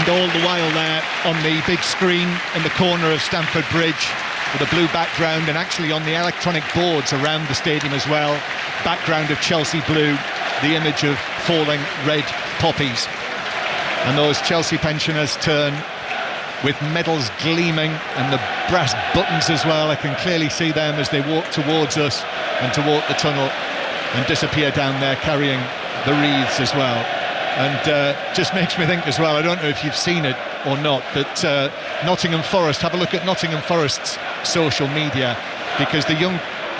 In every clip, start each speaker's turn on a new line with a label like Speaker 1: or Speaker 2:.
Speaker 1: and all the while there on the big screen in the corner of Stamford Bridge with a blue background, and actually on the electronic boards around the stadium as well, background of Chelsea blue, the image of falling red poppies. And those Chelsea pensioners turn with medals gleaming and the brass buttons as well. I can clearly see them as they walk towards us and toward the tunnel and disappear down there carrying the wreaths as well. And just makes me think as well, I don't know if you've seen it or not, but Nottingham Forest, have a look at Nottingham Forest's social media, because the young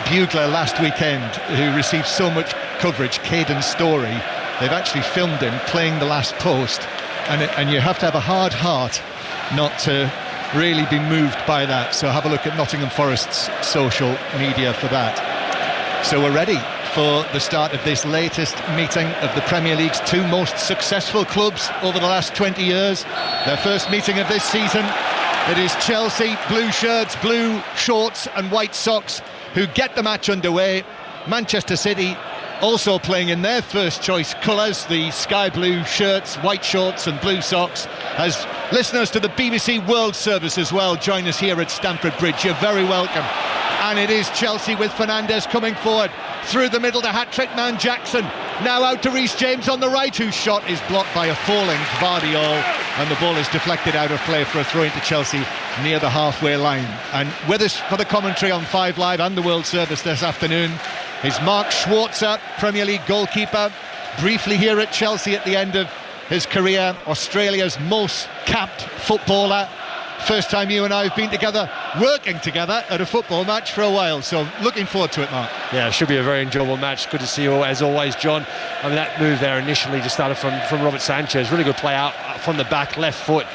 Speaker 1: bugler last weekend who received so much coverage, Caden Story, they've actually filmed him playing the last post, and you have to have a hard heart not to really be moved by that. So have a look at Nottingham Forest's social media for that. So we're ready for the start of this latest meeting of the Premier League's two most successful clubs over the last 20 years. Their first meeting of this season. It is Chelsea, blue shirts, blue shorts and white socks, who get the match underway. Manchester City also playing in their first choice colours, the sky blue shirts, white shorts and blue socks. As listeners to the BBC World Service as well join us here at Stamford Bridge, you're very welcome. And it is Chelsea with Fernandes coming forward through the middle to hat-trick man Jackson, now out to Reece James on the right, whose shot is blocked by a falling Gvardiol, and the ball is deflected out of play for a throw into Chelsea near the halfway line. And with us for the commentary on 5 Live and the World Service this afternoon is Mark Schwarzer, Premier League goalkeeper, briefly here at Chelsea at the end of his career, Australia's most capped footballer. First time you and I have been together, working together at a football match for a while, so looking forward to it, Mark.
Speaker 2: Yeah, it should be a very enjoyable match. Good to see you all, as always, John. I mean, that move there initially just started from Robert Sanchez. Really good play out from the back, left foot.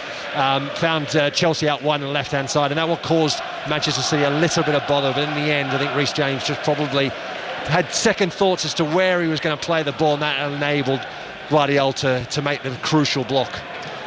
Speaker 2: Found Chelsea out wide on the left-hand side, and that what caused Manchester City a little bit of bother. But in the end, I think Reece James just probably had second thoughts as to where he was going to play the ball, and that enabled Gvardiol to make the crucial block.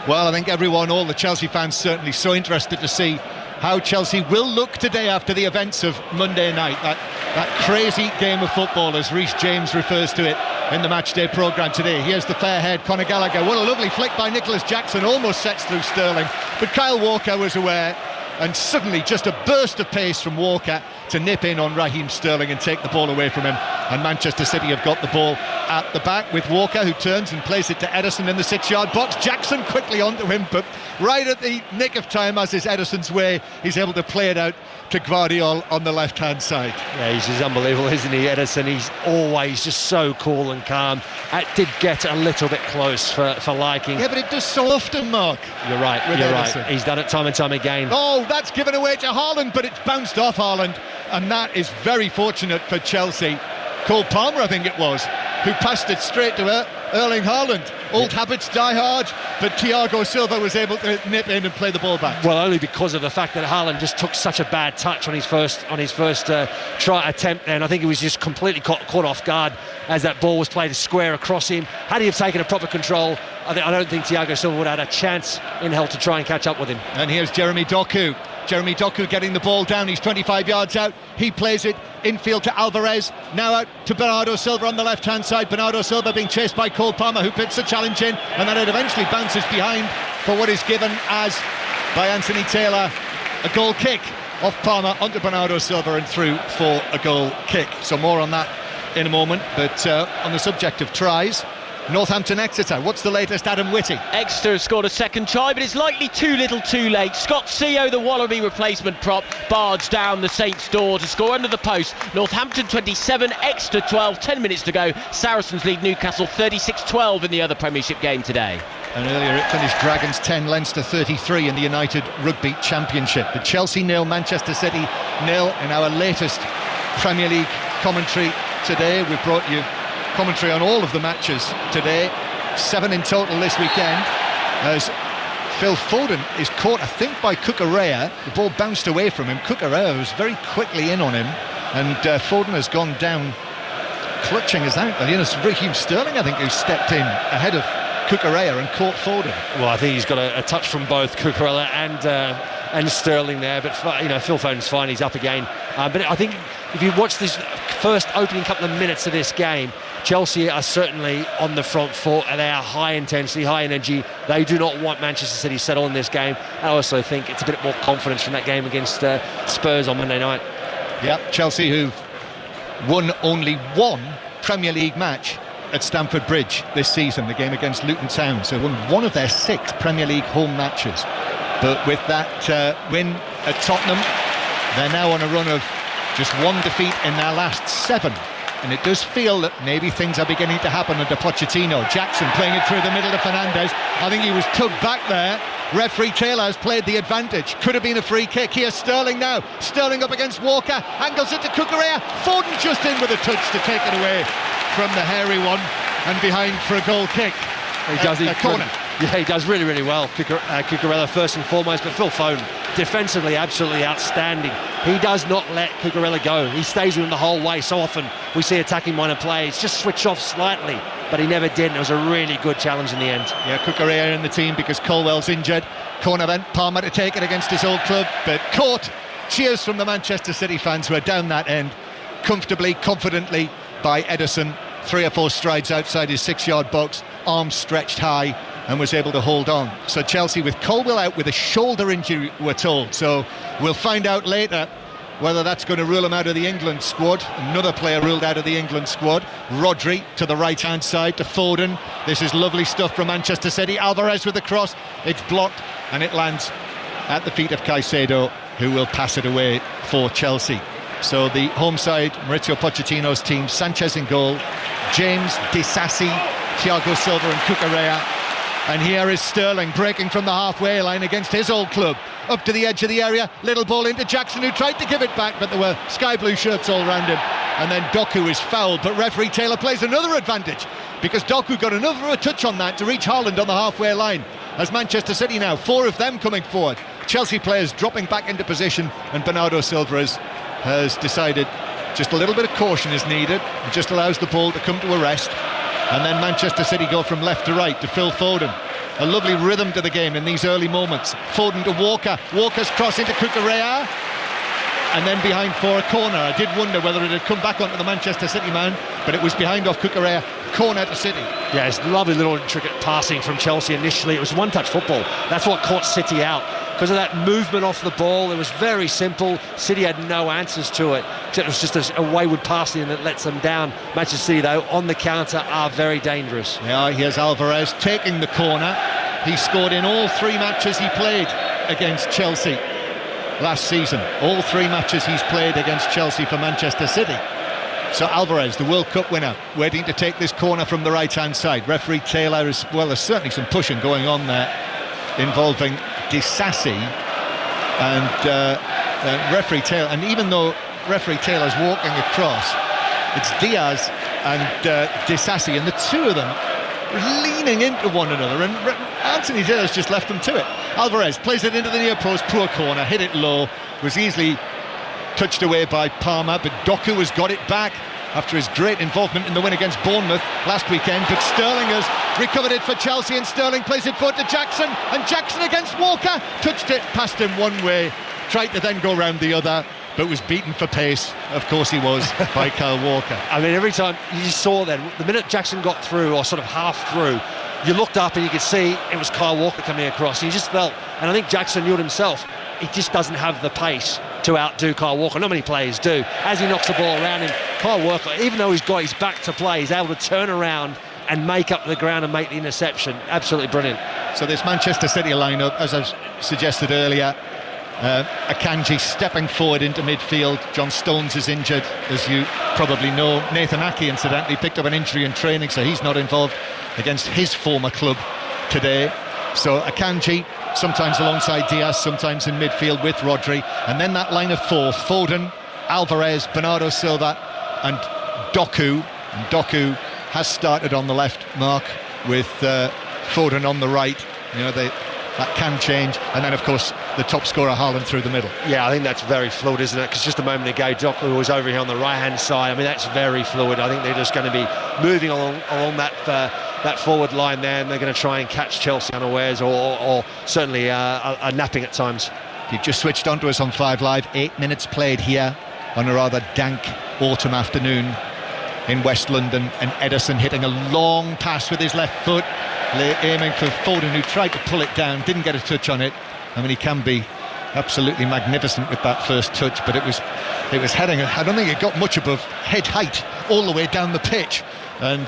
Speaker 1: Well, I think everyone, all the Chelsea fans, certainly so interested to see how Chelsea will look today after the events of Monday night. That crazy game of football, as Reece James refers to it in the matchday programme today. Here's the fair head, Conor Gallagher. What a lovely flick by Nicholas Jackson, almost sets through Sterling. But Kyle Walker was aware, and suddenly just a burst of pace from Walker to nip in on Raheem Sterling and take the ball away from him. And Manchester City have got the ball at the back with Walker, who turns and plays it to Ederson in the 6-yard box. Jackson quickly onto him, but right at the nick of time, as is Ederson's way, he's able to play it out to Gvardiol on the left-hand side.
Speaker 2: Yeah, he's just unbelievable, isn't he, Ederson? He's always just so cool and calm. It did get a little bit close for liking.
Speaker 1: Yeah, but it does so often, Mark.
Speaker 2: You're right, right. He's done it time and time again.
Speaker 1: Oh, that's given away to Haaland, but it's bounced off Haaland, and that is very fortunate for Chelsea. Cole Palmer, I think it was, who passed it straight to Erling Haaland. Old habits die hard, but Thiago Silva was able to nip in and play the ball back.
Speaker 2: Well, only because of the fact that Haaland just took such a bad touch on his first try attempt, and I think he was just completely caught off guard as that ball was played square across him. Had he have taken a proper control, I don't think Thiago Silva would have had a chance in hell to try and catch up with him.
Speaker 1: And here's Jeremy Doku. Jeremy Doku getting the ball down, he's 25 yards out, he plays it infield to Alvarez, now out to Bernardo Silva on the left-hand side. Bernardo Silva being chased by Cole Palmer, who puts the challenge in, and then it eventually bounces behind for what is given as, by Anthony Taylor, a goal kick off Palmer onto Bernardo Silva and through for a goal kick. So more on that in a moment, but on the subject of tries, Northampton Exeter, what's the latest, Adam Whitty?
Speaker 3: Exeter have scored a second try, but it's likely too little too late. Scott Seo, the Wallaby replacement prop, barged down the Saints' door to score under the post. Northampton 27, Exeter 12, 10 minutes to go. Saracens lead Newcastle 36-12 in the other Premiership game today.
Speaker 1: And earlier it finished Dragons 10, Leinster 33 in the United Rugby Championship. The Chelsea 0, Manchester City 0 in our latest Premier League commentary today. We've brought you commentary on all of the matches today, 7 in total this weekend, as Phil Foden is caught, I think, by Cucurella. The ball bounced away from him. Cucurella was very quickly in on him, and Foden has gone down clutching his ankle. You know, it's Raheem Sterling, I think, who stepped in ahead of Cucurella and caught Foden.
Speaker 2: Well, I think he's got a touch from both Cucurella and Sterling there, but Phil Foden's fine, he's up again. But I think if you watch this first opening couple of minutes of this game, Chelsea are certainly on the front foot, and they are high intensity, high energy. They do not want Manchester City settled in this game. I also think it's a bit more confidence from that game against Spurs on Monday night.
Speaker 1: Yeah, Chelsea, who've won only one Premier League match at Stamford Bridge this season, the game against Luton Town. So won one of their 6 Premier League home matches. But with that win at Tottenham, they're now on a run of just 1 defeat in their last 7. And it does feel that maybe things are beginning to happen under Pochettino. Jackson playing it through the middle to Fernandes. I think he was tugged back there. Referee Taylor has played the advantage. Could have been a free kick. Here's Sterling now. Sterling up against Walker. Angles it to Cucurella. Foden just in with a touch to take it away from the hairy one. And behind for a goal kick.
Speaker 2: He does.
Speaker 1: A corner.
Speaker 2: Yeah, he does really, really well. Cucurella first and foremost, but Phil Foden, defensively absolutely outstanding. He does not let Cucurella go. He stays with him the whole way. So often we see attacking-minded players just switch off slightly, but he never did, and it was a really good challenge in the end.
Speaker 1: Yeah, Cucurella in the team because Colwell's injured. Corner then, Palmer to take it against his old club, but caught. Cheers from the Manchester City fans who are down that end, comfortably, confidently by Ederson. 3 or 4 strides outside his 6-yard box, arms stretched high, and was able to hold on. So Chelsea with Colwill out with a shoulder injury, we're told. So we'll find out later whether that's going to rule him out of the England squad. Another player ruled out of the England squad. Rodri to the right-hand side to Foden. This is lovely stuff from Manchester City. Alvarez with the cross. It's blocked and it lands at the feet of Caicedo, who will pass it away for Chelsea. So the home side, Mauricio Pochettino's team, Sanchez in goal, James, Disasi, Thiago Silva and Cucurella. And here is Sterling breaking from the halfway line against his old club. Up to the edge of the area, little ball into Jackson, who tried to give it back, but there were sky blue shirts all round him. And then Doku is fouled, but referee Taylor plays another advantage, because Doku got another touch on that to reach Haaland on the halfway line. As Manchester City now, 4 of them coming forward. Chelsea players dropping back into position, and Bernardo Silva has decided just a little bit of caution is needed. It just allows the ball to come to a rest. And then Manchester City go from left to right to Phil Foden. A lovely rhythm to the game in these early moments. Foden to Walker. Walker's cross into Cucurella. And then behind for a corner. I did wonder whether it had come back onto the Manchester City man, but it was behind off Cucurella. Corner to City.
Speaker 2: Yeah, it's lovely little intricate passing from Chelsea initially. It was one-touch football. That's what caught City out. Because of that movement off the ball, it was very simple. City had no answers to it. It was just a wayward passing that lets them down. Manchester City, though, on the counter are very dangerous.
Speaker 1: Yeah, here's Alvarez taking the corner. He scored in all 3 matches he played against Chelsea last season. All 3 matches he's played against Chelsea for Manchester City. So Alvarez, the World Cup winner, waiting to take this corner from the right-hand side. Referee Taylor is, well, there's certainly some pushing going on there involving Disasi and referee Taylor. And even though referee Taylor's walking across, it's Diaz and Disasi, and the 2 of them leaning into one another, and Anthony Taylor's just left them to it. Alvarez plays it into the near post, poor corner, hit it low, was easily touched away by Palmer, but Doku has got it back after his great involvement in the win against Bournemouth last weekend. But Sterling has recovered it for Chelsea, and Sterling plays it forward to Jackson, and Jackson against Walker, touched it past him one way, tried to then go round the other, but was beaten for pace, of course he was, by Kyle Walker.
Speaker 2: I mean, every time you saw that, the minute Jackson got through, or sort of half through, you looked up and you could see it was Kyle Walker coming across. You just felt, and I think Jackson knew it himself, he just doesn't have the pace to outdo Kyle Walker. Not many players do. As he knocks the ball around him, Kyle Walker, even though he's got his back to play, he's able to turn around and make up the ground and make the interception. Absolutely brilliant.
Speaker 1: So this Manchester City lineup, as I suggested earlier, Akanji stepping forward into midfield. John Stones is injured, as you probably know. Nathan Aki, incidentally, picked up an injury in training, so he's not involved against his former club today. So Akanji, sometimes alongside Diaz, sometimes in midfield with Rodri. And then that line of 4, Foden, Alvarez, Bernardo Silva and Doku. And Doku has started on the left, Mark, with Foden on the right. You know, that can change. And then, of course, the top scorer, Haaland, through the middle.
Speaker 2: Yeah, I think that's very fluid, isn't it? Because just a moment ago, Doku was over here on the right-hand side. I mean, that's very fluid. I think they're just going to be moving along that forward line there, and they're going to try and catch Chelsea unawares, or certainly are napping at times.
Speaker 1: You've just switched on to us on 5 Live. 8 minutes played here on a rather dank autumn afternoon in West London, and Ederson hitting a long pass with his left foot, aiming for Foden, who tried to pull it down, didn't get a touch on it. I mean, he can be absolutely magnificent with that first touch, but it was heading, I don't think it got much above head height all the way down the pitch, and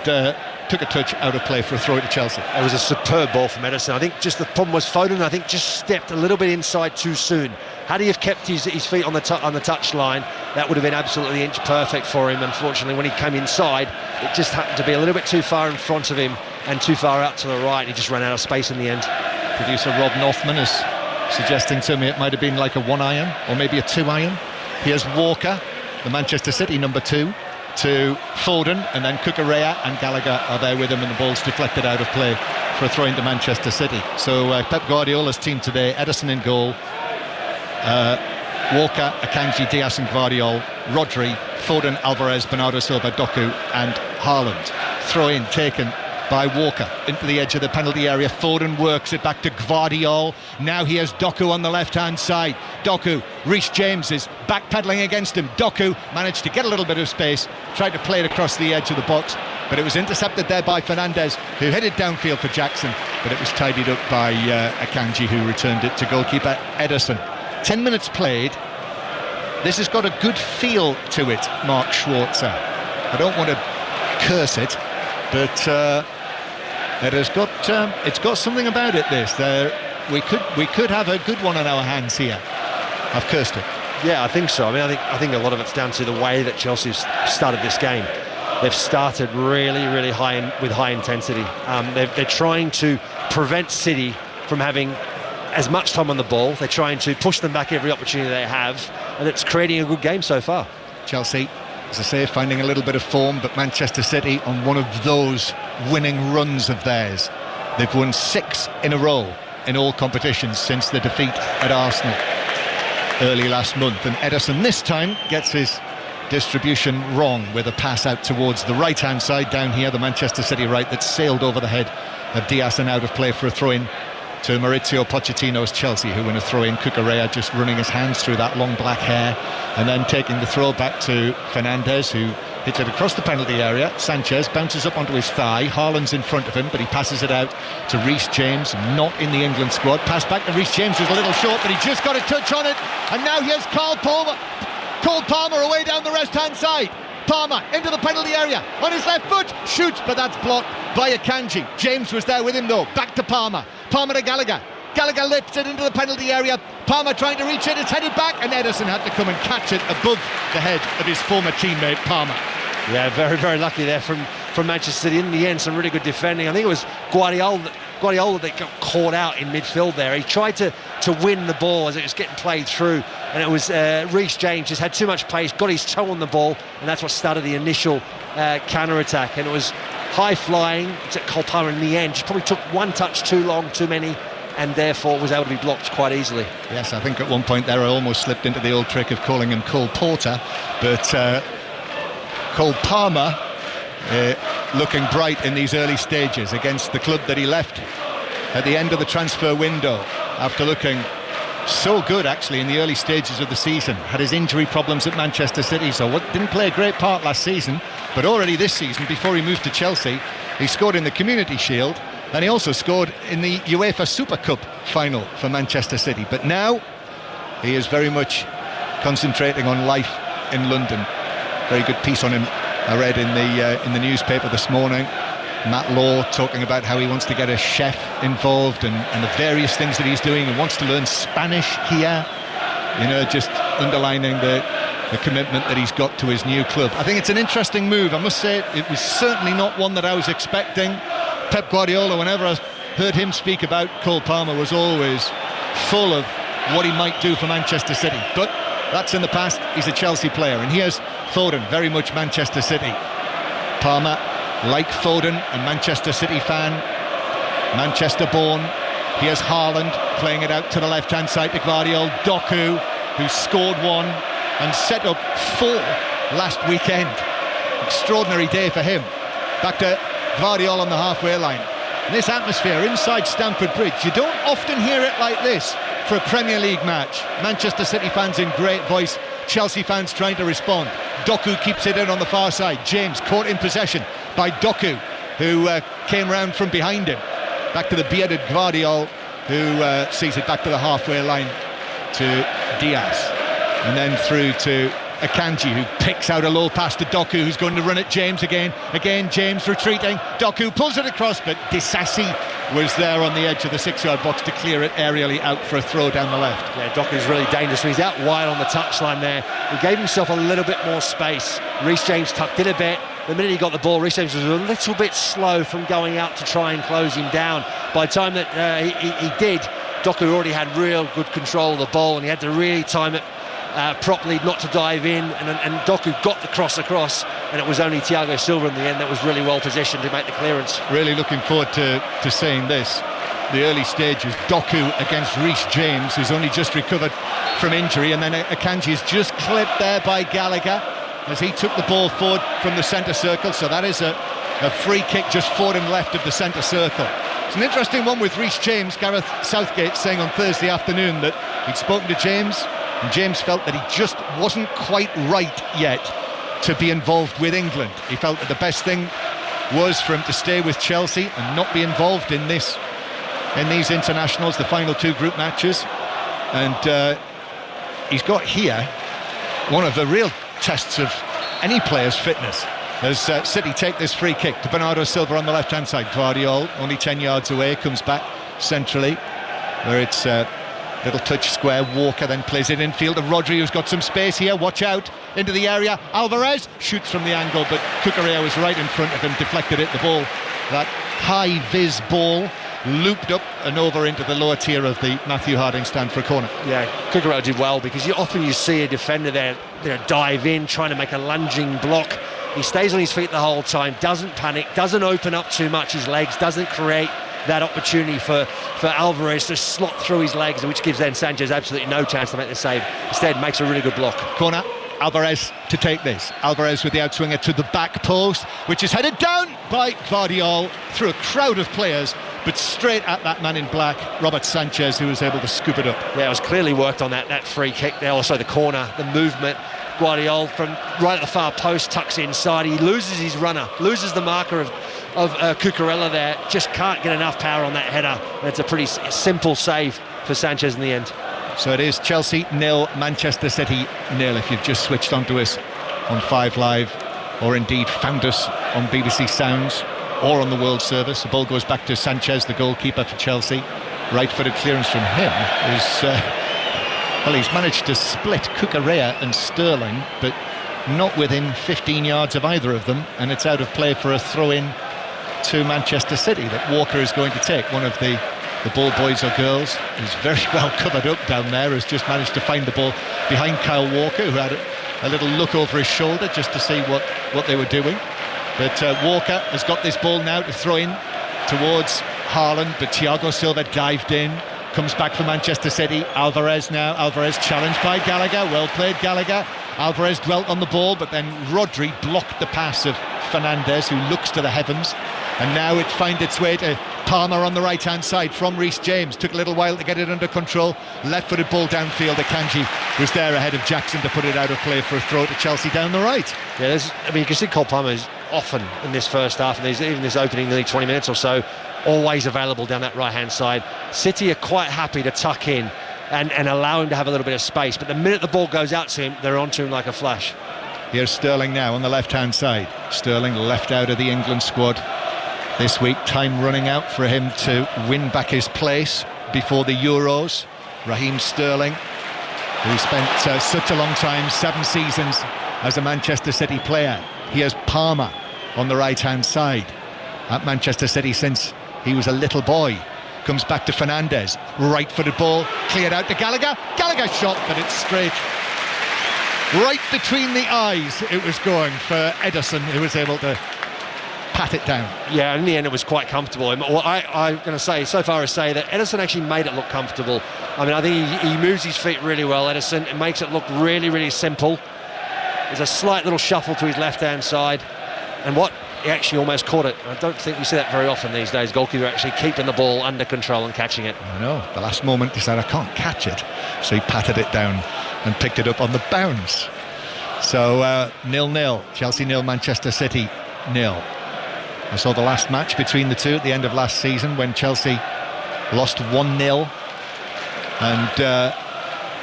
Speaker 1: took a touch out of play for a throw to Chelsea.
Speaker 2: It was a superb ball from Ederson. I think just the problem was Foden, I think, just stepped a little bit inside too soon. Had he have kept his feet on the touch line, that would have been absolutely inch perfect for him. Unfortunately, when he came inside, it just happened to be a little bit too far in front of him and too far out to the right. He just ran out of space in the end.
Speaker 1: Producer Rob Northman is suggesting to me it might have been like a 1-iron or maybe a 2-iron. Here's Walker, the Manchester City number 2, to Foden, and then Cucurella and Gallagher are there with him, and the ball's deflected out of play for a throw into Manchester City. So Pep Guardiola's team today: Ederson in goal, Walker, Akanji, Diaz and Gvardiol, Rodri, Foden, Alvarez, Bernardo Silva, Doku and Haaland. Throw in taken by Walker into the edge of the penalty area. Foden works it back to Gvardiol. Now he has Doku on the left-hand side. Doku, Reece James is backpedaling against him. Doku managed to get a little bit of space, tried to play it across the edge of the box, but it was intercepted there by Fernandes, who headed downfield for Jackson, but it was tidied up by Akanji, who returned it to goalkeeper Ederson. 10 minutes played. This has got a good feel to it, Mark Schwarzer. I don't want to curse it, but it's got something about it. We could have a good one on our hands here. I've cursed it.
Speaker 2: Yeah, I think so. I mean, I think a lot of it's down to the way that Chelsea's started this game. They've started really high with high intensity. They're trying to prevent City from having as much time on the ball. They're trying to push them back every opportunity they have, and it's creating a good game so far.
Speaker 1: Chelsea, as I say, finding a little bit of form, but Manchester City on one of those winning runs of theirs. They've won 6 in a row in all competitions since the defeat at Arsenal early last month, and Ederson this time gets his distribution wrong with a pass out towards the right-hand side down here, the Manchester City right, that sailed over the head of Diaz and out of play for a throw-in to Maurizio Pochettino's Chelsea, who win a throw-in. Cucurella just running his hands through that long black hair and then taking the throw back to Fernandes, who hits it across the penalty area. Sanchez bounces up onto his thigh. Haaland's in front of him, but he passes it out to Reece James, not in the England squad. Pass back to Reece James was a little short, but he just got a touch on it, and now here's Cole Palmer away down the left-hand side. Palmer into the penalty area on his left foot, shoots, but that's blocked by Akanji. James was there with him though. Back to Palmer to Gallagher. Gallagher lifts it into the penalty area. Palmer trying to reach it, it's headed back, and Ederson had to come and catch it above the head of his former teammate Palmer.
Speaker 2: Yeah, very lucky there from Manchester City. In the end, some really good defending. I think it was Guardiola that got caught out in midfield there. He tried to win the ball as it was getting played through, and it was Reece James just had too much pace, got his toe on the ball, and that's what started the initial counter-attack. And it was high-flying to Cole Palmer in the end. Just probably took one touch too long, too many, and therefore was able to be blocked quite easily.
Speaker 1: Yes, I think at one point there I almost slipped into the old trick of calling him Cole Porter, but Cole Palmer looking bright in these early stages against the club that he left at the end of the transfer window after looking so good actually in the early stages of the season. Had his injury problems at Manchester City, so didn't play a great part last season, but already this season, before he moved to Chelsea, he scored in the Community Shield, and he also scored in the UEFA Super Cup final for Manchester City. But now he is very much concentrating on life in London. Very good piece on him I read in the newspaper this morning. Matt Law talking about how he wants to get a chef involved and the various things that he's doing. He wants to learn Spanish here, just underlining the commitment that he's got to his new club. I think it's an interesting move. I must say it was certainly not one that I was expecting. Pep Guardiola, whenever I heard him speak about Cole Palmer, was always full of what he might do for Manchester City, but that's in the past. He's a Chelsea player, and here's Foden, very much Manchester City. Palmer, like Foden, a Manchester City fan, Manchester born. Here's Haaland playing it out to the left-hand side to Gvardiol. Doku, who scored 1 and set up 4 last weekend. Extraordinary day for him. Back to Gvardiol on the halfway line. In this atmosphere inside Stamford Bridge, you don't often hear it like this for a Premier League match. Manchester City fans in great voice, Chelsea fans trying to respond. Doku keeps it in on the far side. James caught in possession by Doku, who came round from behind him. Back to the bearded Gvardiol, who sees it back to the halfway line to Diaz. And then through to Akanji, who picks out a low pass to Doku, who's going to run at James again. Again, James retreating. Doku pulls it across, but Disasi was there on the edge of the 6-yard box to clear it aerially out for a throw down the left.
Speaker 2: Yeah, Doku's really dangerous. He's out wide on the touchline there. He gave himself a little bit more space. Reece James tucked in a bit. The minute he got the ball, Reece James was a little bit slow from going out to try and close him down. By the time that he did, Doku already had real good control of the ball, and he had to really time it properly not to dive in, and Doku got the cross across, and it was only Thiago Silva in the end that was really well positioned to make the clearance.
Speaker 1: Really looking forward to seeing this. The early stages, Doku against Reece James, who's only just recovered from injury, and then Akanji is just clipped there by Gallagher as he took the ball forward from the centre circle. So that is a free kick just forward and left of the centre circle. It's an interesting one with Reece James. Gareth Southgate saying on Thursday afternoon that he'd spoken to James, and James felt that he just wasn't quite right yet to be involved with England. He felt that the best thing was for him to stay with Chelsea and not be involved in these internationals, the final 2 group matches. And he's got here one of the real tests of any player's fitness as City take this free kick to Bernardo Silva on the left hand side. Gvardiol only 10 yards away, comes back centrally where it's little touch square. Walker then plays it infield to Rodri, who's got some space here. Watch out into the area. Alvarez shoots from the angle, but Cucurella was right in front of him, deflected it. The ball, that high vis ball, looped up and over into the lower tier of the Matthew Harding stand for a corner.
Speaker 2: Yeah, Cucurella did well, because you see a defender there, dive in, trying to make a lunging block. He stays on his feet the whole time, doesn't panic, doesn't open up too much his legs, doesn't create that opportunity for Alvarez to slot through his legs, which gives then Sanchez absolutely no chance to make the save. Instead makes a really good block.
Speaker 1: Corner, Alvarez to take this. Alvarez with the outswinger to the back post, which is headed down by Gvardiol through a crowd of players, but straight at that man in black, Robert Sanchez, who was able to scoop it up.
Speaker 2: Yeah, it was clearly worked on that free kick there. Also the corner, the movement. Gvardiol from right at the far post tucks inside. He loses his runner, loses the marker of Cucurella there. Just can't get enough power on that header. And it's a pretty simple save for Sanchez in the end.
Speaker 1: So it is Chelsea 0, Manchester City 0. If you've just switched on to us on 5 Live, or indeed found us on BBC Sounds or on the World Service, the ball goes back to Sanchez, the goalkeeper for Chelsea. Right-footed clearance from him is well, he's managed to split Cucurella and Sterling, but not within 15 yards of either of them, and it's out of play for a throw-in to Manchester City that Walker is going to take. One of the ball boys or girls who's very well covered up down there has just managed to find the ball behind Kyle Walker, who had a little look over his shoulder just to see what they were doing. But Walker has got this ball now to throw in towards Haaland, but Thiago Silva dived in. Comes back for Manchester City. Alvarez now. Alvarez challenged by Gallagher. Well played, Gallagher. Alvarez dwelt on the ball, but then Rodri blocked the pass of Fernandes, who looks to the heavens. And now it finds its way to Palmer on the right-hand side from Reece James. Took a little while to get it under control. Left-footed ball downfield. Akanji was there ahead of Jackson to put it out of play for a throw to Chelsea down the right.
Speaker 2: Yeah, you can see Cole Palmer is often in this first half, and even this opening nearly 20 minutes or so, always available down that right-hand side. City are quite happy to tuck in and allow him to have a little bit of space, but the minute the ball goes out to him, they're onto him like a flash.
Speaker 1: Here's Sterling now on the left-hand side. Sterling left out of the England squad this week. Time running out for him to win back his place before the Euros. Raheem Sterling, who spent such a long time, 7 seasons as a Manchester City player. Here's Palmer on the right-hand side at Manchester City since he was a little boy. Comes back to Fernandes. Right-footed ball cleared out to Gallagher. Gallagher shot, but it's straight. Right between the eyes it was going for Ederson, who was able to pat it down.
Speaker 2: Yeah, in the end it was quite comfortable. I'm going to say, so far as say that Ederson actually made it look comfortable. I mean, I think he moves his feet really well, Ederson. It makes it look really, really simple. There's a slight little shuffle to his left-hand side. And he actually almost caught it. I don't think we see that very often these days. Goalkeeper actually keeping the ball under control and catching it.
Speaker 1: I know. The last moment he said, I can't catch it. So he patted it down and picked it up on the bounce. So 0-0, Chelsea 0, Manchester City 0. I saw the last match between the two at the end of last season when Chelsea lost 1-0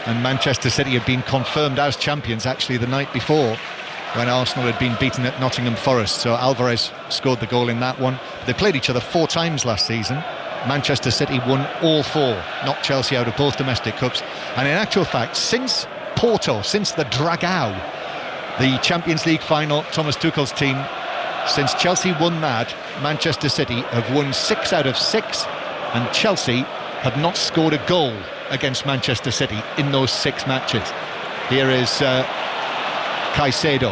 Speaker 1: and Manchester City had been confirmed as champions actually the night before when Arsenal had been beaten at Nottingham Forest. So Alvarez scored the goal in that one. They played each other 4 times last season. Manchester City won all 4, knocked Chelsea out of both domestic cups. And in actual fact, since Porto, since the Dragao, the Champions League final, Thomas Tuchel's team, since Chelsea won that, Manchester City have won 6 out of 6, and Chelsea have not scored a goal against Manchester City in those 6 matches. Here is Caicedo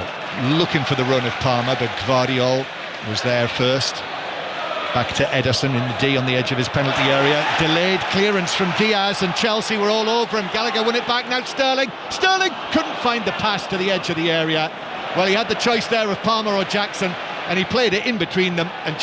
Speaker 1: looking for the run of Palmer, but Gvardiol was there first. Back to Ederson in the D on the edge of his penalty area. Delayed clearance from Diaz, and Chelsea were all over him. Gallagher won it back, now Sterling couldn't find the pass to the edge of the area. Well, he had the choice there of Palmer or Jackson, and he played it in between them, and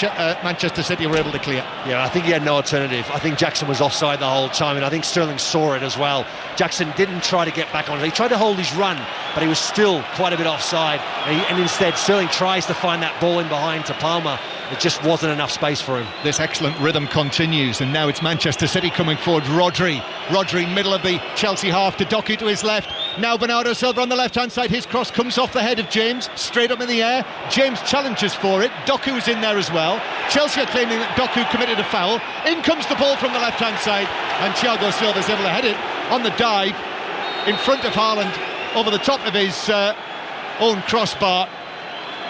Speaker 1: Manchester City were able to clear.
Speaker 2: Yeah, I think he had no alternative. I think Jackson was offside the whole time, and I think Sterling saw it as well. Jackson didn't try to get back on it. He tried to hold his run, but he was still quite a bit offside, and instead Sterling tries to find that ball in behind to Palmer. It just wasn't enough space for him.
Speaker 1: This excellent rhythm continues, and now it's Manchester City coming forward. Rodri, middle of the Chelsea half to Doku to his left. Now Bernardo Silva on the left-hand side. His cross comes off the head of James, straight up in the air. James challenges for it. Doku is in there as well. Chelsea are claiming that Doku committed a foul. In comes the ball from the left-hand side, and Thiago Silva is able to head it on the dive in front of Haaland over the top of his own crossbar.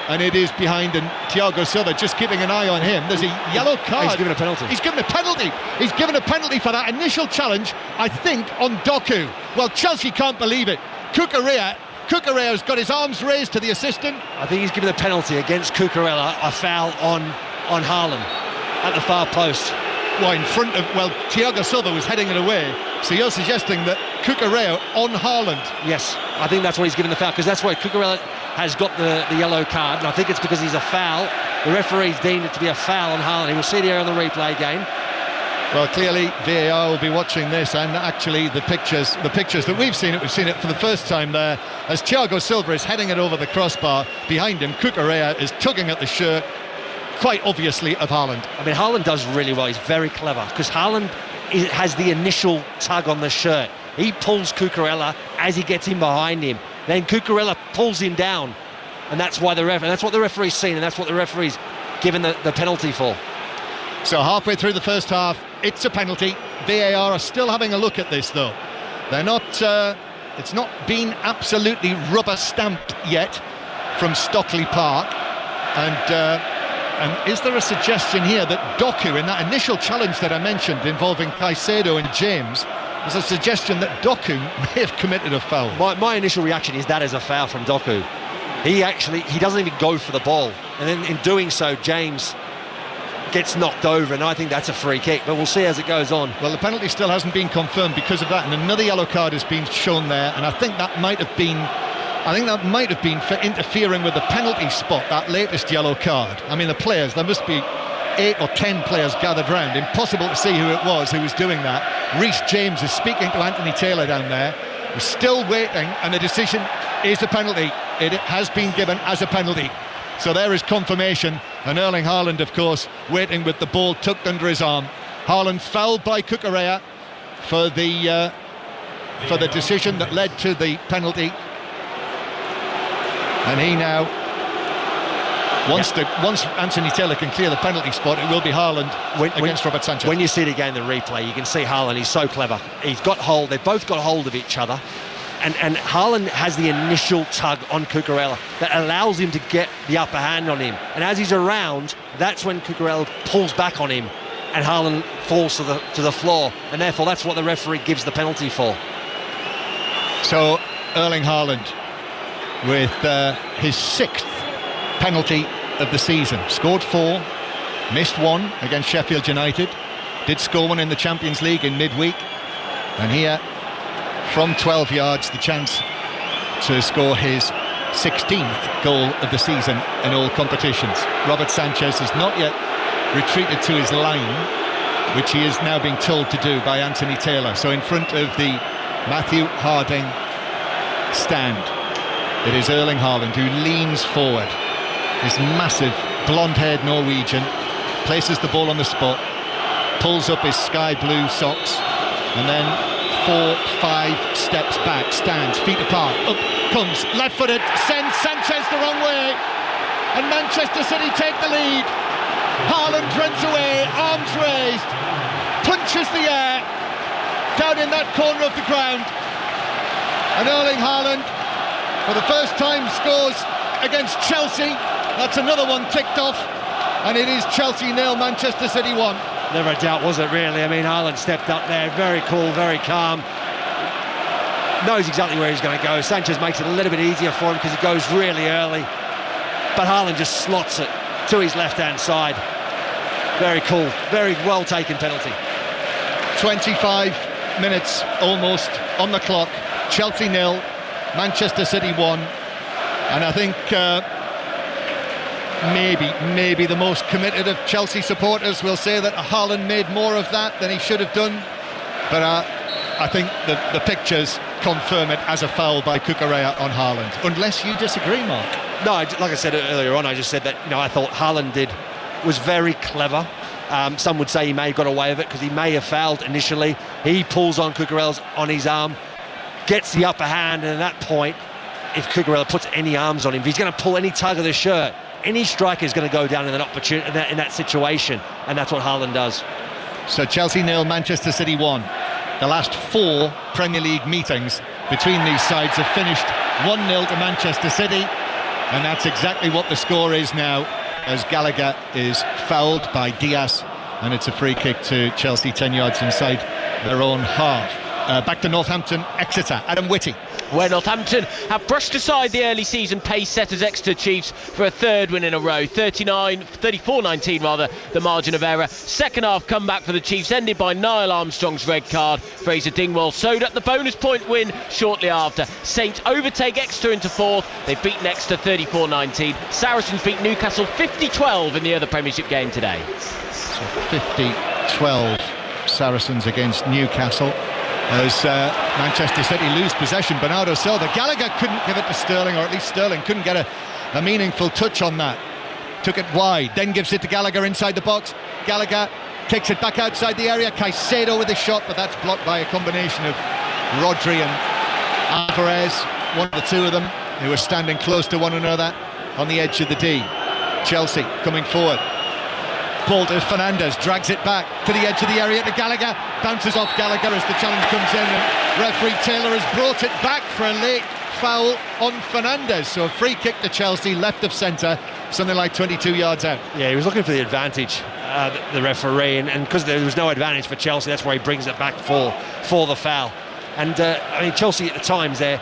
Speaker 1: And it is behind, and Thiago Silva just keeping an eye on him. There's a yellow card.
Speaker 2: He's given a penalty.
Speaker 1: He's given a penalty. He's given a penalty for that initial challenge, I think, on Doku. Well, Chelsea can't believe it. Cucurella's got his arms raised to the assistant.
Speaker 2: I think he's given a penalty against Cucurella, a foul on Haaland at the far post.
Speaker 1: Well, in front of, Thiago Silva was heading it away. So you're suggesting that Cucurella on Haaland?
Speaker 2: Yes, I think that's why he's given the foul, because that's why Cucurella has got the yellow card, and I think it's because he's a foul. The referee's deemed it to be a foul on Haaland. He will see it here on the replay again.
Speaker 1: Well, clearly VAR will be watching this, and actually the pictures that we've seen it for the first time there, as Thiago Silva is heading it over the crossbar. Behind him, Cucurella is tugging at the shirt, quite obviously, of Haaland.
Speaker 2: I mean, Haaland does really well. He's very clever, because Haaland has the initial tug on the shirt. He pulls Cucurella as he gets in behind him. Then Cucurella pulls him down, and that's why that's what the referee's seen, and that's what the referee's given the penalty for.
Speaker 1: So halfway through the first half, it's a penalty. VAR are still having a look at this, though. They're not. It's not been absolutely rubber stamped yet from Stockley Park, and is there a suggestion here that Doku, in that initial challenge that I mentioned involving Caicedo and James, there's a suggestion that Doku may have committed a foul?
Speaker 2: My initial reaction is that is a foul from Doku. He doesn't even go for the ball, and then in doing so, James gets knocked over, and I think that's a free kick, but we'll see as it goes on. Well,
Speaker 1: the penalty still hasn't been confirmed because of that, and another yellow card has been shown there, and I think that might have been for interfering with the penalty spot, that latest yellow card. I mean, the players, there must be 8 or 10 players gathered round. Impossible to see who it was who was doing that. Reece James is speaking to Anthony Taylor down there. We're still waiting, and the decision is a penalty. It has been given as a penalty. So there is confirmation, and Erling Haaland, of course, waiting with the ball tucked under his arm. Haaland fouled by Cucurella for the decision that led to the penalty, and he now, once Anthony Taylor can clear the penalty spot, it will be Haaland against Robert Sanchez.
Speaker 2: When you see it again in the replay, you can see Haaland. He's so clever. He's got hold. They've both got hold of each other. And Haaland has the initial tug on Cucurella that allows him to get the upper hand on him. And as he's around, that's when Cucurella pulls back on him, and Haaland falls to the floor. And therefore, that's what the referee gives the penalty for.
Speaker 1: So Erling Haaland with his 6th penalty of the season. Scored 4, missed 1 against Sheffield United. Did score 1 in the Champions League in midweek. And here, from 12 yards, the chance to score his 16th goal of the season in all competitions. Robert Sanchez has not yet retreated to his line, which he is now being told to do by Anthony Taylor. So in front of the Matthew Harding stand, It is Erling Haaland who leans forward. This massive blonde-haired Norwegian places the ball on the spot, pulls up his sky blue socks, and then 4-5 steps back, stands, feet apart, up comes, left-footed, sends Sanchez the wrong way, and Manchester City take the lead. Haaland runs away, arms raised, punches the air, down in that corner of the ground, and Erling Haaland, for the first time, scores against Chelsea. That's another one ticked off, and it is Chelsea 0, Manchester City 1.
Speaker 2: Never a doubt, was it, really? I mean, Haaland stepped up there, very cool, very calm, knows exactly where he's going to go. Sanchez makes it a little bit easier for him because he goes really early, but Haaland just slots it to his left-hand side. Very cool, very well taken penalty. 25 minutes almost on the clock. Chelsea 0, Manchester City 1, and I think maybe the most committed of Chelsea supporters will say that Haaland made more of that than he should have done, but I think the pictures confirm it as a foul by Cucurella on Haaland, unless you disagree, Mark. No, like I said earlier on, I just said that, I thought Haaland was very clever. Some would say he may have got away with it because he may have fouled initially. He pulls on Cucurella's on his arm, gets the upper hand, and at that point, if Cucurella puts any arms on him, if he's going to pull any tug of the shirt, any striker is going to go down in that situation, and that's what Haaland does.
Speaker 1: So Chelsea 0, Manchester City 1. The last 4 Premier League meetings between these sides have finished 1-0 to Manchester City, and that's exactly what the score is now, as Gallagher is fouled by Diaz, and it's a free kick to Chelsea 10 yards inside their own half. Back to Northampton, Exeter, Adam Whitty.
Speaker 3: Where Northampton have brushed aside the early season pace setters Exeter Chiefs for a third win in a row. 34-19 rather, the margin of error. Second half comeback for the Chiefs ended by Niall Armstrong's red card. Fraser Dingwall sewed up the bonus point win shortly after. Saints overtake Exeter into fourth. They've beaten Exeter 34-19. Saracens beat Newcastle 50-12 in the other Premiership game today.
Speaker 1: So 50-12 Saracens against Newcastle. As Manchester City lose possession, Bernardo Silva. Gallagher couldn't give it to Sterling, or at least Sterling couldn't get a meaningful touch on that. Took it wide, then gives it to Gallagher inside the box. Gallagher takes it back outside the area. Caicedo with a shot, but that's blocked by a combination of Rodri and Alvarez, one of the two of them, who are standing close to one another on the edge of the D. Chelsea coming forward. Ball to Fernandes, drags it back to the edge of the area to Gallagher, bounces off Gallagher as the challenge comes in, and referee Taylor has brought it back for a late foul on Fernandes. So a free kick to Chelsea, left of centre, something like 22 yards out.
Speaker 2: Yeah, he was looking for the advantage, the referee, and because there was no advantage for Chelsea, that's why he brings it back for the foul. And Chelsea at the times they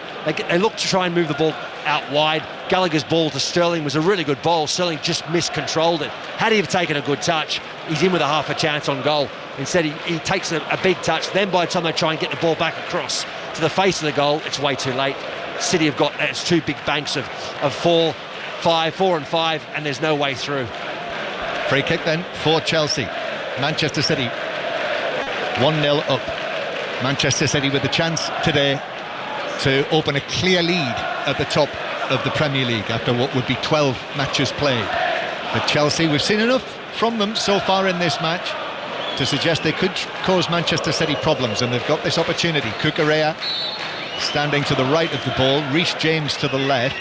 Speaker 2: looked to try and move the ball out wide. Gallagher's ball to Sterling was a really good ball. Sterling just miscontrolled it. Had he have taken a good touch, he's in with a half a chance on goal. Instead, he takes a big touch. Then by the time they try and get the ball back across to the face of the goal, it's way too late. City have got two big banks of 4 and 5, and there's no way through.
Speaker 1: Free kick then for Chelsea. Manchester City 1-0 up. Manchester City with the chance today to open a clear lead at the top of the Premier League after what would be 12 matches played. But Chelsea, we've seen enough from them so far in this match to suggest they could cause Manchester City problems, and they've got this opportunity. Cucurella standing to the right of the ball, Reece James to the left.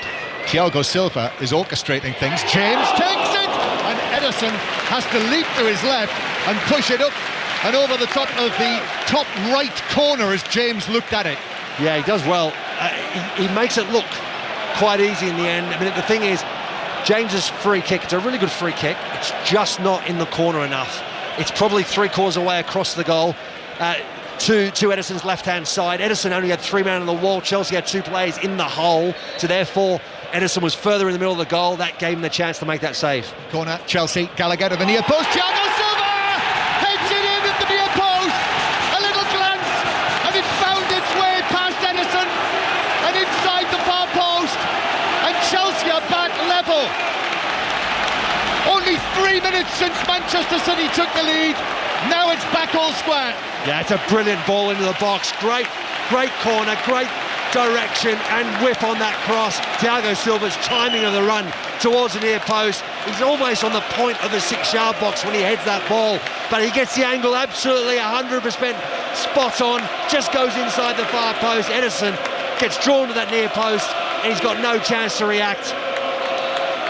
Speaker 1: Thiago Silva is orchestrating things. James takes it, and Ederson has to leap to his left and push it up and over the top of the top right corner as James looked at it.
Speaker 2: Yeah, he does well. He makes it look quite easy in the end. I mean, the thing is, James's free kick, it's a really good free kick. It's just not in the corner enough. It's probably 3/4 away across the goal to Ederson's left-hand side. Ederson only had 3 men on the wall. Chelsea had 2 players in the hole. So therefore, Ederson was further in the middle of the goal. That gave him the chance to make that save.
Speaker 1: Corner, Chelsea, Gallagher to the near post. Thiago Silva heads it in at the near post. A little glance, and it found its way past Ederson and inside the far post. And Chelsea are back level. Only 3 minutes since Manchester City took the lead. Now it's back all square.
Speaker 2: Yeah, it's a brilliant ball into the box. Great corner, great direction and whip on that cross. Thiago Silva's timing of the run towards the near post. He's almost on the point of the 6-yard box when he heads that ball, but he gets the angle absolutely 100% spot on, just goes inside the far post. Ederson gets drawn to that near post and he's got no chance to react.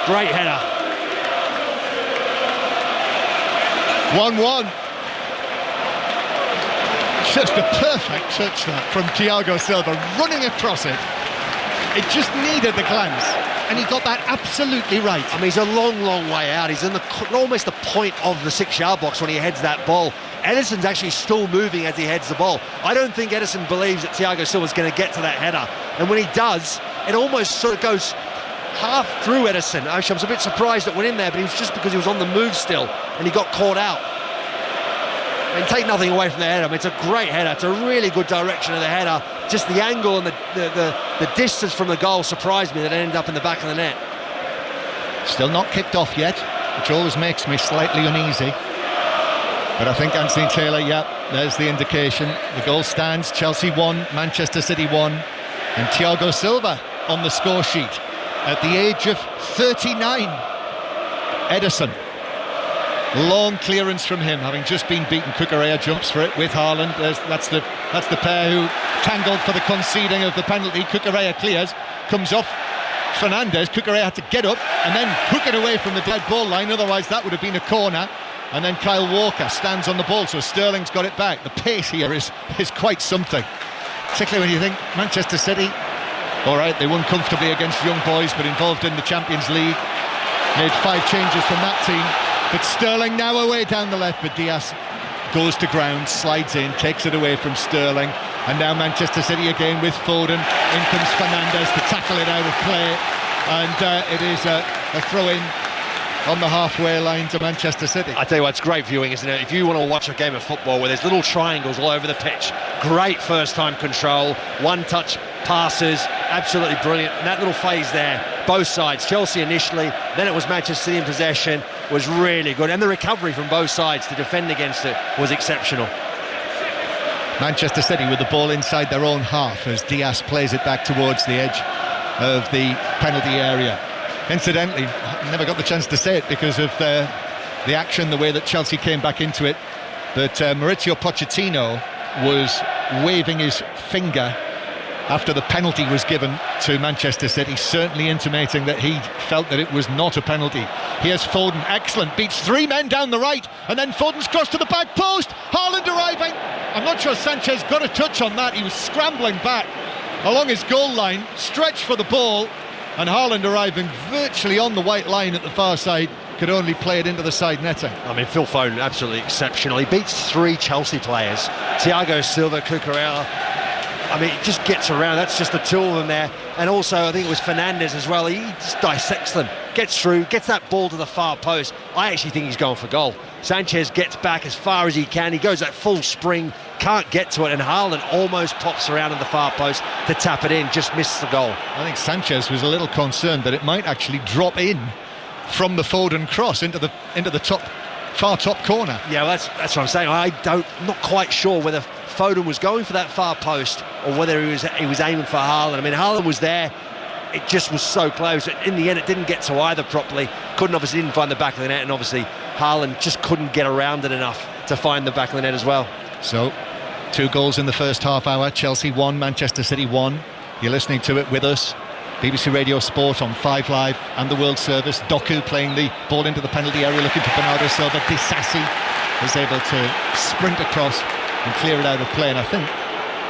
Speaker 2: Great header.
Speaker 1: 1-1. Just a perfect touch that from Thiago Silva, running across it. It just needed the glance, and he got that absolutely right.
Speaker 2: I mean, he's a long way out. He's in almost the point of the 6-yard box when he heads that ball. Ederson's actually still moving as he heads the ball. I don't think Ederson believes that Thiago Silva's going to get to that header, and when he does, it almost sort of goes half through Ederson. Actually, I was a bit surprised it went in there, but it was just because he was on the move still, and he got caught out. I mean, take nothing away from the header. I mean, it's a great header. It's a really good direction of the header. Just the angle and the distance from the goal surprised me that it ended up in the back of the net.
Speaker 1: Still not kicked off yet, which always makes me slightly uneasy. But I think Anthony Taylor, there's the indication. The goal stands. Chelsea 1, Manchester City 1. And Thiago Silva on the score sheet at the age of 39. Ederson. Long clearance from him, having just been beaten. Cucurella jumps for it with Haaland. That's the pair who tangled for the conceding of the penalty. Cucurella clears, comes off Fernandes. Cucurella had to get up and then hook it away from the dead ball line, otherwise that would have been a corner. And then Kyle Walker stands on the ball, so Sterling's got it back. The pace here is quite something, particularly when you think Manchester City, all right, they won comfortably against Young Boys, but involved in the Champions League, made 5 changes from that team. But Sterling now away down the left, but Diaz goes to ground, slides in, takes it away from Sterling, and now Manchester City again with Foden. In comes Fernandes to tackle it out of play, and it is a throw-in on the halfway line to Manchester City.
Speaker 2: I tell you what, it's great viewing, isn't it? If you want to watch a game of football where there's little triangles all over the pitch, great first-time control, one-touch passes, absolutely brilliant. And that little phase there, both sides, Chelsea initially, then it was Manchester City in possession, was really good. And the recovery from both sides to defend against it was exceptional.
Speaker 1: Manchester City with the ball inside their own half as Diaz plays it back towards the edge of the penalty area. Incidentally, I never got the chance to say it because of the action, the way that Chelsea came back into it, but Maurizio Pochettino was waving his finger after the penalty was given to Manchester City, certainly intimating that he felt that it was not a penalty. Here's Foden, excellent, beats 3 men down the right, and then Foden's cross to the back post. Haaland arriving. I'm not sure Sanchez got a touch on that. He was scrambling back along his goal line, stretched for the ball, and Haaland arriving virtually on the white line at the far side, could only play it into the side netting.
Speaker 2: I mean, Phil Foden, absolutely exceptional. He beats 3 Chelsea players, Thiago Silva, Cucurella. I mean, it just gets around. That's just the 2 of them there. And also, I think it was Fernandes as well. He just dissects them, gets through, gets that ball to the far post. I actually think he's going for goal. Sanchez gets back as far as he can. He goes that full spring, can't get to it, and Haaland almost pops around in the far post to tap it in, just misses the goal.
Speaker 1: I think Sanchez was a little concerned that it might actually drop in from the Foden cross into the far top corner.
Speaker 2: Yeah, well, that's what I'm saying. I'm not quite sure whether Foden was going for that far post or whether he was aiming for Haaland. I mean, Haaland was there. It just was so close. In the end, it didn't get to either properly. Didn't find the back of the net, and obviously Haaland just couldn't get around it enough to find the back of the net as well.
Speaker 1: So, 2 goals in the first half hour. Chelsea 1, Manchester City 1. You're listening to it with us. BBC Radio Sport on 5 Live and the World Service. Doku playing the ball into the penalty area, looking for Bernardo Silva. Disasi is able to sprint across and clear it out of play, and I think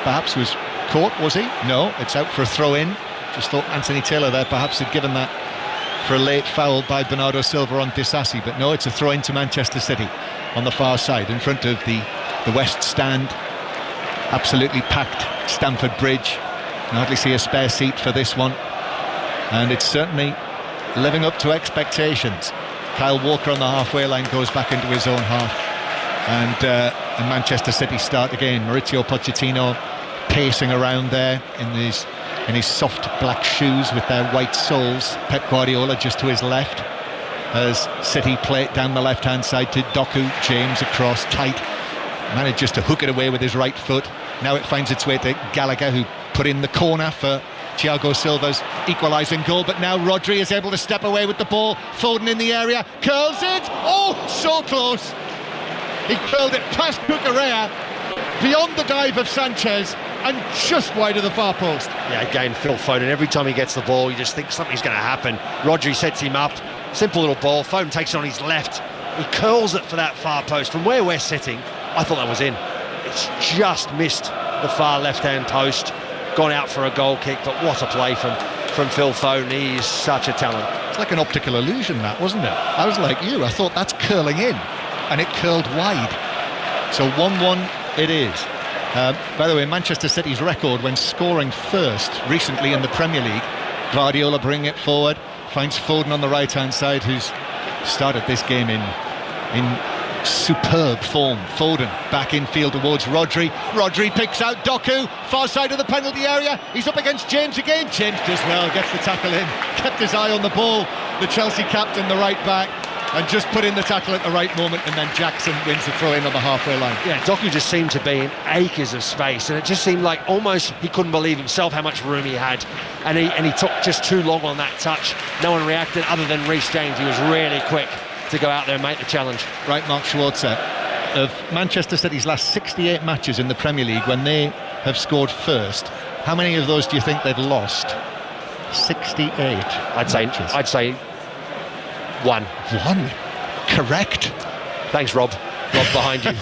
Speaker 1: perhaps was caught, was he? No, it's out for a throw-in. Just thought Anthony Taylor there perhaps had given that for a late foul by Bernardo Silva on Disasi, but no, it's a throw-in to Manchester City on the far side in front of the West Stand. Absolutely packed Stamford Bridge. Can hardly see a spare seat for this one, and it's certainly living up to expectations. Kyle Walker on the halfway line goes back into his own half, and Manchester City start again. Maurizio Pochettino pacing around there in his soft black shoes with their white soles. Pep Guardiola just to his left as City play it down the left hand side to Doku. James across tight, manages to hook it away with his right foot. Now it finds its way to Gallagher, who put in the corner for Thiago Silva's equalising goal, but now Rodri is able to step away with the ball. Foden in the area, curls it, oh, so close. He curled it past Cucurella, beyond the dive of Sanchez, and just wide of the far post.
Speaker 2: Yeah, again, Phil Foden, every time he gets the ball, you just think something's going to happen. Rodri sets him up, simple little ball, Foden takes it on his left, he curls it for that far post. From where we're sitting, I thought that was in. It's just missed the far left-hand post, gone out for a goal kick, but what a play from Phil Foden. He is such a talent.
Speaker 1: It's like an optical illusion, that, wasn't it? I was like you, I thought that's curling in, and it curled wide. So 1-1 it is. By the way, Manchester City's record when scoring first recently in the Premier League, Guardiola bringing it forward, finds Foden on the right-hand side, who's started this game in superb form. Foden back infield towards Rodri. Rodri picks out Doku, far side of the penalty area. He's up against James again. James does well, gets the tackle in, kept his eye on the ball. The Chelsea captain, the right back, and just put in the tackle at the right moment, and then Jackson wins the throw-in on the halfway line.
Speaker 2: Yeah, Doku just seemed to be in acres of space, and it just seemed like almost he couldn't believe himself how much room he had, and he took just too long on that touch. No one reacted other than Reece James. He was really quick to go out there and make the challenge.
Speaker 1: Right, Mark Schwarzer, of Manchester City's last 68 matches in the Premier League, when they have scored first, how many of those do you think they've lost? 68 matches.
Speaker 2: I'd say one.
Speaker 1: Correct.
Speaker 2: Thanks, Rob behind you,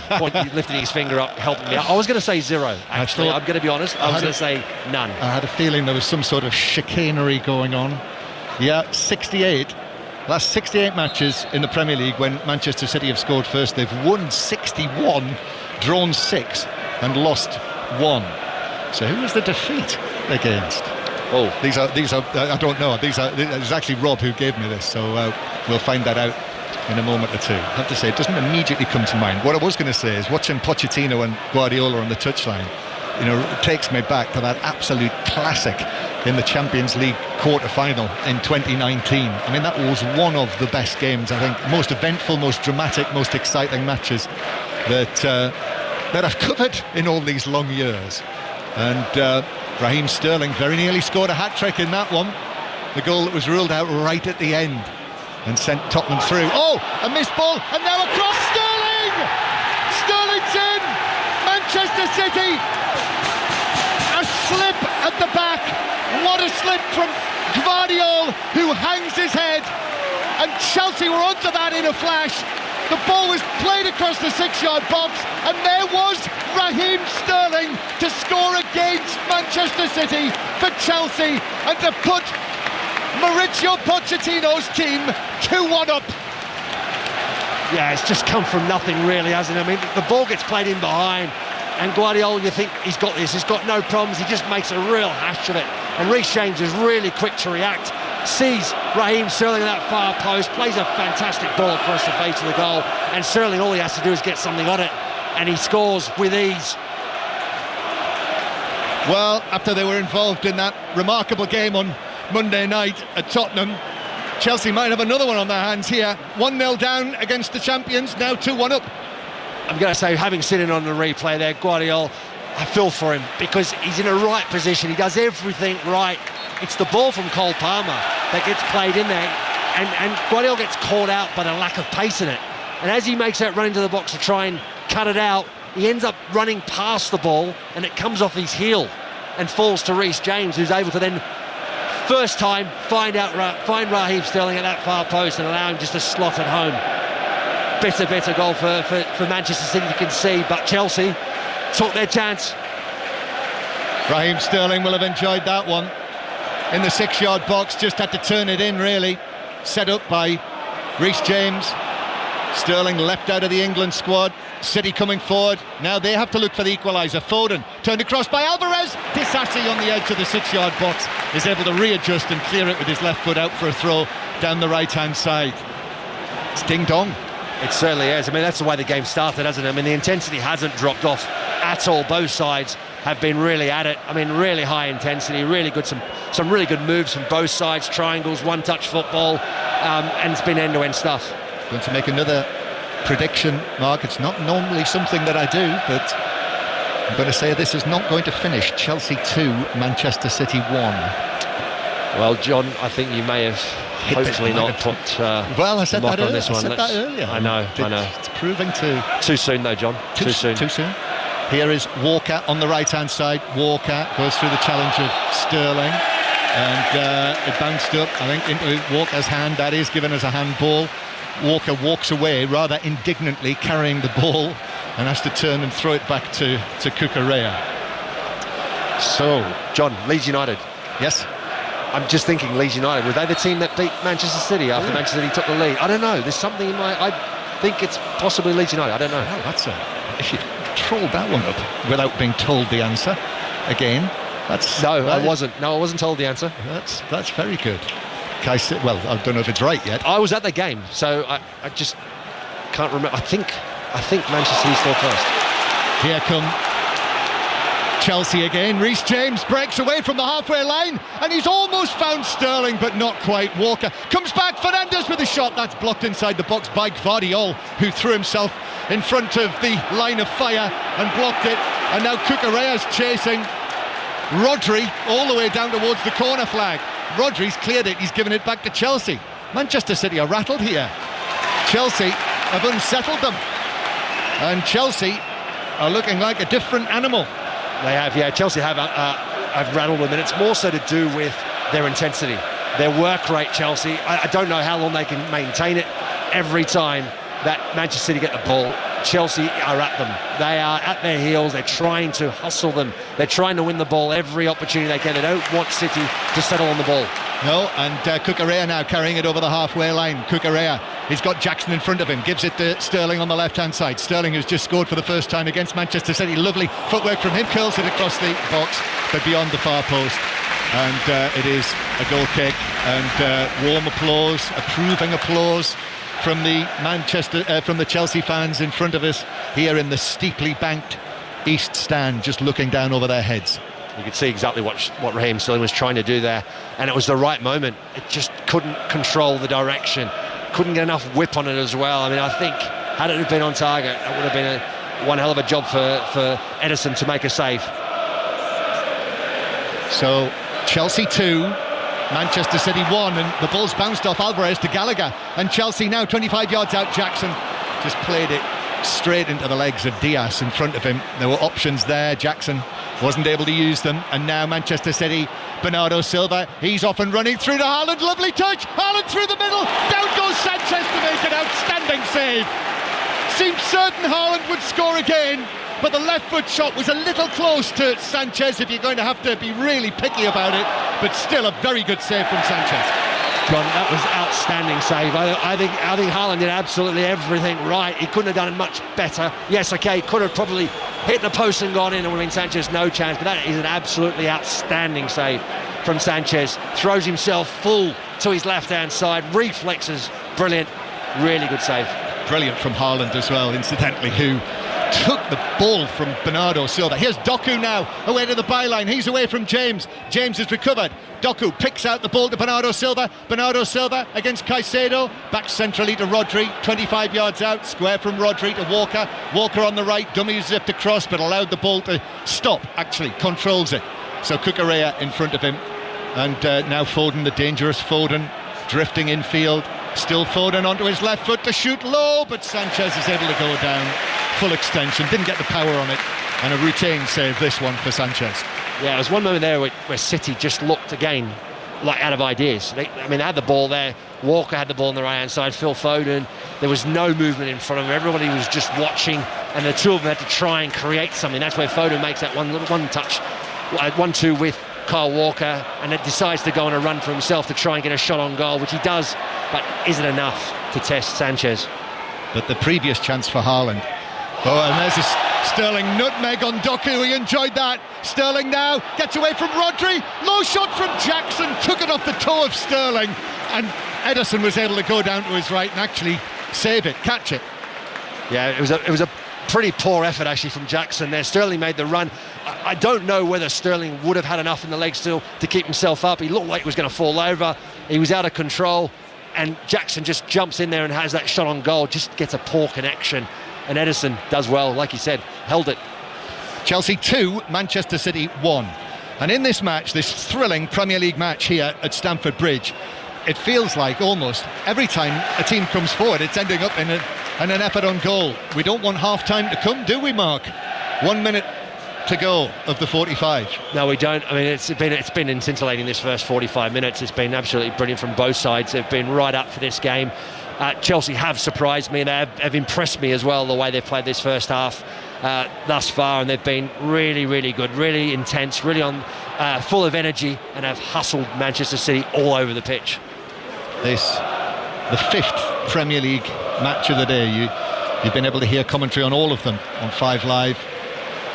Speaker 2: lifting his finger up, helping me out. I was going to say zero, actually. I'm going to be honest. I was going to say none.
Speaker 1: I had a feeling there was some sort of chicanery going on. Yeah, 68. Last 68 matches in the Premier League when Manchester City have scored first, they've won 61, drawn 6 and lost 1. So who was the defeat against?
Speaker 2: Oh,
Speaker 1: these are I don't know. It's actually Rob who gave me this, so we'll find that out in a moment or two. I have to say, it doesn't immediately come to mind. What I was going to say is watching Pochettino and Guardiola on the touchline, it takes me back to that absolute classic in the Champions League quarter-final in 2019. I mean, that was one of the best games, I think, most eventful, most dramatic, most exciting matches that I've covered in all these long years. And Raheem Sterling very nearly scored a hat-trick in that one. The goal that was ruled out right at the end and sent Tottenham through. Oh, a missed ball, and now across Sterling! Sterling's in! Manchester City! A slip at the back. What a slip from Gvardiol, who hangs his head. And Chelsea were onto that in a flash. The ball was played across the 6-yard box, and there was Raheem Sterling to score against Manchester City for Chelsea and to put Mauricio Pochettino's team 2-1 up.
Speaker 2: Yeah, it's just come from nothing really, hasn't it? I mean, the ball gets played in behind, and Guardiola, you think he's got this, he's got no problems, he just makes a real hash of it. And Reece James is really quick to react, sees Raheem Sterling at that far post, plays a fantastic ball across the face of the goal, and Sterling, all he has to do is get something on it, and he scores with ease.
Speaker 1: Well, after they were involved in that remarkable game on Monday night at Tottenham, Chelsea might have another one on their hands here. 1-0 down against the champions, now 2-1 up.
Speaker 2: I'm going to say, having seen it on the replay there, Guardiola, I feel for him because he's in a right position. He does everything right. It's the ball from Cole Palmer that gets played in there, and Guardiola gets caught out by the lack of pace in it. And as he makes that run into the box to try and cut it out, he ends up running past the ball, and it comes off his heel and falls to Reece James, who's able to then, first time, find Raheem Sterling at that far post and allow him just to slot it home. Bitter goal for Manchester City, you can see, but Chelsea took their chance.
Speaker 1: Raheem Sterling will have enjoyed that one. In the 6-yard box, just had to turn it in, really. Set up by Reece James. Sterling left out of the England squad. City coming forward. Now they have to look for the equaliser. Foden turned across by Alvarez. Disasi on the edge of the 6-yard box is able to readjust and clear it with his left foot out for a throw down the right-hand side. It's ding-dong.
Speaker 2: It certainly is. I mean, that's the way the game started, hasn't it? I mean, the intensity hasn't dropped off at all. Both sides have been really at it. I mean, really high intensity, really good, some really good moves from both sides, triangles, one-touch football, and it's been end-to-end stuff.
Speaker 1: Going to make another prediction, Mark. It's not normally something that I do, but I'm going to say this is not going to finish. Chelsea 2, Manchester City 1.
Speaker 2: Well, John, I think you may have hopefully not put
Speaker 1: well, I said that
Speaker 2: on this one.
Speaker 1: I said that earlier.
Speaker 2: I know.
Speaker 1: It's proving
Speaker 2: too soon though, John. Too soon.
Speaker 1: Here is Walker on the right-hand side. Walker goes through the challenge of Sterling, and it bounced up, I think, into Walker's hand. That is given as a handball. Walker walks away rather indignantly, carrying the ball, and has to turn and throw it back to Cucurella. So,
Speaker 2: John, Leeds United.
Speaker 1: Yes.
Speaker 2: I'm just thinking Leeds United. Were they the team that beat Manchester City after Manchester City took the lead? I don't know. There's something in my... I think it's possibly Leeds United. I don't know.
Speaker 1: Well, that's if you trolled that one up without being told the answer, again, that's...
Speaker 2: I wasn't told the answer.
Speaker 1: That's very good. Well, I don't know if it's right yet.
Speaker 2: I was at the game, so I just can't remember. I think Manchester City scored first.
Speaker 1: Here come Chelsea again. Reece James breaks away from the halfway line, and he's almost found Sterling, but not quite. Walker comes back. Fernandes with a shot that's blocked inside the box by Gvardiol, who threw himself in front of the line of fire and blocked it. And now Cucurella's chasing Rodri all the way down towards the corner flag. Rodri's cleared it. He's given it back to Chelsea. Manchester City are rattled here. Chelsea have unsettled them, and Chelsea are looking like a different animal.
Speaker 2: They have, yeah. Chelsea have rattled them, and it's more so to do with their intensity, their work rate. Chelsea, I don't know how long they can maintain it. Every time that Manchester City get the ball, Chelsea are at them. They are at their heels. They're trying to hustle them. They're trying to win the ball every opportunity they can. They don't want City to settle on the ball.
Speaker 1: No, and Cucurella now carrying it over the halfway line. Cucurella, he's got Jackson in front of him, gives it to Sterling on the left-hand side. Sterling, who's just scored for the first time against Manchester City. Lovely footwork from him, curls it across the box, but beyond the far post. And it is a goal kick, and warm applause, approving applause from the Chelsea fans in front of us here in the steeply banked East Stand, just looking down over their heads.
Speaker 2: You could see exactly what Raheem Sterling was trying to do there, and it was the right moment. It just couldn't control the direction, couldn't get enough whip on it as well. I mean, I think had it been on target, it would have been one hell of a job for Ederson to make a save.
Speaker 1: So Chelsea 2, Manchester City 1, and the ball's bounced off Alvarez to Gallagher, and Chelsea now 25 yards out. Jackson just played it straight into the legs of Diaz in front of him. There were options there. Jackson wasn't able to use them, and now Manchester City, Bernardo Silva, he's off and running through to Haaland. Lovely touch, Haaland through the middle, down goes Sanchez to make an outstanding save. Seemed certain Haaland would score again, but the left foot shot was a little close to Sanchez, if you're going to have to be really picky about it, but still a very good save from Sanchez.
Speaker 2: John, that was outstanding save. I think Haaland did absolutely everything right. He couldn't have done it much better. Yes, okay, he could have probably hit the post and gone in, and would have been Sanchez no chance, but that is an absolutely outstanding save from Sanchez. Throws himself full to his left-hand side, reflexes, brilliant, really good save.
Speaker 1: Brilliant from Haaland as well, incidentally, who took the ball from Bernardo Silva. Here's Doku now, away to the byline. He's away from James. James has recovered. Doku picks out the ball to Bernardo Silva. Bernardo Silva against Caicedo. Back centrally to Rodri. 25 yards out. Square from Rodri to Walker. Walker on the right. Dummy zipped across, but allowed the ball to stop. Actually controls it. So Cucurella in front of him. And now Foden, the dangerous Foden, drifting infield. Still Foden onto his left foot to shoot low, but Sanchez is able to go down. Full extension, didn't get the power on it, and a routine save, this one for Sanchez.
Speaker 2: Yeah, there was one moment there where City just looked again like out of ideas. They had the ball there. Walker had the ball on the right hand side. Phil Foden. There was no movement in front of him. Everybody was just watching, and the two of them had to try and create something. That's where Foden makes that one touch, 1-2 with Kyle Walker, and then decides to go on a run for himself to try and get a shot on goal, which he does, but isn't enough to test Sanchez.
Speaker 1: But the previous chance for Haaland. Oh, and there's a Sterling nutmeg on Doku. He enjoyed that. Sterling now gets away from Rodri. Low shot from Jackson. Took it off the toe of Sterling. And Ederson was able to go down to his right and actually save it, catch it.
Speaker 2: Yeah, it was a pretty poor effort actually from Jackson there. Sterling made the run. I don't know whether Sterling would have had enough in the leg still to keep himself up. He looked like he was going to fall over. He was out of control. And Jackson just jumps in there and has that shot on goal. Just gets a poor connection. And Ederson does well, like he said, held it.
Speaker 1: Chelsea 2, Manchester City 1. And in this match, this thrilling Premier League match here at Stamford Bridge, it feels like almost every time a team comes forward, it's ending up in an effort on goal. We don't want half-time to come, do we, Mark? 1 minute to go of the 45.
Speaker 2: No, we don't. I mean, it's been scintillating this first 45 minutes. It's been absolutely brilliant from both sides. They've been right up for this game. Chelsea have surprised me, and they have impressed me as well, the way they've played this first half thus far, and they've been really, really good, really intense, really full of energy, and have hustled Manchester City all over the pitch.
Speaker 1: The 5th Premier League match of the day. You've been able to hear commentary on all of them on 5 Live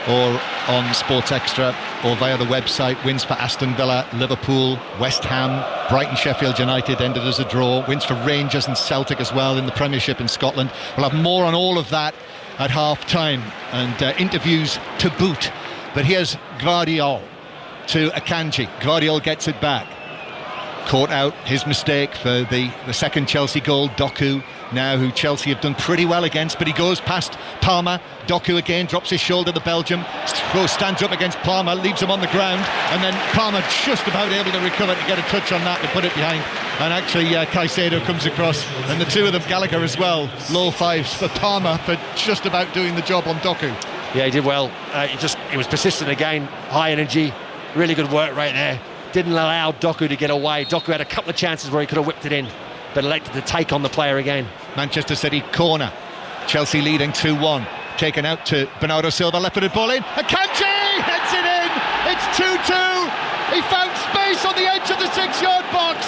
Speaker 1: or on Sports Extra or via the website. Wins for Aston Villa, Liverpool, West Ham, Brighton, Sheffield United ended as a draw. Wins for Rangers and Celtic as well in the Premiership in Scotland. We'll have more on all of that at half-time, and interviews to boot. But here's Gvardiol to Akanji. Gvardiol gets it back. Caught out his mistake for the second Chelsea goal. Doku now, who Chelsea have done pretty well against, but he goes past Palmer. Doku again drops his shoulder, the Belgium stands up against Palmer, leaves him on the ground, and then Palmer just about able to recover to get a touch on that to put it behind. And actually Caicedo comes across, and the two of them, Gallagher as well, low fives for Palmer for just about doing the job on Doku.
Speaker 2: Yeah, he did well. He was persistent again, high energy, really good work right there. Didn't allow Doku to get away. Doku had a couple of chances where he could have whipped it in, but elected to take on the player again. Manchester City corner. Chelsea leading 2-1. Taken out to Bernardo Silva, left-footed ball in. Akanji heads it in. It's 2-2. He found space on the edge of the 6-yard box.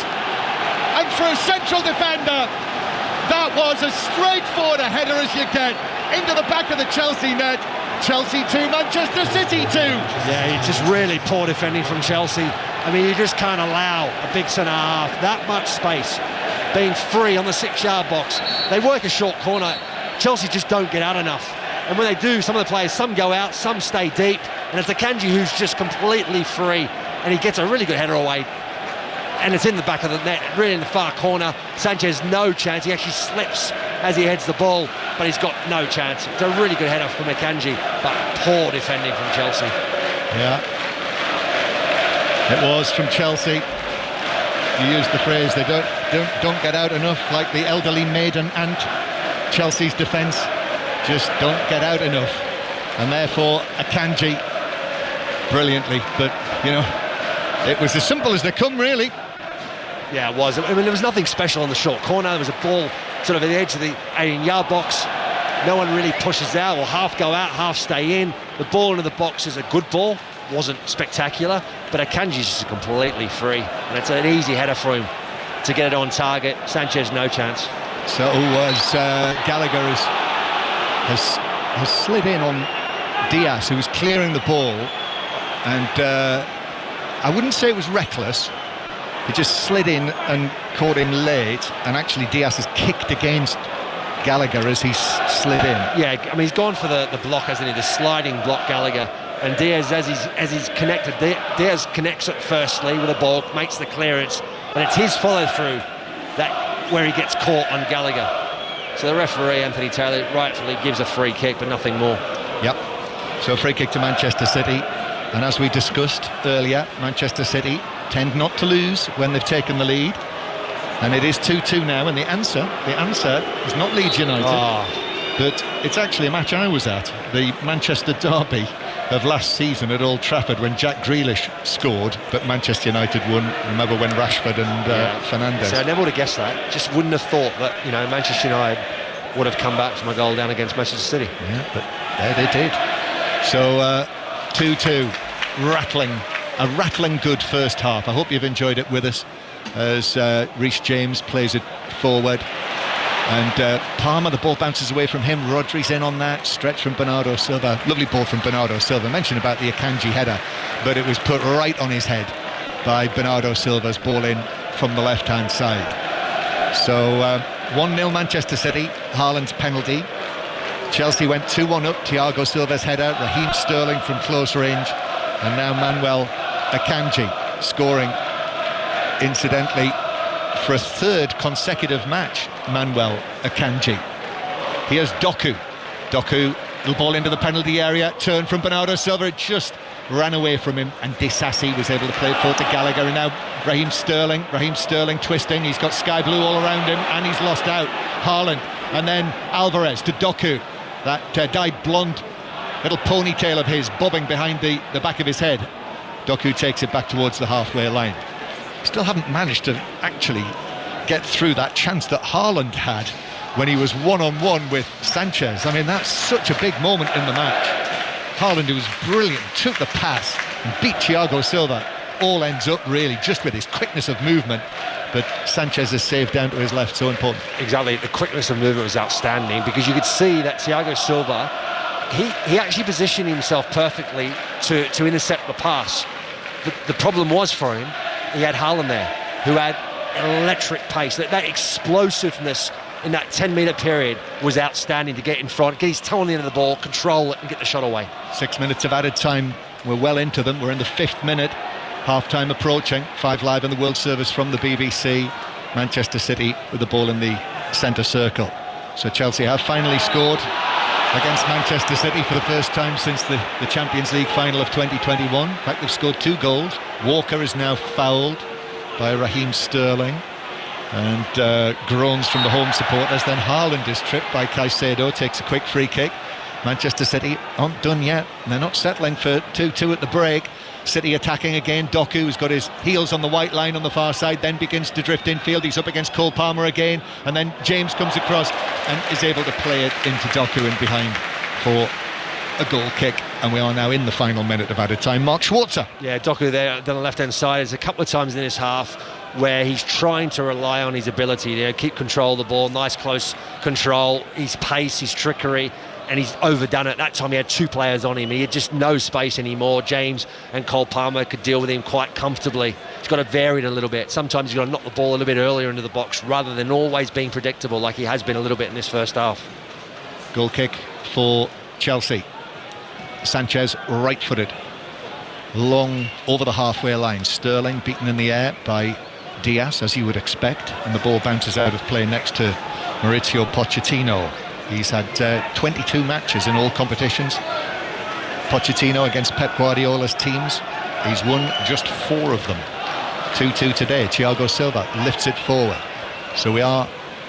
Speaker 2: And for a central defender, that was as straightforward a header as you get. Into the back of the Chelsea net. Chelsea 2, Manchester City 2. Yeah, it's just really poor defending from Chelsea. I mean, you just can't allow a big centre-half that much space, being free on the 6-yard box. They work a short corner. Chelsea just don't get out enough. And when they do, some of the players, some go out, some stay deep. And it's Akanji who's just completely free. And he gets a really good header away. And it's in the back of the net, really in the far corner. Sanchez, no chance. He actually slips as he heads the ball, but he's got no chance. It's a really good header from Akanji, but poor defending from Chelsea. Yeah. It was from Chelsea. You used the phrase, they don't get out enough, like the elderly maiden aunt. Chelsea's defence just don't get out enough, and therefore Akanji brilliantly, but you know, it was as simple as they come, really. Yeah, it was. I mean, there was nothing special on the short corner. There was a ball sort of at the edge of the 18-yard box. No one really pushes out, or half go out, half stay in. The ball into the box is a good ball. Wasn't spectacular, but Akanji's just completely free, and it's an easy header for him to get it on target. Sanchez, no chance. So was Gallagher has slid in on Diaz, who was clearing the ball, and I wouldn't say it was reckless. He just slid in and caught him late, and actually Diaz has kicked against Gallagher as he slid in. Yeah, I mean, he's gone for the block, hasn't he? The sliding block, Gallagher. And Diaz, as he's connected, Diaz connects it firstly with a ball, makes the clearance, and it's his follow-through that where he gets caught on Gallagher. So the referee, Anthony Taylor, rightfully gives a free kick, but nothing more. Yep. So a free kick to Manchester City, and as we discussed earlier, Manchester City tend not to lose when they've taken the lead, and it is 2-2 now. And the answer is not Leeds United, but it's actually a match I was at, the Manchester derby of last season at Old Trafford, when Jack Grealish scored, but Manchester United won. Remember when Rashford and Fernandes. So I never would have guessed that. Just wouldn't have thought that, you know, Manchester United would have come back from a goal down against Manchester City. Yeah, but there they did. So 2-2, a rattling good first half. I hope you've enjoyed it with us as Reece James plays it forward. And Palmer, the ball bounces away from him. Rodri's in on that. Stretch from Bernardo Silva. Lovely ball from Bernardo Silva. Mentioned about the Akanji header, but it was put right on his head by Bernardo Silva's ball in from the left-hand side. So 1-0 Manchester City. Haaland's penalty. Chelsea went 2-1 up. Thiago Silva's header. Raheem Sterling from close range. And now Manuel Akanji scoring, incidentally, for a third consecutive match. Manuel Akanji. Here's Doku
Speaker 1: Little ball into the penalty area, turn from Bernardo Silva, it just ran away from him, and Disasi was able to play it forward to Gallagher, and now Raheem Sterling twisting, he's got sky blue all around him, and he's lost out. Haaland, and then Alvarez to Doku, that dyed blonde little ponytail of his bobbing behind the back of his head. Doku takes it back towards the halfway line. Still haven't managed to actually get through that chance that Haaland had when he was one-on-one with Sanchez. I mean, that's such a big moment in the match. Haaland, who was brilliant, took the pass and beat Thiago Silva. All ends up really just with his quickness of movement, but Sanchez is saved down to his left, so important.
Speaker 2: Exactly, the quickness of movement was outstanding, because you could see that Thiago Silva, he actually positioned himself perfectly to intercept the pass. The problem was for him, he had Haaland there, who had electric pace. That explosiveness in that 10-metre period was outstanding to get in front, get his toe on the end of the ball, control it and get the shot away.
Speaker 1: 6 minutes of added time, we're well into them. We're in the 5th minute, half-time approaching. 5 Live in the World Service from the BBC. Manchester City with the ball in the centre circle. So Chelsea have finally scored against Manchester City for the first time since the Champions League final of 2021. In fact, they've scored 2 goals. Walker is now fouled by Raheem Sterling, and groans from the home supporters. Then Haaland is tripped by Caicedo, takes a quick free kick. Manchester City aren't done yet, and they're not settling for 2-2 at the break. City attacking again. Doku, who's got his heels on the white line on the far side, then begins to drift infield. He's up against Cole Palmer again, and then James comes across and is able to play it into Doku in behind for a goal kick. And we are now in the final minute of added time. Mark Schwarzer.
Speaker 2: Yeah, Doku there on the left-hand side. There's a couple of times in this half where he's trying to rely on his ability to keep control of the ball, nice close control, his pace, his trickery, and he's overdone it. That time he had 2 players on him. He had just no space anymore. James and Cole Palmer could deal with him quite comfortably. He's got to vary it a little bit. Sometimes he's got to knock the ball a little bit earlier into the box rather than always being predictable like he has been a little bit in this first half.
Speaker 1: Goal kick for Chelsea. Sanchez right-footed, long over the halfway line. Sterling beaten in the air by Diaz, as you would expect, and the ball bounces out of play next to Mauricio Pochettino. He's had 22 matches in all competitions. Pochettino against Pep Guardiola's teams, he's won just 4 of them. 2-2 today. Thiago Silva lifts it forward. So we are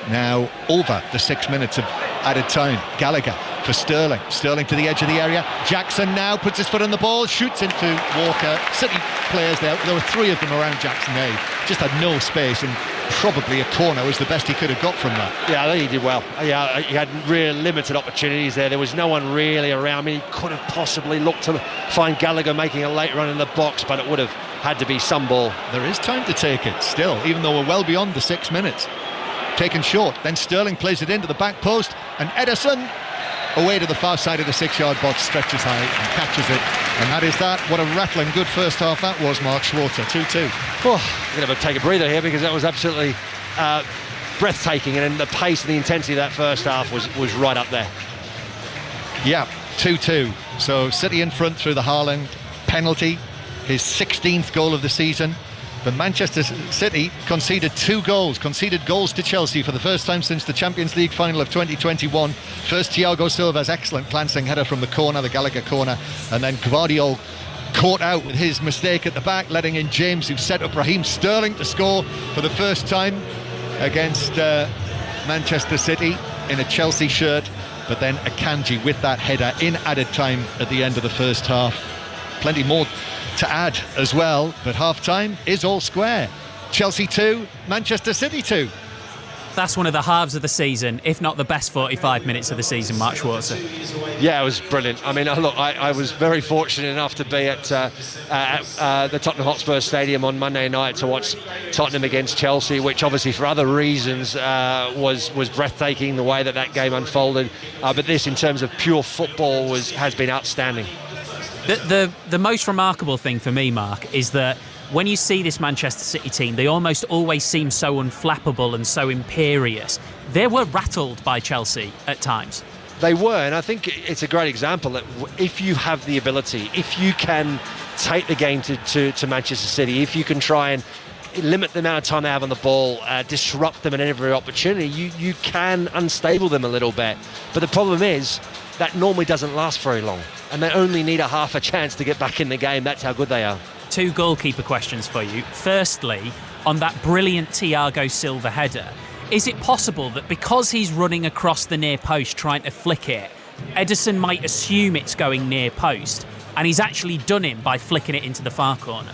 Speaker 1: now over the 6 minutes of added time. Gallagher for Sterling. Sterling to the edge of the area. Jackson now puts his foot on the ball, shoots into Walker. City players there were 3 of them around Jackson. They just had no space, and probably a corner was the best he could have got from that.
Speaker 2: Yeah, I think he did well. Yeah, he had real limited opportunities there. There was no one really around. I mean, he could have possibly looked to find Gallagher making a late run in the box, but it would have had to be some ball.
Speaker 1: There is time to take it still, even though we're well beyond the 6 minutes. Taken short, then Sterling plays it into the back post, and Ederson away to the far side of the 6-yard box, stretches high and catches it. And that is that. What a rattling good first half that was, Mark Schwarzer. 2-2.
Speaker 2: Oh, I'm going to take a breather here, because that was absolutely breathtaking, and the pace and the intensity of that first half was right up there.
Speaker 1: Yeah, 2-2. So City in front through the Haaland penalty, his 16th goal of the season. But Manchester City conceded 2 goals, conceded goals to Chelsea for the first time since the Champions League final of 2021. First, Thiago Silva's excellent glancing header from the corner, the Gallagher corner, and then Gvardiol caught out with his mistake at the back, letting in James, who set up Raheem Sterling to score for the first time against Manchester City in a Chelsea shirt. But then Akanji with that header in added time at the end of the first half. Plenty more to add as well, but half-time is all square. Chelsea 2, Manchester City 2.
Speaker 4: That's one of the halves of the season, if not the best 45 minutes of the season, Mark Schwarzer.
Speaker 2: Yeah, it was brilliant. I mean, look, I was very fortunate enough to be at the Tottenham Hotspur Stadium on Monday night to watch Tottenham against Chelsea, which obviously for other reasons was breathtaking, the way that game unfolded. But this, in terms of pure football, has been outstanding.
Speaker 4: The most remarkable thing for me, Mark, is that when you see this Manchester City team, they almost always seem so unflappable and so imperious. They were rattled by Chelsea at times.
Speaker 2: They were, and I think it's a great example that if you have the ability, if you can take the game to Manchester City, if you can try and limit the amount of time they have on the ball, disrupt them at every opportunity, you can unstable them a little bit. But the problem is, that normally doesn't last very long. And they only need a half a chance to get back in the game. That's how good they are.
Speaker 4: 2 goalkeeper questions for you. Firstly, on that brilliant Thiago Silva header, is it possible that because he's running across the near post trying to flick it, Ederson might assume it's going near post, and he's actually done him by flicking it into the far corner?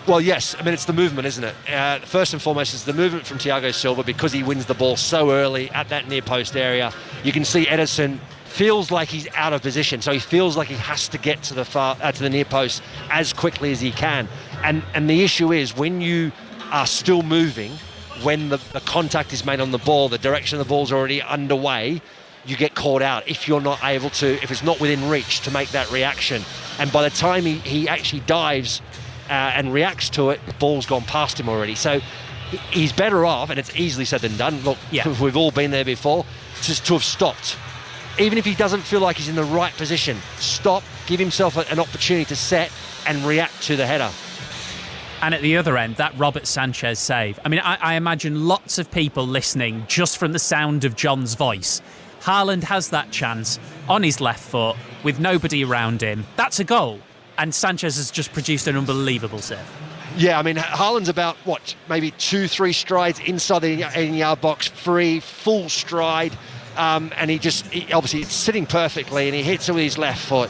Speaker 2: Well, yes. I mean, it's the movement, isn't it? First and foremost, it's the movement from Thiago Silva, because he wins the ball so early at that near post area. You can see Ederson feels like he's out of position, so he feels like he has to get to the near post as quickly as he can. And the issue is, when you are still moving, when the contact is made on the ball, the direction of the ball's already underway, you get caught out if you're not able to, if it's not within reach to make that reaction. And by the time he actually dives and reacts to it, the ball's gone past him already. So he's better off, and it's easily said than done. Look, we've all been there before, just to have stopped. Even if he doesn't feel like he's in the right position, stop, give himself an opportunity to set and react to the header.
Speaker 4: And at the other end, that Robert Sanchez save. I mean, I imagine lots of people listening just from the sound of John's voice. Haaland has that chance on his left foot with nobody around him. That's a goal. And Sanchez has just produced an unbelievable save. Yeah,
Speaker 2: I mean, Haaland's about, maybe 2-3 strides inside the 18-yard box, free, full stride. And he obviously it's sitting perfectly, and he hits it with his left foot,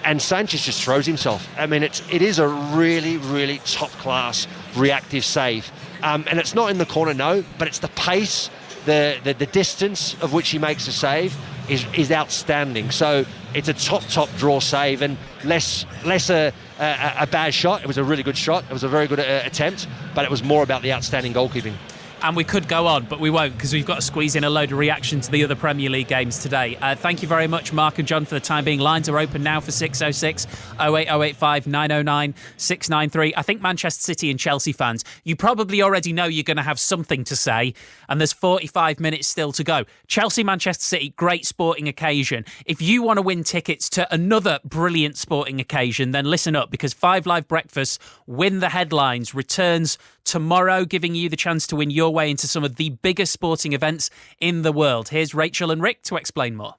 Speaker 2: and Sanchez just throws himself. I mean, it is a really, really top-class reactive save. And it's not in the corner, no, but it's the pace, the distance of which he makes the save is outstanding. So it's a top draw save, and less a bad shot. It was a really good shot. It was a very good attempt, but it was more about the outstanding goalkeeping.
Speaker 4: And we could go on, but we won't, because we've got to squeeze in a load of reaction to the other Premier League games today. Thank you very much, Mark and John, for the time being. Lines are open now for 606 08085 909 693. I think Manchester City and Chelsea fans, you probably already know you're going to have something to say, and there's 45 minutes still to go. Chelsea-Manchester City, great sporting occasion. If you want to win tickets to another brilliant sporting occasion, then listen up, because 5 Live Breakfast Win the Headlines returns tomorrow, giving you the chance to win your way into some of the biggest sporting events in the world. Here's Rachel and Rick to explain more.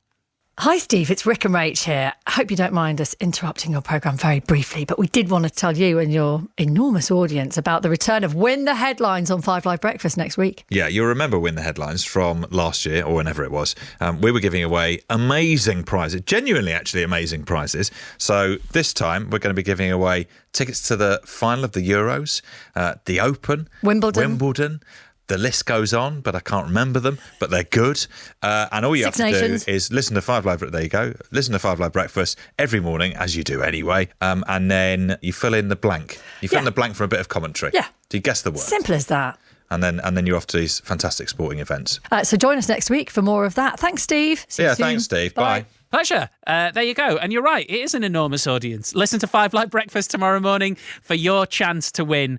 Speaker 5: Hi Steve, it's Rick and Rach here. I hope you don't mind us interrupting your programme very briefly, but we did want to tell you and your enormous audience about the return of Win the Headlines on 5 Live Breakfast next week.
Speaker 6: Yeah, you'll remember Win the Headlines from last year, or whenever it was. We were giving away amazing prizes, genuinely actually amazing prizes. So this time we're going to be giving away tickets to the final of the Euros, the Open, Wimbledon. The list goes on, but I can't remember them, but they're good. And all you have to do is listen to 5 Live. There you go. Listen to 5 Live Breakfast every morning, as you do anyway. And then you fill in the blank. You fill in the blank for a bit of commentary.
Speaker 5: Yeah.
Speaker 6: Do you guess the word?
Speaker 5: Simple as that.
Speaker 6: And then you're off to these fantastic sporting events.
Speaker 5: So join us next week for more of that. Thanks, Steve. See you soon.
Speaker 6: Thanks, Steve. Bye.
Speaker 4: Pleasure. There you go. And you're right, it is an enormous audience. Listen to 5 Live Breakfast tomorrow morning for your chance to win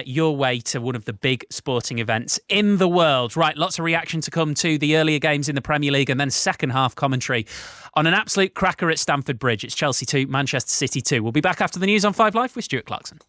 Speaker 4: your way to one of the big sporting events in the world. Right, lots of reaction to come to the earlier games in the Premier League, and then second half commentary on an absolute cracker at Stamford Bridge. It's Chelsea 2, Manchester City 2. We'll be back after the news on 5 Live with Stuart Clarkson.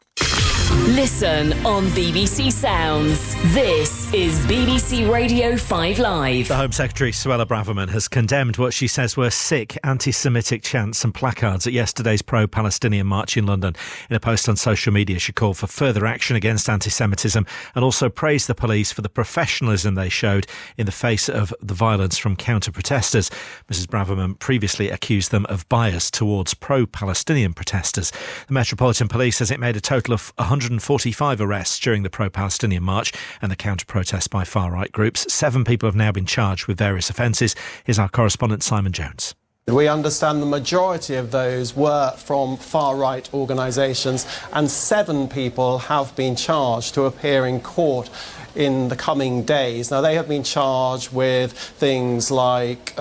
Speaker 7: Listen on BBC Sounds. This is BBC Radio 5 Live.
Speaker 8: The Home Secretary, Suella Braverman, has condemned what she says were sick anti-Semitic chants and placards at yesterday's pro-Palestinian march in London. In a post on social media, she called for further action against anti-Semitism and also praised the police for the professionalism they showed in the face of the violence from counter-protesters. Mrs Braverman previously accused them of bias towards pro-Palestinian protesters. The Metropolitan Police says it made a total of 145 arrests during the pro-Palestinian march and the counter-protests by far-right groups. 7 people have now been charged with various offences. Here's our correspondent Simon Jones.
Speaker 9: We understand the majority of those were from far-right organisations, and 7 people have been charged to appear in court in the coming days. Now, they have been charged with things like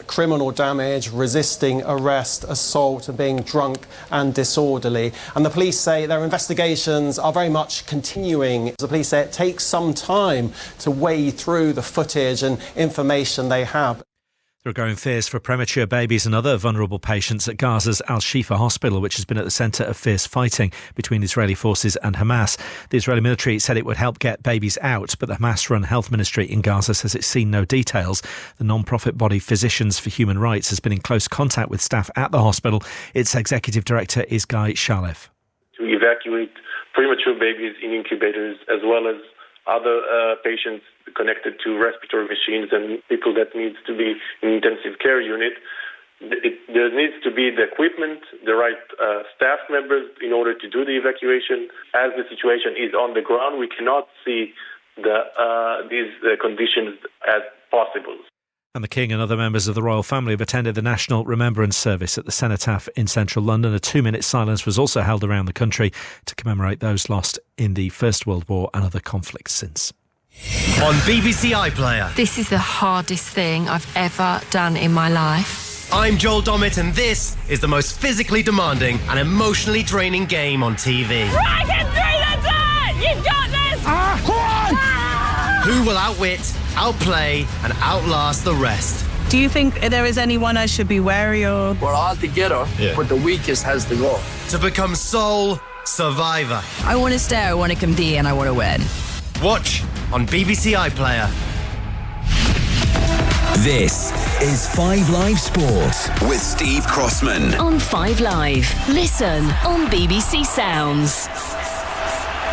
Speaker 9: criminal damage, resisting arrest, assault, and being drunk and disorderly. And the police say their investigations are very much continuing. The police say it takes some time to wade through the footage and information they have.
Speaker 8: There are growing fears for premature babies and other vulnerable patients at Gaza's Al-Shifa hospital, which has been at the centre of fierce fighting between Israeli forces and Hamas. The Israeli military said it would help get babies out, but the Hamas-run health ministry in Gaza says it's seen no details. The non-profit body Physicians for Human Rights has been in close contact with staff at the hospital. Its executive director is Guy Shalev.
Speaker 10: To evacuate premature babies in incubators as well as other patients connected to respiratory machines and people that needs to be in intensive care unit. There needs to be the equipment, the right staff members in order to do the evacuation. As the situation is on the ground, we cannot see these conditions as possible.
Speaker 8: And the King and other members of the royal family have attended the National Remembrance Service at the Cenotaph in central London. A 2-minute silence was also held around the country to commemorate those lost in the First World War and other conflicts since.
Speaker 11: On BBC iPlayer.
Speaker 12: This is the hardest thing I've ever done in my life.
Speaker 11: I'm Joel Dommett, and this is the most physically demanding and emotionally draining game on TV.
Speaker 13: Right and through the dirt! You've got this!
Speaker 11: Who will outwit, outplay, and outlast the rest?
Speaker 14: Do you think there is anyone I should be wary of?
Speaker 15: We're all together, but the weakest has to go.
Speaker 11: To become sole survivor.
Speaker 16: I want to stay, I want to compete, and I want to win.
Speaker 11: Watch on BBC iPlayer.
Speaker 17: This is 5 Live Sport with Steve Crossman.
Speaker 7: On 5 Live. Listen on BBC Sounds.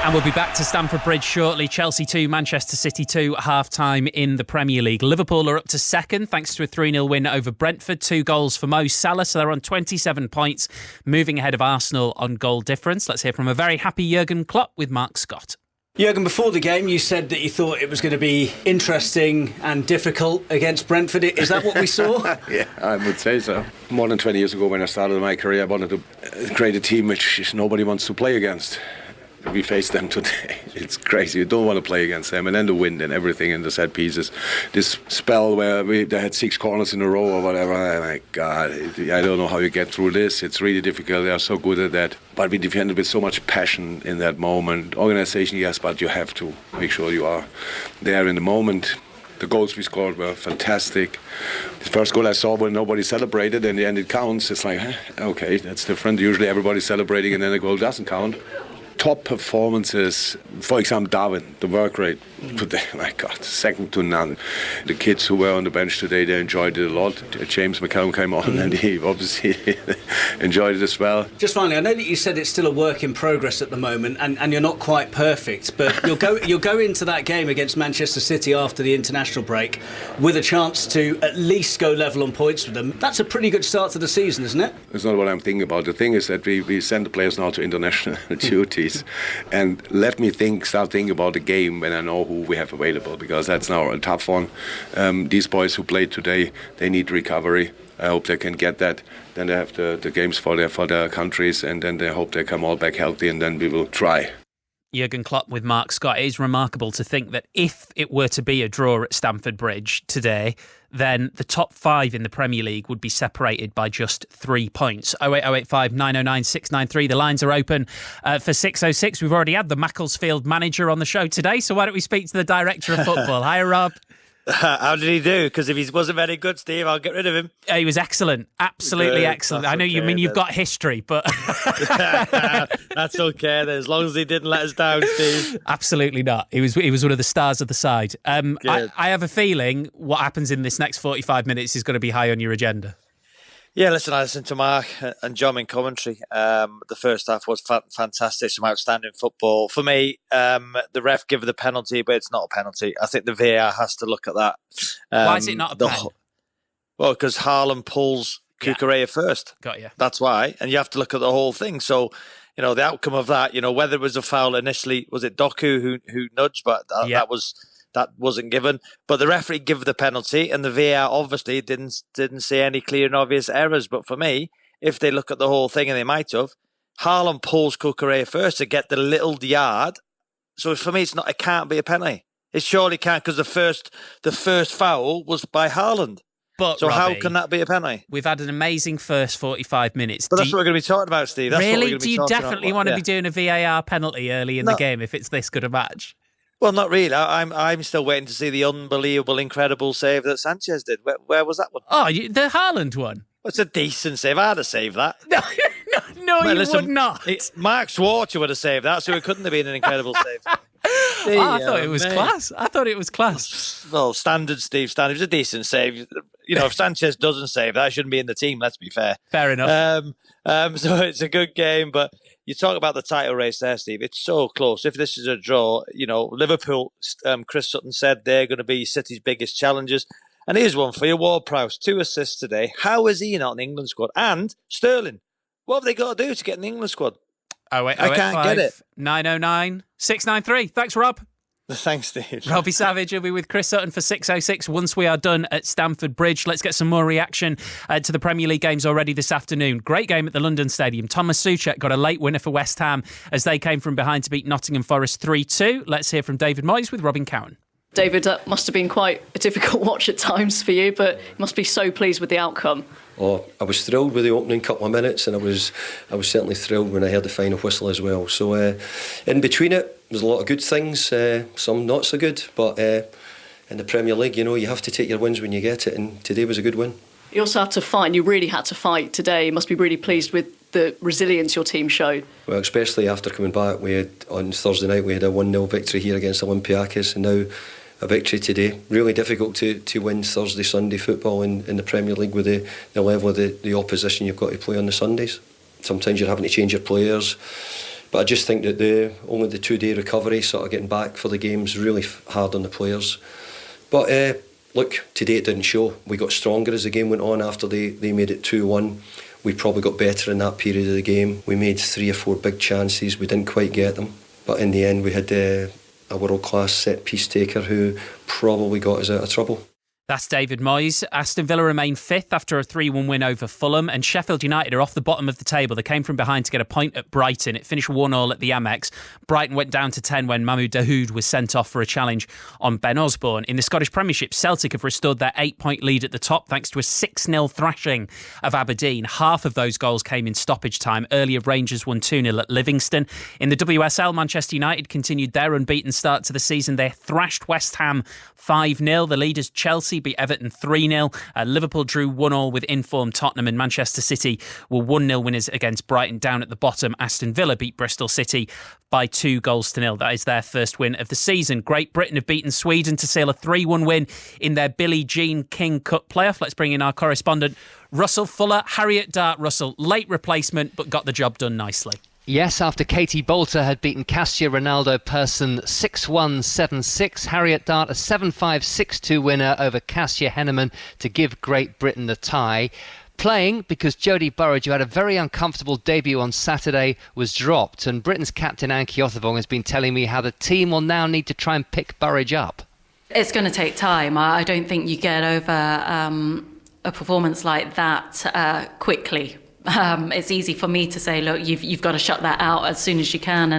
Speaker 4: And we'll be back to Stamford Bridge shortly. Chelsea 2, Manchester City 2 at half-time in the Premier League. Liverpool are up to second thanks to a 3-0 win over Brentford. 2 goals for Mo Salah, so they're on 27 points, moving ahead of Arsenal on goal difference. Let's hear from a very happy Jurgen Klopp with Mark Scott.
Speaker 18: Jurgen, before the game, you said that you thought it was going to be interesting and difficult against Brentford. Is that what we saw?
Speaker 19: Yeah, I would say so. More than 20 years ago when I started my career, I wanted to create a team which nobody wants to play against. We face them today. It's crazy. You don't want to play against them. And then the wind and everything and the set pieces. This spell where they had 6 corners in a row or whatever. Oh my God, I don't know how you get through this. It's really difficult. They are so good at that. But we defended with so much passion in that moment. Organization, yes, but you have to make sure you are there in the moment. The goals we scored were fantastic. The first goal I saw when nobody celebrated, and the end it counts. It's like, okay, that's different. Usually everybody's celebrating and then the goal doesn't count. Top performances, for example, Darwin, the work rate today, my God, second to none. The kids who were on the bench today, they enjoyed it a lot. James McCallum came on and he obviously enjoyed it as well.
Speaker 18: Just finally, I know that you said it's still a work in progress at the moment and you're not quite perfect, but you'll go into that game against Manchester City after the international break with a chance to at least go level on points with them. That's a pretty good start to the season, isn't it?
Speaker 19: It's not what I'm thinking about. The thing is that we send the players now to international duties. And let me start thinking about the game when I know who we have available, because that's now a tough one. These boys who played today, they need recovery. I hope they can get that. Then they have the games for their countries, and then they hope they come all back healthy, and then we will try.
Speaker 4: Jurgen Klopp with Mark Scott. It is remarkable to think that if it were to be a draw at Stamford Bridge today, then the top 5 in the Premier League would be separated by just 3 points. 08085 909 693. The lines are open for 606. We've already had the Macclesfield manager on the show today, so why don't we speak to the director of football? Hi, Rob.
Speaker 20: How did he do? Because if he wasn't very good, Steve, I'll get rid of him.
Speaker 4: He was excellent. Absolutely excellent. I know you mean you've got history, but...
Speaker 20: That's okay, then, as long as he didn't let us down, Steve.
Speaker 4: Absolutely not. He was one of the stars of the side. I have a feeling what happens in this next 45 minutes is going to be high on your agenda.
Speaker 20: Yeah, listen, I listened to Mark and John in commentary. The first half was fantastic, some outstanding football. For me, the ref gave the penalty, but it's not a penalty. I think the VAR has to look at that.
Speaker 4: Why is it not a pen?
Speaker 20: Well, because Haaland pulls Kukurea first.
Speaker 4: Got you.
Speaker 20: That's why. And you have to look at the whole thing. that the outcome of that, whether it was a foul initially, was it Doku who nudged, but that wasn't given. But the referee gave the penalty, and the VAR obviously didn't see any clear and obvious errors. But for me, if they look at the whole thing, and they might have, Haaland pulls Kukurea first to get the little yard. So for me, it can't be a penalty. It surely can't, because the first foul was by Haaland.
Speaker 4: But
Speaker 20: so
Speaker 4: Robbie,
Speaker 20: how can that be a penalty?
Speaker 4: We've had an amazing first 45 minutes.
Speaker 20: But that's what we're going to be talking about, Steve. That's
Speaker 4: really?
Speaker 20: What we're going to
Speaker 4: Do you definitely want to be doing a VAR penalty early in the game if it's this good a match?
Speaker 20: Well, not really. I'm still waiting to see the unbelievable, incredible save that Sanchez did. Where was that one?
Speaker 4: Oh, the Haaland one.
Speaker 20: It's a decent save. I'd have saved that.
Speaker 4: No, you would not.
Speaker 20: Mark Schwarzer would have saved that, so it couldn't have been an incredible save.
Speaker 4: I thought it was class. I thought it was class.
Speaker 20: Well, standard, Steve. Standard. It was a decent save. You know, if Sanchez doesn't save that, shouldn't be in the team. Let's be fair.
Speaker 4: Fair enough.
Speaker 20: So it's a good game, but you talk about the title race there, Steve. It's so close. If this is a draw, you know, Liverpool, Chris Sutton said they're going to be City's biggest challengers. And here's one for you. Ward-Prowse, 2 assists today. How is he not in the England squad? And Sterling, what have they got to do to get in the England squad? I can't get it.
Speaker 4: 909 693. Thanks, Rob.
Speaker 20: Thanks, Steve.
Speaker 4: Robbie Savage will be with Chris Sutton for 6:06 once we are done at Stamford Bridge. Let's get some more reaction to the Premier League games already this afternoon. Great game at the London Stadium. Thomas Souček got a late winner for West Ham as they came from behind to beat Nottingham Forest 3-2. Let's hear from David Moyes with Robin Cowan.
Speaker 21: David, that must have been quite a difficult watch at times for you, but you must be so pleased with the outcome.
Speaker 22: Oh, I was thrilled with the opening couple of minutes, and I was certainly thrilled when I heard the final whistle as well. So in between it, there's a lot of good things, some not so good, but in the Premier League, you know, you have to take your wins when you get it, and today was a good win.
Speaker 21: You also had to fight, you really had to fight today. You must be really pleased with the resilience your team showed.
Speaker 22: Well, especially after coming back, on Thursday night we had a 1-0 victory here against Olympiacos, and now a victory today. Really difficult to win Thursday, Sunday football in the Premier League with the level of the opposition you've got to play on the Sundays. Sometimes you're having to change your players, but I just think that only the 2-day recovery, sort of getting back for the game's really hard on the players. But look, today it didn't show. We got stronger as the game went on after they made it 2-1. We probably got better in that period of the game. We made 3 or 4 big chances. We didn't quite get them, but in the end we had a world-class set-piece taker who probably got us out of trouble.
Speaker 4: That's David Moyes. Aston Villa remain 5th after a 3-1 win over Fulham, and Sheffield United are off the bottom of the table. They came from behind to get a point at Brighton. It finished 1-1 at the Amex. Brighton went down to 10 when Mahmoud Dahoud was sent off for a challenge on Ben Osborne. In the Scottish Premiership, Celtic have restored their 8-point lead at the top thanks to a 6-0 thrashing of Aberdeen. Half of those goals came in stoppage time. Earlier, Rangers won 2-0 at Livingston. In the WSL, Manchester United continued their unbeaten start to the season. They thrashed West Ham 5-0. The leaders Chelsea beat Everton 3-0. Liverpool drew 1-1 with informed Tottenham, and Manchester City were 1-0 winners against Brighton. Down at the bottom, Aston Villa beat Bristol City by 2-0. That is their first win of the season. Great Britain have beaten Sweden to seal a 3-1 win in their Billie Jean King Cup playoff. Let's bring in our correspondent, Russell Fuller. Harriet Dart Russell, late replacement, but got the job done nicely.
Speaker 23: Yes, after Katie Bolter had beaten Kasia Ronaldo Persson 6-1, 7-6, Harriet Dart a 7-5, 6-2 winner over Kasia Henneman to give Great Britain the tie. Playing because Jodie Burrage, who had a very uncomfortable debut on Saturday, was dropped, and Britain's captain Ankie Othevong has been telling me how the team will now need to try and pick Burrage up.
Speaker 24: It's going to take time. I don't think you get over a performance like that quickly. It's easy for me to say, look, you've got to shut that out as soon as you can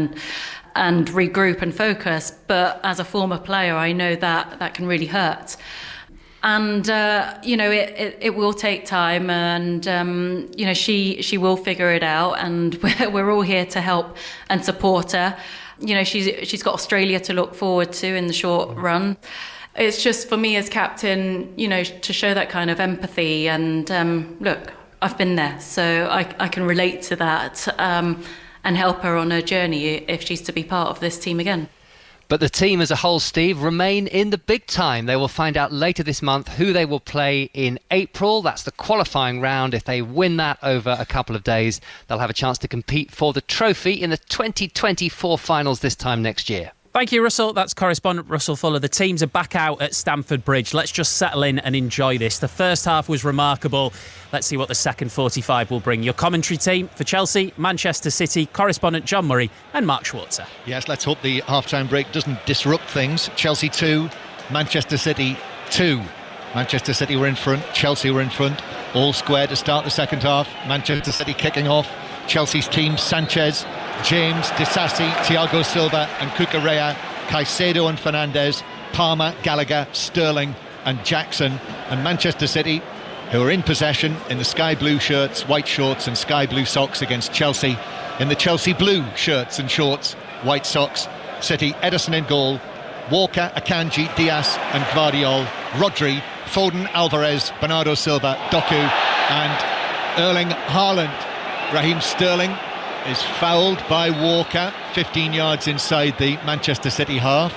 Speaker 24: and regroup and focus. But as a former player, I know that can really hurt. And, it will take time, and, she will figure it out, and we're all here to help and support her. You know, she's got Australia to look forward to in the short run. It's just for me as captain, to show that kind of empathy and, look, I've been there, so I can relate to that and help her on her journey if she's to be part of this team again.
Speaker 23: But the team as a whole, Steve, remain in the big time. They will find out later this month who they will play in April. That's the qualifying round. If they win that over a couple of days, they'll have a chance to compete for the trophy in the 2024 finals this time next year.
Speaker 4: Thank you, Russell. That's correspondent Russell Fuller. The teams are back out at Stamford Bridge. Let's just settle in and enjoy this. The first half was remarkable. Let's see what the second 45 will bring. Your commentary team for Chelsea, Manchester City, correspondent John Murray and Mark Schwarzer.
Speaker 1: Yes, let's hope the half-time break doesn't disrupt things. Chelsea 2, Manchester City 2. Manchester City were in front, Chelsea were in front. All square to start the second half. Manchester City kicking off. Chelsea's team, Sanchez, James, Disasi, Thiago Silva and Cucurella, Caicedo and Fernandes, Palmer, Gallagher, Sterling and Jackson. And Manchester City, who are in possession in the sky blue shirts, white shorts and sky blue socks against Chelsea in the Chelsea blue shirts and shorts, white socks. City, Ederson in goal, Walker, Akanji, Diaz and Gvardiol, Rodri, Foden, Alvarez, Bernardo Silva, Doku and Erling Haaland. Raheem Sterling is fouled by Walker 15 yards inside the Manchester City half.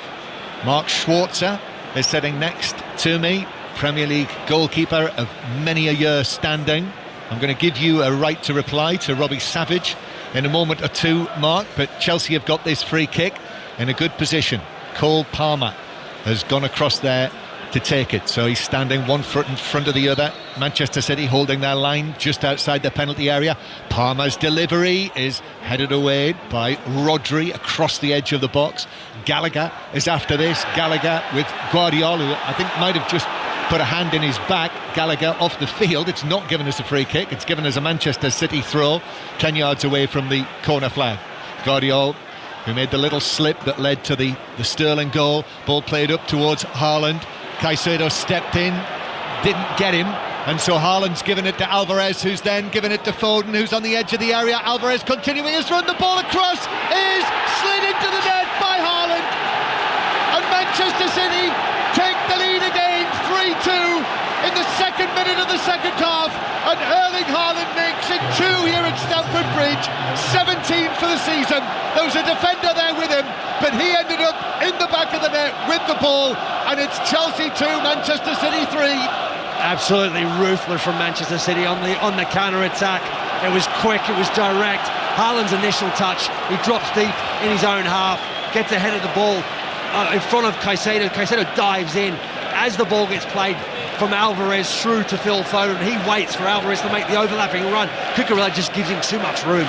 Speaker 1: Mark Schwarzer is sitting next to me, Premier League goalkeeper of many a year standing. I'm going to give you a right to reply to Robbie Savage in a moment or two, Mark, but Chelsea have got this free kick in a good position. Cole Palmer has gone across there to take it, so he's standing one foot in front of the other. Manchester City holding their line just outside the penalty area. Palmer's delivery is headed away by Rodri across the edge of the box. Gallagher is after this. Gallagher with Gvardiol, who I think might have just put a hand in his back. Gallagher off the field. It's not given us a free kick, it's given us a Manchester City throw 10 yards away from the corner flag. Gvardiol, who made the little slip that led to the Sterling goal. Ball played up towards Haaland. Caicedo stepped in, didn't get him, and so Haaland's given it to Alvarez, who's then given it to Foden, who's on the edge of the area. Alvarez continuing his run, the ball across is slid into the net by Haaland, and Manchester City take the lead again, 3-2 in the second minute of the second half, and Erling Haaland makes it 2 here at Stamford Bridge, 17 for the season. There was a defender there with him, but he ended up in the back of the net with the ball, and it's Chelsea 2, Manchester City 3.
Speaker 2: Absolutely ruthless from Manchester City on the counter-attack. It was quick, it was direct. Haaland's initial touch, he drops deep in his own half, gets ahead of the ball in front of Caicedo. Caicedo dives in as the ball gets played from Alvarez through to Phil Foden. He waits for Alvarez to make the overlapping run. Cucurella just gives him too much room,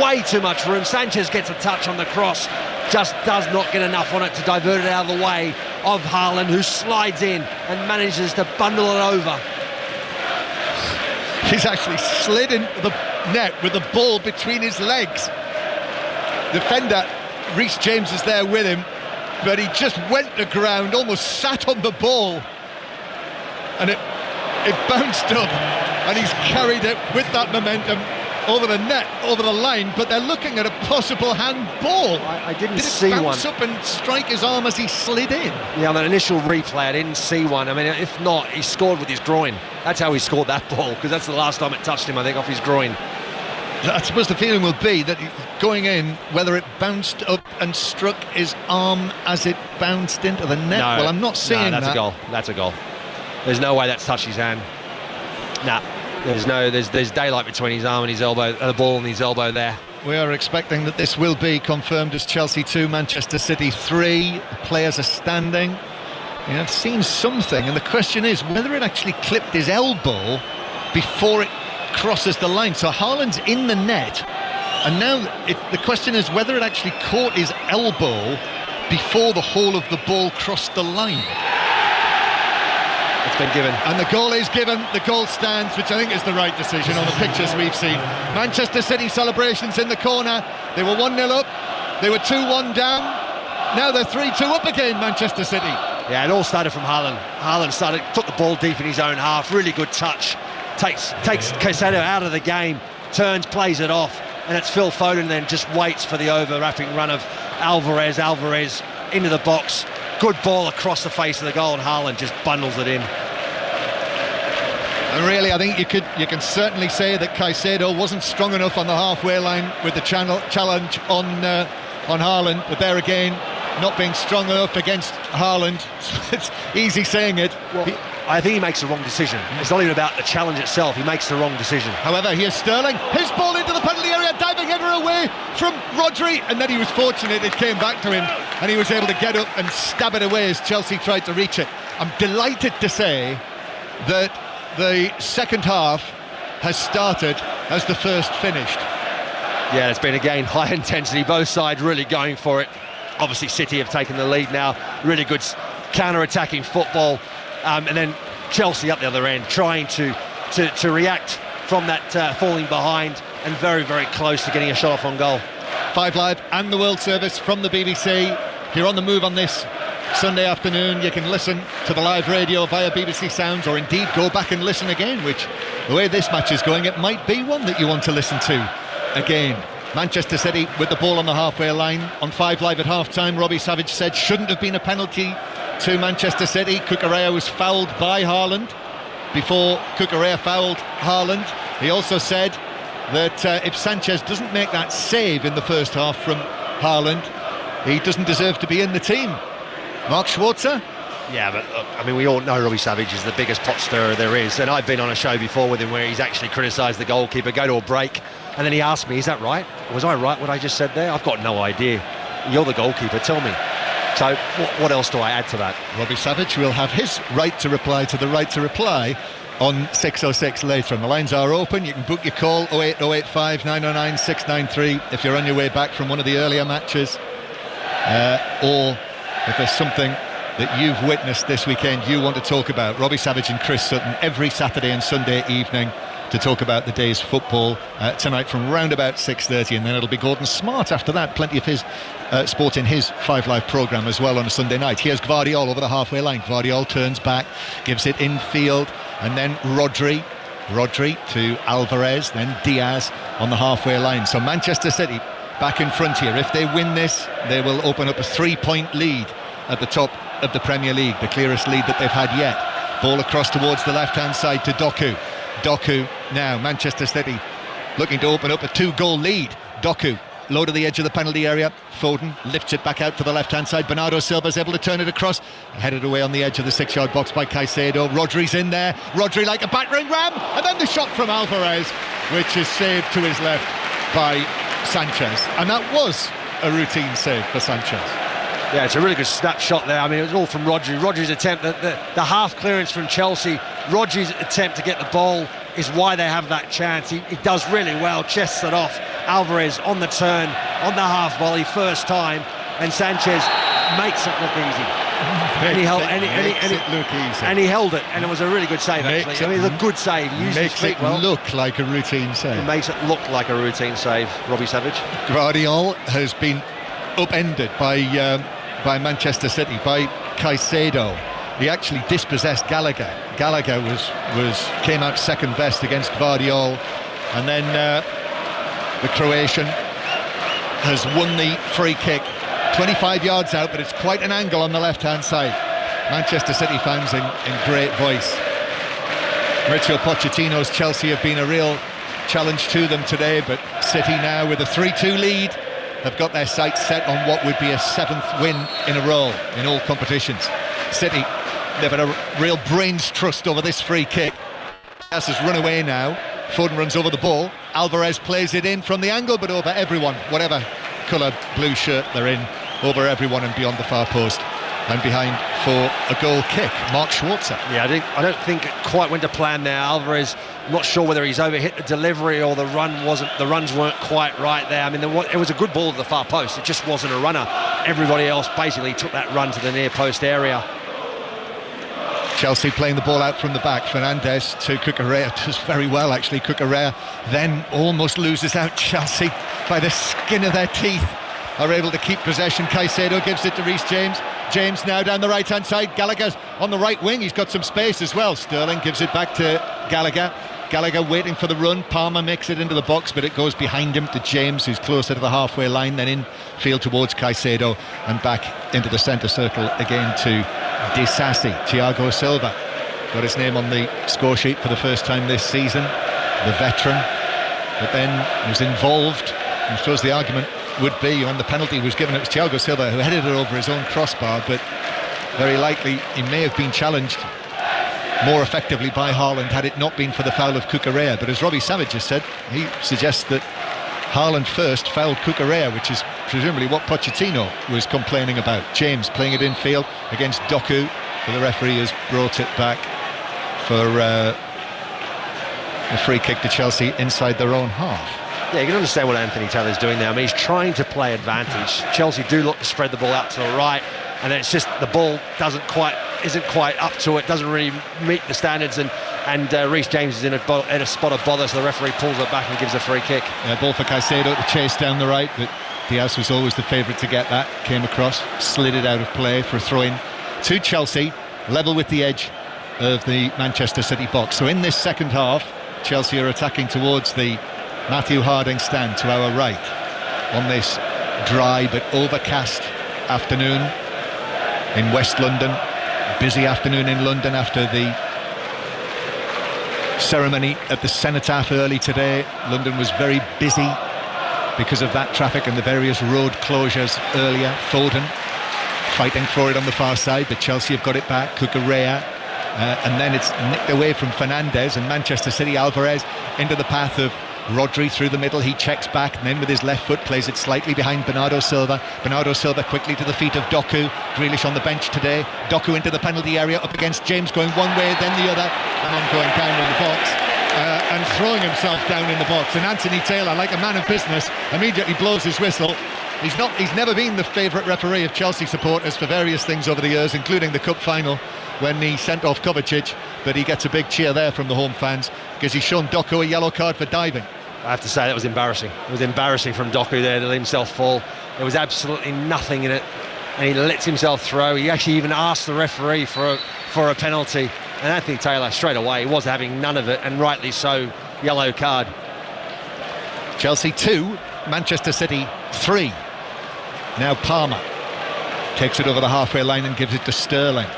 Speaker 2: way too much room. Sanchez gets a touch on the cross, just does not get enough on it to divert it out of the way of Haaland, who slides in and manages to bundle it over.
Speaker 1: He's actually slid into the net with the ball between his legs. Defender Reece James is there with him, but he just went to ground, almost sat on the ball, and it bounced up, and he's carried it with that momentum over the net, over the line, but they're looking at a possible handball.
Speaker 2: I didn't see one. Did it bounce
Speaker 1: up and strike his arm as he slid in?
Speaker 2: Yeah, on that initial replay, I didn't see one. I mean, if not, he scored with his groin. That's how he scored that ball, because that's the last time it touched him, I think, off his groin.
Speaker 1: I suppose the feeling will be that going in, whether it bounced up and struck his arm as it bounced into the net.
Speaker 2: No,
Speaker 1: well, I'm not seeing
Speaker 2: that's
Speaker 1: that.
Speaker 2: A goal. That's a goal. There's no way that's touched his hand. Nah. There's daylight between his arm and his elbow, the ball and his elbow there.
Speaker 1: We are expecting that this will be confirmed as Chelsea 2, Manchester City 3. The players are standing. I've seen something, and the question is whether it actually clipped his elbow before it crosses the line. So Haaland's in the net, and now the question is whether it actually caught his elbow before the whole of the ball crossed the line.
Speaker 2: It's been given.
Speaker 1: And the goal is given, the goal stands, which I think is the right decision on the pictures we've seen. Manchester City celebrations in the corner. They were 1-0 up, they were 2-1 down, now they're 3-2 up again, Manchester City.
Speaker 2: Yeah, it all started from Haaland. Haaland took the ball deep in his own half, really good touch, takes Caicedo out of the game, turns, plays it off, and it's Phil Foden then just waits for the overlapping run of Alvarez into the box. Good ball across the face of the goal, and Haaland just bundles it in.
Speaker 1: And really, I think you can certainly say that Caicedo wasn't strong enough on the halfway line with the challenge on Haaland, but there again, not being strong enough against Haaland. It's easy saying it.
Speaker 2: Well, I think he makes the wrong decision. It's not even about the challenge itself, he makes the wrong decision.
Speaker 1: However, here's Sterling, his ball into the penalty area, diving header away from Rodri, and then he was fortunate it came back to him and he was able to get up and stab it away as Chelsea tried to reach it. I'm delighted to say that the second half has started as the first finished.
Speaker 2: Yeah, it's been again high intensity, both sides really going for it. Obviously City have taken the lead now, really good counter-attacking football, and then Chelsea up the other end trying to react from that falling behind, and very, very close to getting a shot off on goal.
Speaker 1: 5 Live and the World Service from the BBC. If you're on the move on this Sunday afternoon, you can listen to the live radio via BBC Sounds, or indeed go back and listen again, which, the way this match is going, it might be one that you want to listen to again. Manchester City with the ball on the halfway line. On 5 Live at half-time, Robbie Savage said shouldn't have been a penalty to Manchester City. Cucurella was fouled by Haaland before Cucurella fouled Haaland. He also said that if Sanchez doesn't make that save in the first half from Haaland, he doesn't deserve to be in the team. Mark Schwarzer?
Speaker 2: Yeah, but I mean, we all know Robbie Savage is the biggest pot stirrer there is, and I've been on a show before with him where he's actually criticised the goalkeeper, go to a break, and then he asked me, is that right? Was I right what I just said there? I've got no idea. You're the goalkeeper, tell me. So what else do I add to that?
Speaker 1: Robbie Savage will have his right to reply to the right to reply on 606 later, and the lines are open. You can book your call 08085 909 693 if you're on your way back from one of the earlier matches, or if there's something that you've witnessed this weekend you want to talk about. Robbie Savage and Chris Sutton every Saturday and Sunday evening to talk about the day's football tonight from round about 6:30, and then it'll be Gordon Smart after that. Plenty of his sport in his 5 Live programme as well on a Sunday night. Here's Gvardiol over the halfway line. Gvardiol turns back, gives it infield, and then Rodri to Alvarez, then Diaz on the halfway line. So Manchester City back in front here. If they win this, they will open up a 3-point lead at the top of the Premier League, the clearest lead that they've had yet. Ball across towards the left-hand side to Doku now, Manchester City looking to open up a 2-goal lead. Doku low to the edge of the penalty area. Foden lifts it back out to the left-hand side. Bernardo Silva's able to turn it across, headed away on the edge of the 6-yard box by Caicedo. Rodri's in there, Rodri like a battering ram, and then the shot from Alvarez, which is saved to his left by Sanchez, and that was a routine save for Sanchez.
Speaker 2: Yeah, it's a really good snapshot there. I mean, it was all from Rodri. Rodri's attempt, the half clearance from Chelsea, Rodri's attempt to get the ball is why they have that chance. He does really well, chests it off. Alvarez on the turn, on the half volley, first time, and Sanchez makes it look easy. And he held it, and it was a really good save, actually. I mean, it's a good save. He used his feet well.
Speaker 1: Makes it look like a routine save.
Speaker 2: It makes it look like a routine save, Robbie Savage.
Speaker 1: Gvardiol has been upended by Manchester City, by Caicedo. He actually dispossessed Gallagher. Gallagher came out second best against Gvardiol, and then the Croatian has won the free kick 25 yards out, but it's quite an angle on the left-hand side. Manchester City fans in great voice. Mauricio Pochettino's Chelsea have been a real challenge to them today, but City now with a 3-2 lead have got their sights set on what would be a 7th win in a row in all competitions. City, they've had a real brains trust over this free kick. Diaz has run away now. Foden runs over the ball. Alvarez plays it in from the angle, but over everyone, whatever colour blue shirt they're in, over everyone and beyond the far post and behind for a goal kick. Mark Schwarzer.
Speaker 2: Yeah, I don't think it quite went to plan there. Alvarez, I'm not sure whether he's overhit the delivery or the runs weren't quite right there. I mean, it was a good ball to the far post. It just wasn't a runner. Everybody else basically took that run to the near post area.
Speaker 1: Chelsea playing the ball out from the back. Fernandes to Cucurella, does very well actually. Cucurella then almost loses out. Chelsea, by the skin of their teeth, are able to keep possession. Caicedo gives it to Reece James. James now down the right-hand side. Gallagher's on the right wing. He's got some space as well. Sterling gives it back to Gallagher. Gallagher waiting for the run. Palmer makes it into the box, but it goes behind him to James, who's closer to the halfway line, then in field towards Caicedo, and back into the centre circle again to Disasi. Thiago Silva got his name on the score sheet for the first time this season, the veteran, but then was involved. I suppose the argument would be when the penalty was given, it was Thiago Silva who headed it over his own crossbar, but very likely he may have been challenged more effectively by Haaland had it not been for the foul of Cucurella. But as Robbie Savage has said, he suggests that Haaland first fouled Cucurella, which is presumably what Pochettino was complaining about. James playing it in field against Doku, but the referee has brought it back for a free kick to Chelsea inside their own half.
Speaker 2: Yeah, you can understand what Anthony Taylor's doing there. I mean, he's trying to play advantage. Chelsea do look to spread the ball out to the right, and then it's just the ball isn't quite up to it, doesn't really meet the standards, and Reece James is in a spot of bother, so the referee pulls it back and gives a free kick.
Speaker 1: Yeah, ball for Caicedo to chase down the right, but Diaz was always the favourite to get that. Came across, slid it out of play for a throw-in to Chelsea, level with the edge of the Manchester City box. So in this second half, Chelsea are attacking towards the Matthew Harding stand to our right. on this dry but overcast afternoon in West London. Busy afternoon in London after the ceremony at the Cenotaph early today. London was very busy because of that traffic and the various road closures earlier. Foden fighting for it on the far side, but Chelsea have got it back. Cucurella, and then it's nicked away from Fernandes, and Manchester City. Alvarez into the path of Rodri through the middle. He checks back and then with his left foot plays it slightly behind Bernardo Silva. Bernardo Silva quickly to the feet of Doku. Grealish on the bench today. Doku into the penalty area up against James, going one way then the other, and then going down in the box and throwing himself down in the box. And Anthony Taylor, like a man of business, immediately blows his whistle. He's never been the favourite referee of Chelsea supporters for various things over the years, including the cup final when he sent off Kovacic, but he gets a big cheer there from the home fans because he's shown Doku a yellow card for diving.
Speaker 2: I have to say that was embarrassing. It was embarrassing from Doku there to let himself fall. There was absolutely nothing in it, and he lets himself throw. He actually even asked the referee for a penalty, and Anthony Taylor straight away was having none of it, and rightly so. Yellow card.
Speaker 1: Chelsea 2, Manchester City 3. Now Palmer takes it over the halfway line and gives it to Sterling.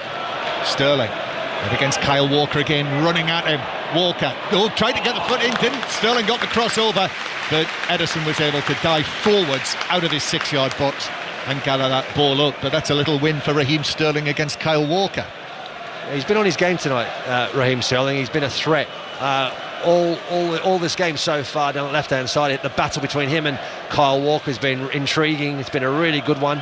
Speaker 1: Sterling up against Kyle Walker again, running at him. Walker tried to get the foot in, didn't. Sterling got the crossover, but Ederson was able to dive forwards out of his 6-yard box and gather that ball up. But that's a little win for Raheem Sterling against Kyle Walker.
Speaker 2: He's been on his game tonight, Raheem Sterling. He's been a threat all this game so far down the left-hand side. The battle between him and Kyle Walker has been intriguing. It's been a really good one.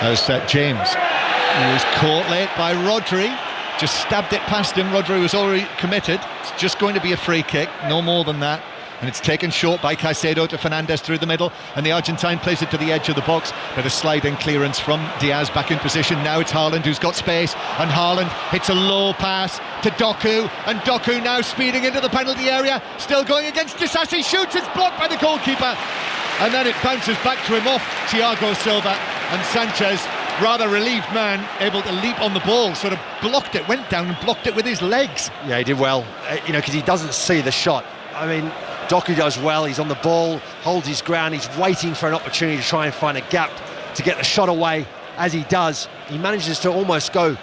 Speaker 1: As James, he was caught late by Rodri, just stabbed it past him. Rodri was already committed. It's just going to be a free kick, no more than that. And it's taken short by Caicedo to Fernandes through the middle, and the Argentine plays it to the edge of the box, but a sliding clearance from Diaz back in position. Now it's Haaland who's got space, and Haaland hits a low pass to Doku, and Doku now speeding into the penalty area, still going against Disasi, shoots, it's blocked by the goalkeeper, and then it bounces back to him off Thiago Silva, and Sanchez, rather relieved man, able to leap on the ball, sort of blocked it, went down and blocked it with his legs.
Speaker 2: Yeah, he did well, because he doesn't see the shot. I mean, Doku does well, he's on the ball, holds his ground, he's waiting for an opportunity to try and find a gap to get the shot away. As he does, he manages to almost go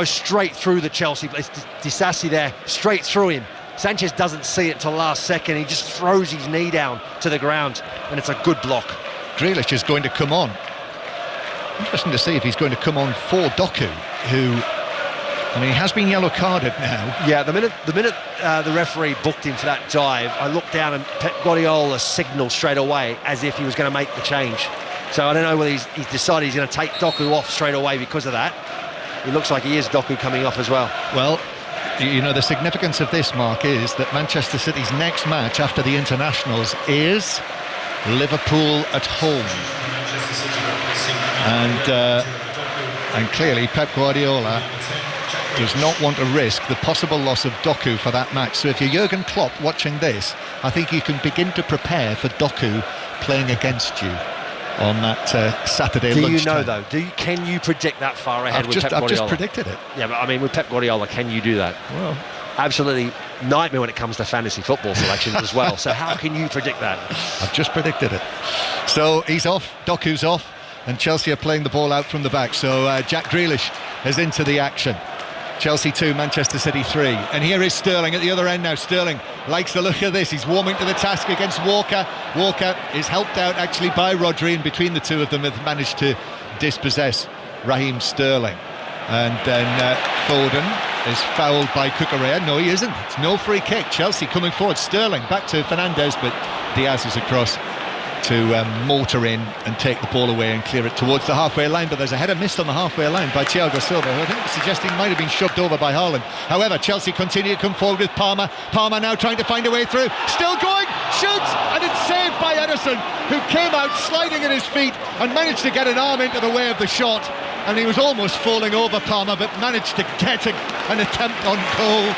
Speaker 2: straight through the Chelsea player. Disasi there, straight through him. Sanchez doesn't see it till last second, he just throws his knee down to the ground, and it's a good block.
Speaker 1: Grealish is going to come on. Interesting to see if he's going to come on for Doku, who, I mean, he has been yellow carded now.
Speaker 2: Yeah, the minute the referee booked him for that dive, I looked down and Pep Guardiola signalled straight away as if he was going to make the change. So I don't know whether he's decided he's going to take Doku off straight away because of that. It looks like he is Doku coming off as well.
Speaker 1: Well, you know, the significance of this, Mark, is that Manchester City's next match after the internationals is Liverpool at home. And clearly Pep Guardiola does not want to risk the possible loss of Doku for that match. So if you're Jurgen Klopp watching this, I think you can begin to prepare for Doku playing against you on that Saturday lunchtime.
Speaker 2: Do you know, though? Can you predict that far ahead with Pep Guardiola?
Speaker 1: I've just predicted it.
Speaker 2: Yeah, but I mean, with Pep Guardiola, can you do that?
Speaker 1: Well,
Speaker 2: absolutely nightmare when it comes to fantasy football selections as well. So how can you predict that?
Speaker 1: I've just predicted it. So he's off, Doku's off, and Chelsea are playing the ball out from the back. So Jack Grealish is into the action. Chelsea 2, Manchester City 3. And here is Sterling at the other end now. Sterling likes the look of this. He's warming to the task against Walker. Walker is helped out actually by Rodri, and between the two of them have managed to dispossess Raheem Sterling. And then Foden is fouled by Cucurella. No, he isn't. It's no free kick. Chelsea coming forward. Sterling back to Fernandes, but Diaz is across to motor in and take the ball away and clear it towards the halfway line, but there's a header missed on the halfway line by Thiago Silva, who I think was suggesting might have been shoved over by Haaland. However, Chelsea continue to come forward with Palmer. Palmer now trying to find a way through, still going, shoots, and it's saved by Ederson, who came out sliding at his feet and managed to get an arm into the way of the shot, and he was almost falling over Palmer, but managed to get an attempt on goal.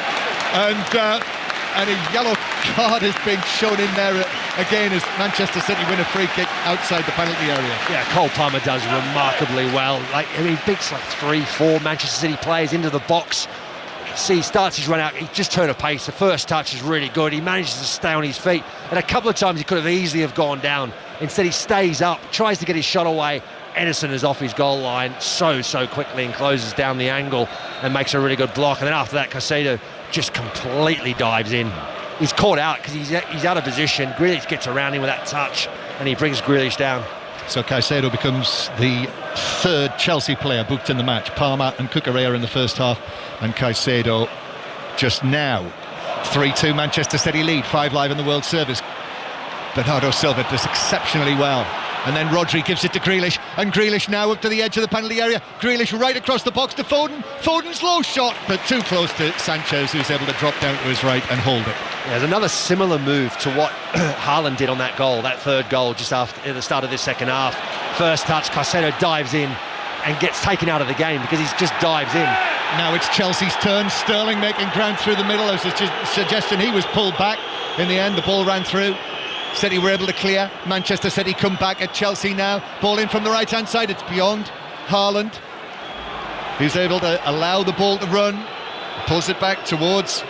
Speaker 1: And a yellow card has been shown in there again as Manchester City win a free kick outside the penalty area.
Speaker 2: Yeah, Cole Palmer does remarkably well. He beats 3-4 Manchester City players into the box. see he starts his run out, he just turned a pace. The first touch is really good. He manages to stay on his feet, and a couple of times he could have easily have gone down. Instead he stays up, tries to get his shot away. Edison is off his goal line so quickly and closes down the angle and makes a really good block. And then after that, Caicedo just completely dives in. He's caught out because he's out of position. Grealish gets around him with that touch and he brings Grealish down.
Speaker 1: So Caicedo becomes the third Chelsea player booked in the match. Palmer and Cucurella in the first half, and Caicedo just now. 3-2 Manchester City lead, 5 live in the World Service. Bernardo Silva does exceptionally well. And then Rodri gives it to Grealish, and Grealish now up to the edge of the penalty area. Grealish right across the box to Foden. Foden's low shot, but too close to Sanchez, who's able to drop down to his right and hold it.
Speaker 2: There's another similar move to what Haaland did on that goal, that third goal, just after at the start of this second half. First touch, Caicedo dives in and gets taken out of the game because he just dives in.
Speaker 1: Now it's Chelsea's turn. Sterling making ground through the middle. As a suggestion, he was pulled back. In the end, the ball ran through. City were able to clear. Manchester City come back at Chelsea now. Ball in from the right-hand side. It's beyond Haaland, who's able to allow the ball to run. Pulls it back towards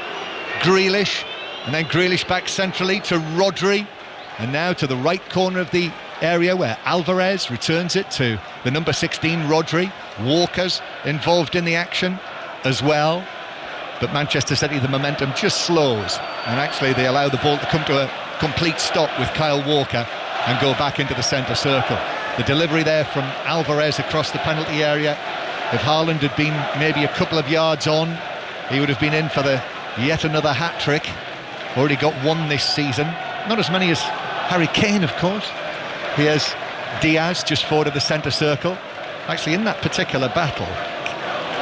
Speaker 1: Grealish. And then Grealish back centrally to Rodri. And now to the right corner of the area where Alvarez returns it to the number 16, Rodri. Walker's involved in the action as well. But Manchester City, the momentum just slows. And actually they allow the ball to come to a complete stop with Kyle Walker and go back into the centre circle. The delivery there from Alvarez across the penalty area. If Haaland had been maybe a couple of yards on, he would have been in for the yet another hat-trick. Already got one this season. Not as many as Harry Kane, of course. Here's Diaz just forward of the centre circle. Actually, in that particular battle,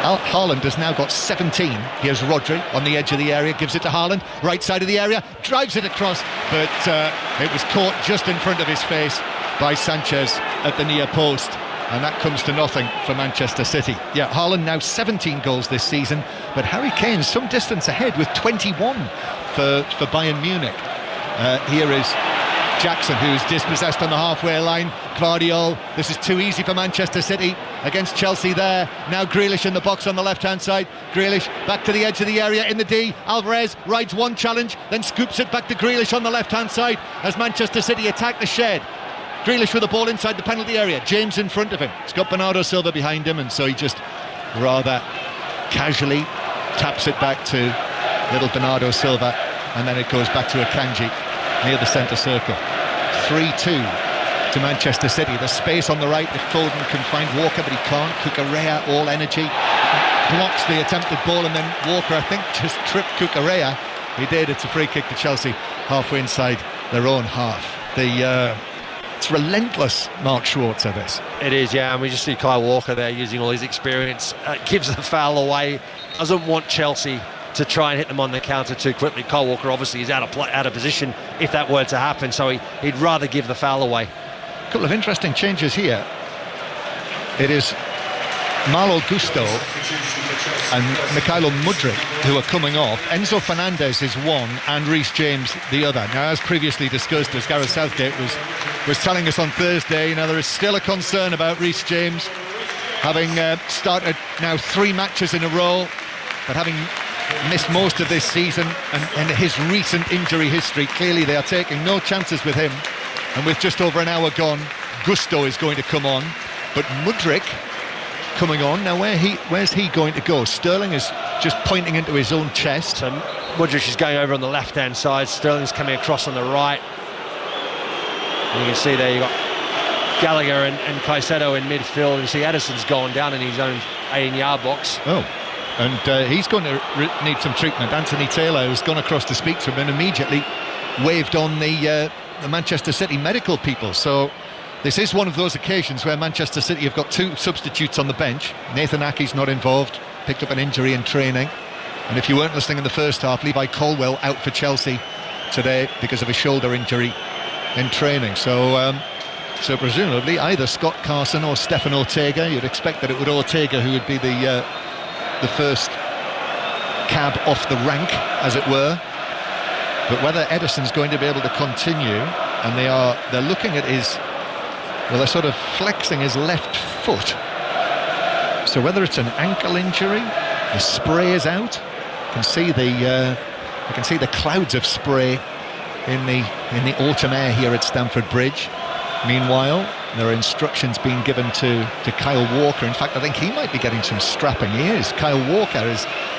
Speaker 1: Haaland has now got 17. Here's Rodri on the edge of the area, gives it to Haaland, right side of the area, drives it across, but it was caught just in front of his face by Sanchez at the near post, and that comes to nothing for Manchester City. Yeah, Haaland now 17 goals this season, but Harry Kane's some distance ahead with 21 for Bayern Munich. Here is Jackson, who's dispossessed on the halfway line. Gvardiol, this is too easy for Manchester City against Chelsea there. Now Grealish in the box on the left-hand side. Grealish back to the edge of the area in the D. Alvarez rides one challenge, then scoops it back to Grealish on the left-hand side as Manchester City attack the shed. Grealish with the ball inside the penalty area. James in front of him. He's got Bernardo Silva behind him, and so he just rather casually taps it back to little Bernardo Silva, and then it goes back to Akanji near the centre circle. 3-2 to Manchester City. The space on the right if Foden can find Walker, but he can't. Cucurella, all energy, blocks the attempted ball, and then Walker, I think, just tripped Cucurella. He did. It's a free kick to Chelsea, halfway inside their own half. It's relentless, Mark Schwarzer, this.
Speaker 2: It is, yeah, and we just see Kyle Walker there using all his experience. Gives the foul away, doesn't want Chelsea to try and hit them on the counter too quickly. Kyle Walker obviously is out of position if that were to happen, so he'd rather give the foul away.
Speaker 1: A couple of interesting changes here. It is Malo Gusto and Mikhailo Mudryk who are coming off. Enzo Fernandez is one and Reece James the other. Now, as previously discussed, as Gareth Southgate was telling us on Thursday, there is still a concern about Reece James having started now 3 matches in a row, but having missed most of this season and his recent injury history. Clearly they are taking no chances with him, and with just over an hour gone, Gusto is going to come on, but Mudryk coming on. Now where's he going to go? Sterling is just pointing into his own chest.
Speaker 2: So Mudryk is going over on the left hand side, Sterling's coming across on the right, and you can see there you've got Gallagher and Caicedo in midfield. You see Addison's gone down in his own 18-yard box.
Speaker 1: And he's going to need some treatment. Anthony Taylor has gone across to speak to him and immediately waved on the Manchester City medical people. So this is one of those occasions where Manchester City have got 2 substitutes on the bench. Nathan Ake's not involved, picked up an injury in training. And if you weren't listening in the first half, Levi Colwill out for Chelsea today because of a shoulder injury in training. So presumably either Scott Carson or Stefan Ortega. You'd expect that it would Ortega who would be the first cab off the rank, as it were. But whether Edison's going to be able to continue, and they're looking at they're sort of flexing his left foot. So whether it's an ankle injury, the spray is out, can see the clouds of spray in the autumn air here at Stamford Bridge. Meanwhile, there are instructions being given to Kyle Walker. In fact, I think he might be getting some strapping. He is. Kyle Walker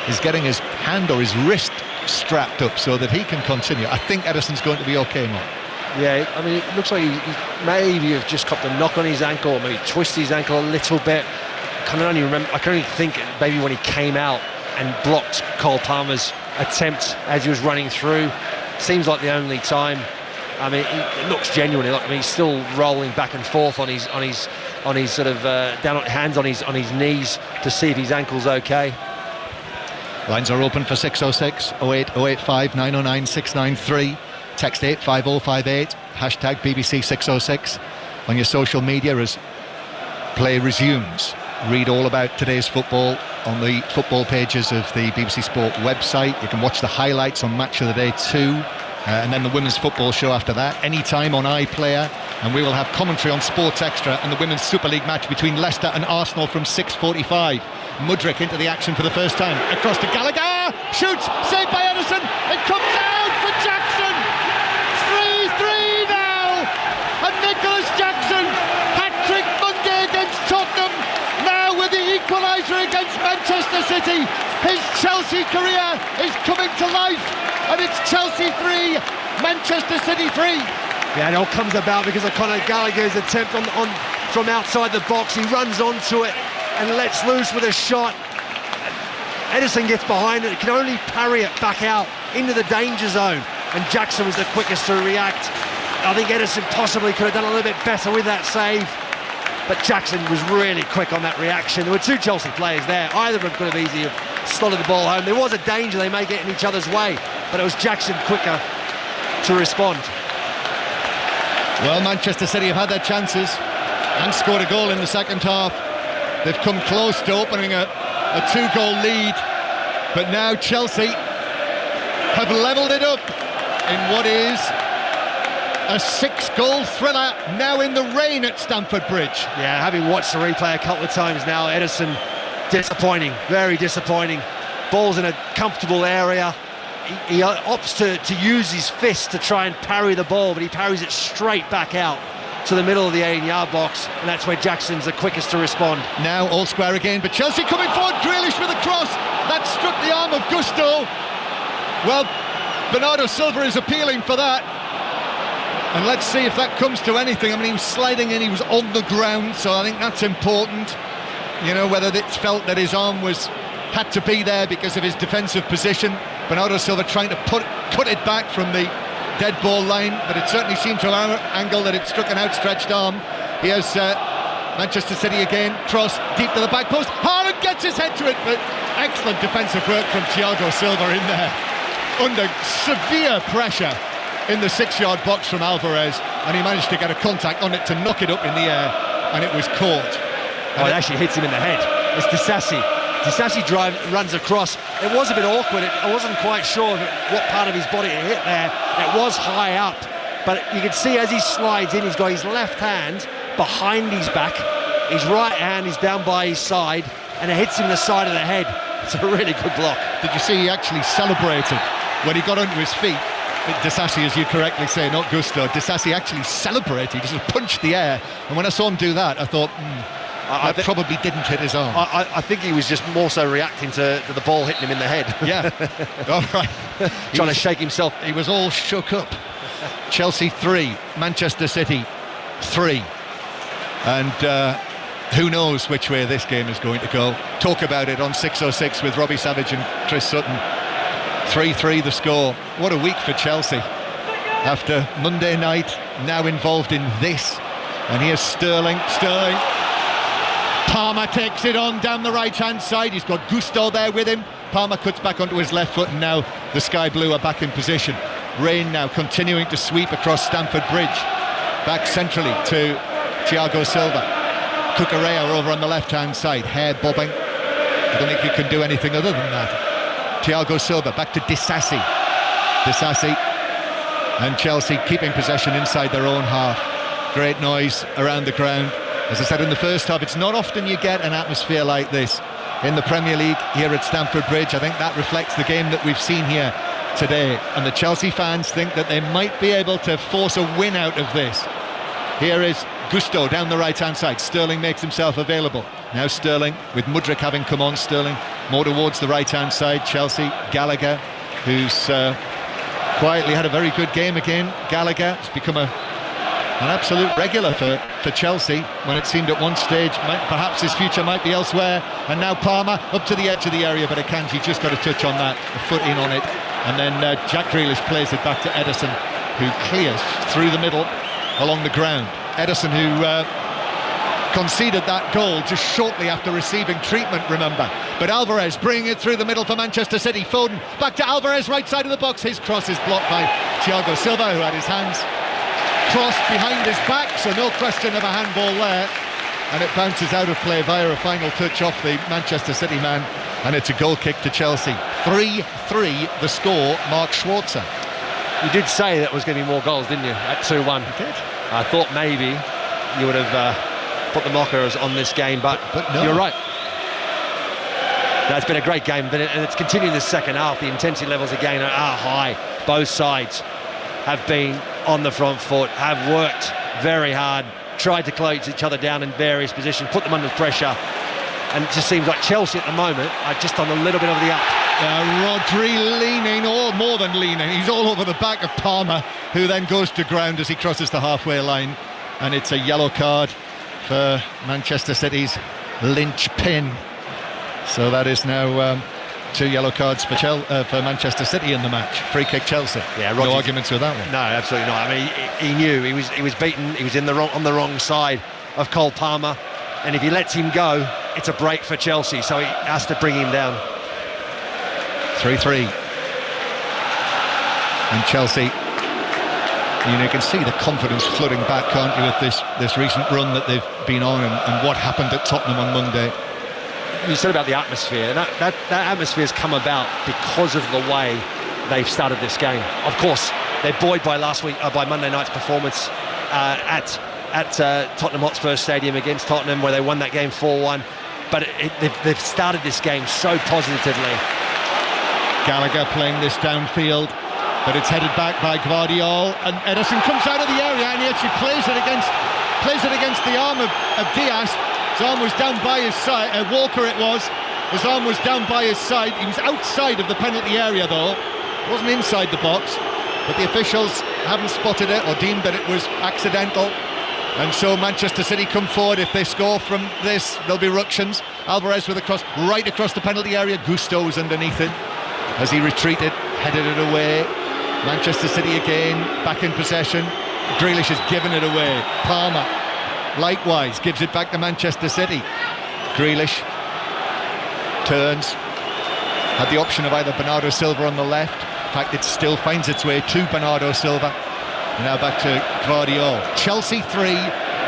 Speaker 1: is getting his hand or his wrist strapped up so that he can continue. I think Ederson's going to be okay, Mark.
Speaker 2: Yeah, I mean, it looks like he maybe have just copped a knock on his ankle, or maybe twisted his ankle a little bit. I can only think maybe when he came out and blocked Cole Palmer's attempt as he was running through. Seems like the only time. I mean, it looks genuinely like, I mean, he's still rolling back and forth on his sort of hands on his knees to see if his ankle's okay.
Speaker 1: Lines are open for 606 08 085 909 693. Text 85058, hashtag BBC 606 on your social media as play resumes. Read all about today's football on the football pages of the BBC Sport website. You can watch the highlights on Match of the Day too, and then the Women's Football Show after that, anytime on iPlayer. And we will have commentary on Sports Extra and the Women's Super League match between Leicester and Arsenal from 6:45. Mudryk into the action for the first time, across to Gallagher, shoots, saved by Ederson, it comes out for Jackson. 3-3 now, and Nicholas Jackson, hat-trick Monday against Tottenham, now with the equaliser against Manchester City. His Chelsea career is coming to life, and it's Chelsea 3, Manchester City 3.
Speaker 2: Yeah, it all comes about because of Conor Gallagher's attempt on from outside the box. He runs onto it and lets loose with a shot. Ederson gets behind it, can only parry it back out into the danger zone, and Jackson was the quickest to react. I think Ederson possibly could have done a little bit better with that save, but Jackson was really quick on that reaction. There were two Chelsea players there, either of them could have easily have slotted the ball home. There was a danger they may get in each other's way, but it was Jackson quicker to respond.
Speaker 1: Well, Manchester City have had their chances and scored a goal in the second half. They've come close to opening a two-goal lead, but now Chelsea have levelled it up in what is a 6-goal thriller now in the rain at Stamford Bridge.
Speaker 2: Yeah, having watched the replay a couple of times now, Ederson, disappointing, very disappointing. Ball's in a comfortable area. He opts to use his fist to try and parry the ball, but he parries it straight back out to the middle of the 18-yard box, and that's where Jackson's the quickest to respond.
Speaker 1: Now all square again, but Chelsea coming forward, Grealish with a cross, that struck the arm of Gusto. Well, Bernardo Silva is appealing for that, and let's see if that comes to anything. I mean, he was sliding in, he was on the ground, so I think that's important. You know, whether it's felt that his arm had to be there because of his defensive position. Bernardo Silva trying to cut it back from the dead ball line, but it certainly seemed to an angle that it struck an outstretched arm. Here's Manchester City again, cross deep to the back post. Haaland gets his head to it, but excellent defensive work from Thiago Silva in there, under severe pressure in the 6-yard box from Alvarez, and he managed to get a contact on it to knock it up in the air, and it was caught.
Speaker 2: And it actually hits him in the head. It's Disasi. Disasi runs across. It was a bit awkward. I wasn't quite sure of what part of his body it hit there. It was high up, but you can see as he slides in, he's got his left hand behind his back, his right hand is down by his side, and it hits him in the side of the head. It's a really good block.
Speaker 1: Did you see he actually celebrated when he got onto his feet? Disasi, as you correctly say, not Gusto. Disasi actually celebrated. He just punched the air, and when I saw him do that, I thought, that probably didn't hit his arm.
Speaker 2: I think he was just more so reacting to the ball hitting him in the head.
Speaker 1: Yeah. All right.
Speaker 2: Trying to shake himself.
Speaker 1: He was all shook up. Chelsea 3, Manchester City 3. And who knows which way this game is going to go. Talk about it on 606 with Robbie Savage and Chris Sutton. 3-3 the score. What a week for Chelsea. After Monday night, now involved in this. And here's Sterling. Palmer takes it on down the right-hand side. He's got Gusto there with him. Palmer cuts back onto his left foot, and now the Sky Blue are back in position. Rain now continuing to sweep across Stamford Bridge. Back centrally to Thiago Silva. Cucurella over on the left-hand side, hair bobbing. I don't think you can do anything other than that. Thiago Silva back to Disasi. And Chelsea keeping possession inside their own half. Great noise around the ground. As I said in the first half, it's not often you get an atmosphere like this. in the Premier League here at Stamford Bridge. I think that reflects the game that we've seen here today, and the Chelsea fans think that they might be able to force a win out of this. Here is Gusto down the right hand side. Sterling makes himself available. Now Sterling, with Mudryk having come on. Sterling more towards the right hand side. Chelsea, Gallagher, who's quietly had a very good game again. Gallagher has become an absolute regular for Chelsea, when it seemed at one stage perhaps his future might be elsewhere. And now Palmer up to the edge of the area, but Akanji just got a touch on that, a foot in on it. And then Jack Grealish plays it back to Ederson, who clears through the middle along the ground. Ederson, who conceded that goal just shortly after receiving treatment, remember. But Alvarez bringing it through the middle for Manchester City. Foden back to Alvarez, right side of the box. His cross is blocked by Thiago Silva, who had his hands crossed behind his back, so no question of a handball there. And it bounces out of play via a final touch off the Manchester City man, and it's a goal kick to Chelsea. 3-3 the score, Mark Schwarzer.
Speaker 2: You did say that was going to be more goals, didn't you, at 2-1?
Speaker 1: I did.
Speaker 2: I thought maybe you would have put the mockers on this game, but no. You're right. That's been a great game, and it's continuing the second half. The intensity levels again are high. Both sides have been on the front foot, have worked very hard, tried to close each other down in various positions, put them under pressure, and it just seems like Chelsea at the moment are just on a little bit of the up.
Speaker 1: Rodri leaning, or more than leaning, he's all over the back of Palmer, who then goes to ground as he crosses the halfway line, and it's a yellow card for Manchester City's linchpin. So that is now 2 yellow cards for Manchester City in the match. Free kick Chelsea. Yeah, no arguments with that one.
Speaker 2: No, absolutely not. I mean, he knew he was beaten. He was on the wrong side of Cole Palmer, and if he lets him go, it's a break for Chelsea. So he has to bring him down.
Speaker 1: 3-3. And Chelsea, you can see the confidence flooding back, can't you, with this recent run that they've been on, and what happened at Tottenham on Monday.
Speaker 2: You said about the atmosphere, and that atmosphere has come about because of the way they've started this game. Of course, they're buoyed by by Monday night's performance at Tottenham Hotspur Stadium against Tottenham, where they won that game 4-1. But they've started this game so positively.
Speaker 1: Gallagher playing this downfield, but it's headed back by Gvardiol, and Ederson comes out of the area, and he actually plays it against the arm of Diaz. His arm was down by his side. Walker it was. His arm was down by his side. He was outside of the penalty area, though. It wasn't inside the box. But the officials haven't spotted it or deemed that it was accidental. And so Manchester City come forward. If they score from this, there'll be ructions. Alvarez with a cross right across the penalty area. Gusto was underneath it as he retreated, headed it away. Manchester City again, back in possession. Grealish has given it away. Palmer likewise gives it back to Manchester City. Grealish turns, had the option of either Bernardo Silva on the left. In fact, it still finds its way to Bernardo Silva. And now back to Gvardiol. Chelsea 3,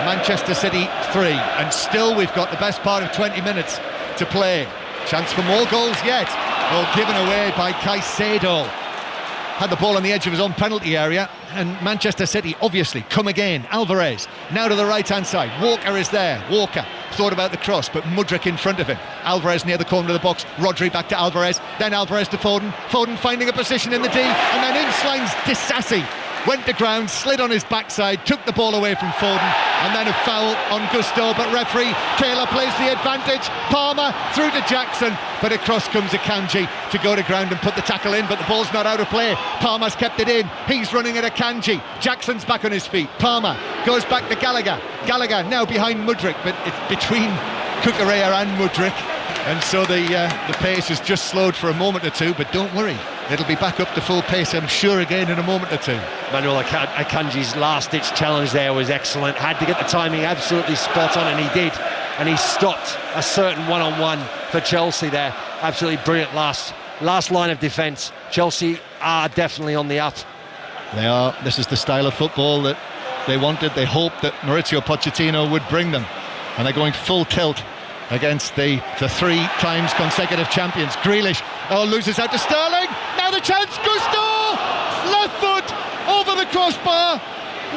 Speaker 1: Manchester City 3, and still we've got the best part of 20 minutes to play. Chance for more goals yet. Well, given away by Caicedo. Had the ball on the edge of his own penalty area, and Manchester City obviously come again. Alvarez now to the right hand side. Walker is there. Walker thought about the cross, but Mudryk in front of him. Alvarez near the corner of the box. Rodri back to Alvarez, then Alvarez to Foden. Foden finding a position in the D, and then in slides Disasi. Went to ground, slid on his backside, took the ball away from Foden, and then a foul on Gusto, but referee Taylor plays the advantage. Palmer through to Jackson, but across comes Akanji to go to ground and put the tackle in, but the ball's not out of play. Palmer's kept it in, he's running at Akanji. Jackson's back on his feet. Palmer goes back to Gallagher. Gallagher now behind Mudryk, but it's between Cucurella and Mudryk, and so the pace has just slowed for a moment or two, but don't worry, it'll be back up to full pace, I'm sure, again in a moment or two.
Speaker 2: Manuel Akanji's last-ditch challenge there was excellent. Had to get the timing absolutely spot on, and he did. And he stopped a certain one-on-one for Chelsea there. Absolutely brilliant last line of defence. Chelsea are definitely on the up.
Speaker 1: They are. This is the style of football that they wanted. They hoped that Mauricio Pochettino would bring them. And they're going full tilt against the 3 times consecutive champions. Grealish loses out to Sterling. Now the chance, Gusto! Left foot over the crossbar.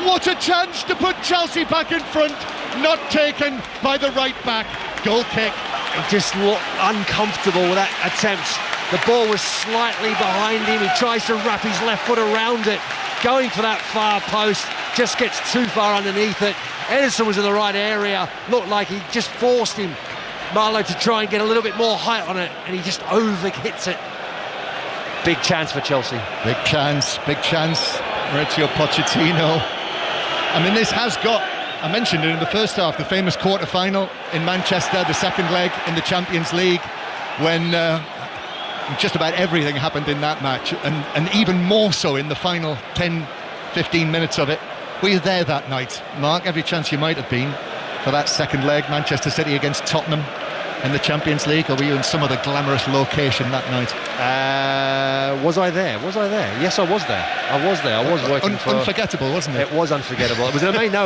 Speaker 1: What a chance to put Chelsea back in front. Not taken by the right back. Goal kick
Speaker 2: he just looked uncomfortable with that attempt. The ball was slightly behind him. He tries to wrap his left foot around it, going for that far post, just gets too far underneath it. Ederson was in the right area, looked like he just forced him, Marlowe, to try and get a little bit more height on it, and he just over-hits it. Big chance for Chelsea.
Speaker 1: Big chance. Mauricio Pochettino. I mean, this has got, I mentioned it in the first half, the famous quarter-final in Manchester, the second leg in the Champions League, when just about everything happened in that match, and even more so in the final 10-15 minutes of it. Were you there that night, Mark? Every chance you might have been for that second leg, Manchester City against Tottenham in the Champions League, or were you in some other glamorous location that night?
Speaker 2: Was I there? Yes, I was there. I was working for...
Speaker 1: Unforgettable, wasn't it?
Speaker 2: It was unforgettable. It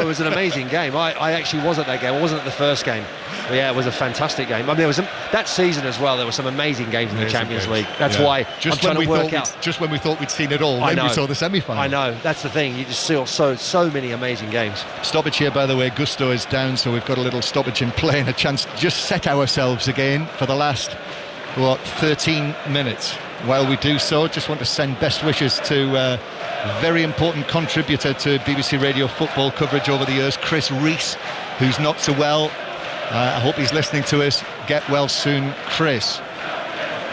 Speaker 2: was an amazing game. I actually was at that game. I wasn't at the first game. But yeah, it was a fantastic game. I mean, that season as well, there were some amazing games in the Champions League. That's why I'm trying to work out.
Speaker 1: Just when we thought we'd seen it all, then we saw the semi-final.
Speaker 2: I know, that's the thing. You just see so many amazing games.
Speaker 1: Stoppage here, by the way. Gusto is down, so we've got a little stoppage in play and a chance to just set ourselves again for the last 13 minutes. While we do so, just want to send best wishes to a very important contributor to BBC Radio football coverage over the years, Chris Rees, who's not so well. I hope he's listening to us. Get well soon, Chris.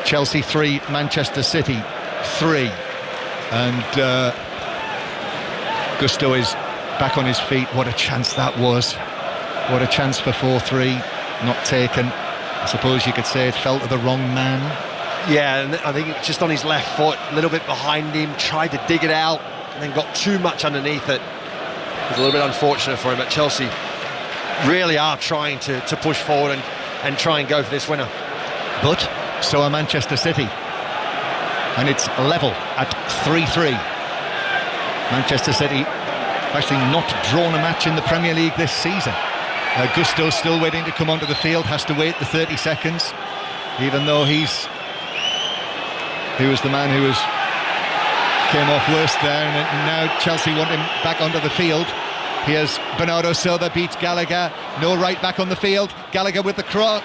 Speaker 1: Chelsea 3, Manchester City 3, and Gusto is back on his feet. What a chance that was. What a chance for 4-3, not taken. I suppose you could say it fell to the wrong man.
Speaker 2: Yeah, and I think it was just on his left foot, a little bit behind him, tried to dig it out, and then got too much underneath it. It was a little bit unfortunate for him, but Chelsea really are trying to push forward and try and go for this winner.
Speaker 1: But so are Manchester City, and it's level at 3-3. Manchester City actually not drawn a match in the Premier League this season. Gusto still waiting to come onto the field, has to wait the 30 seconds, even though he was the man who came off worst there, and now Chelsea want him back onto the field. Here's Bernardo Silva, beats Gallagher, no right back on the field. Gallagher with the cross.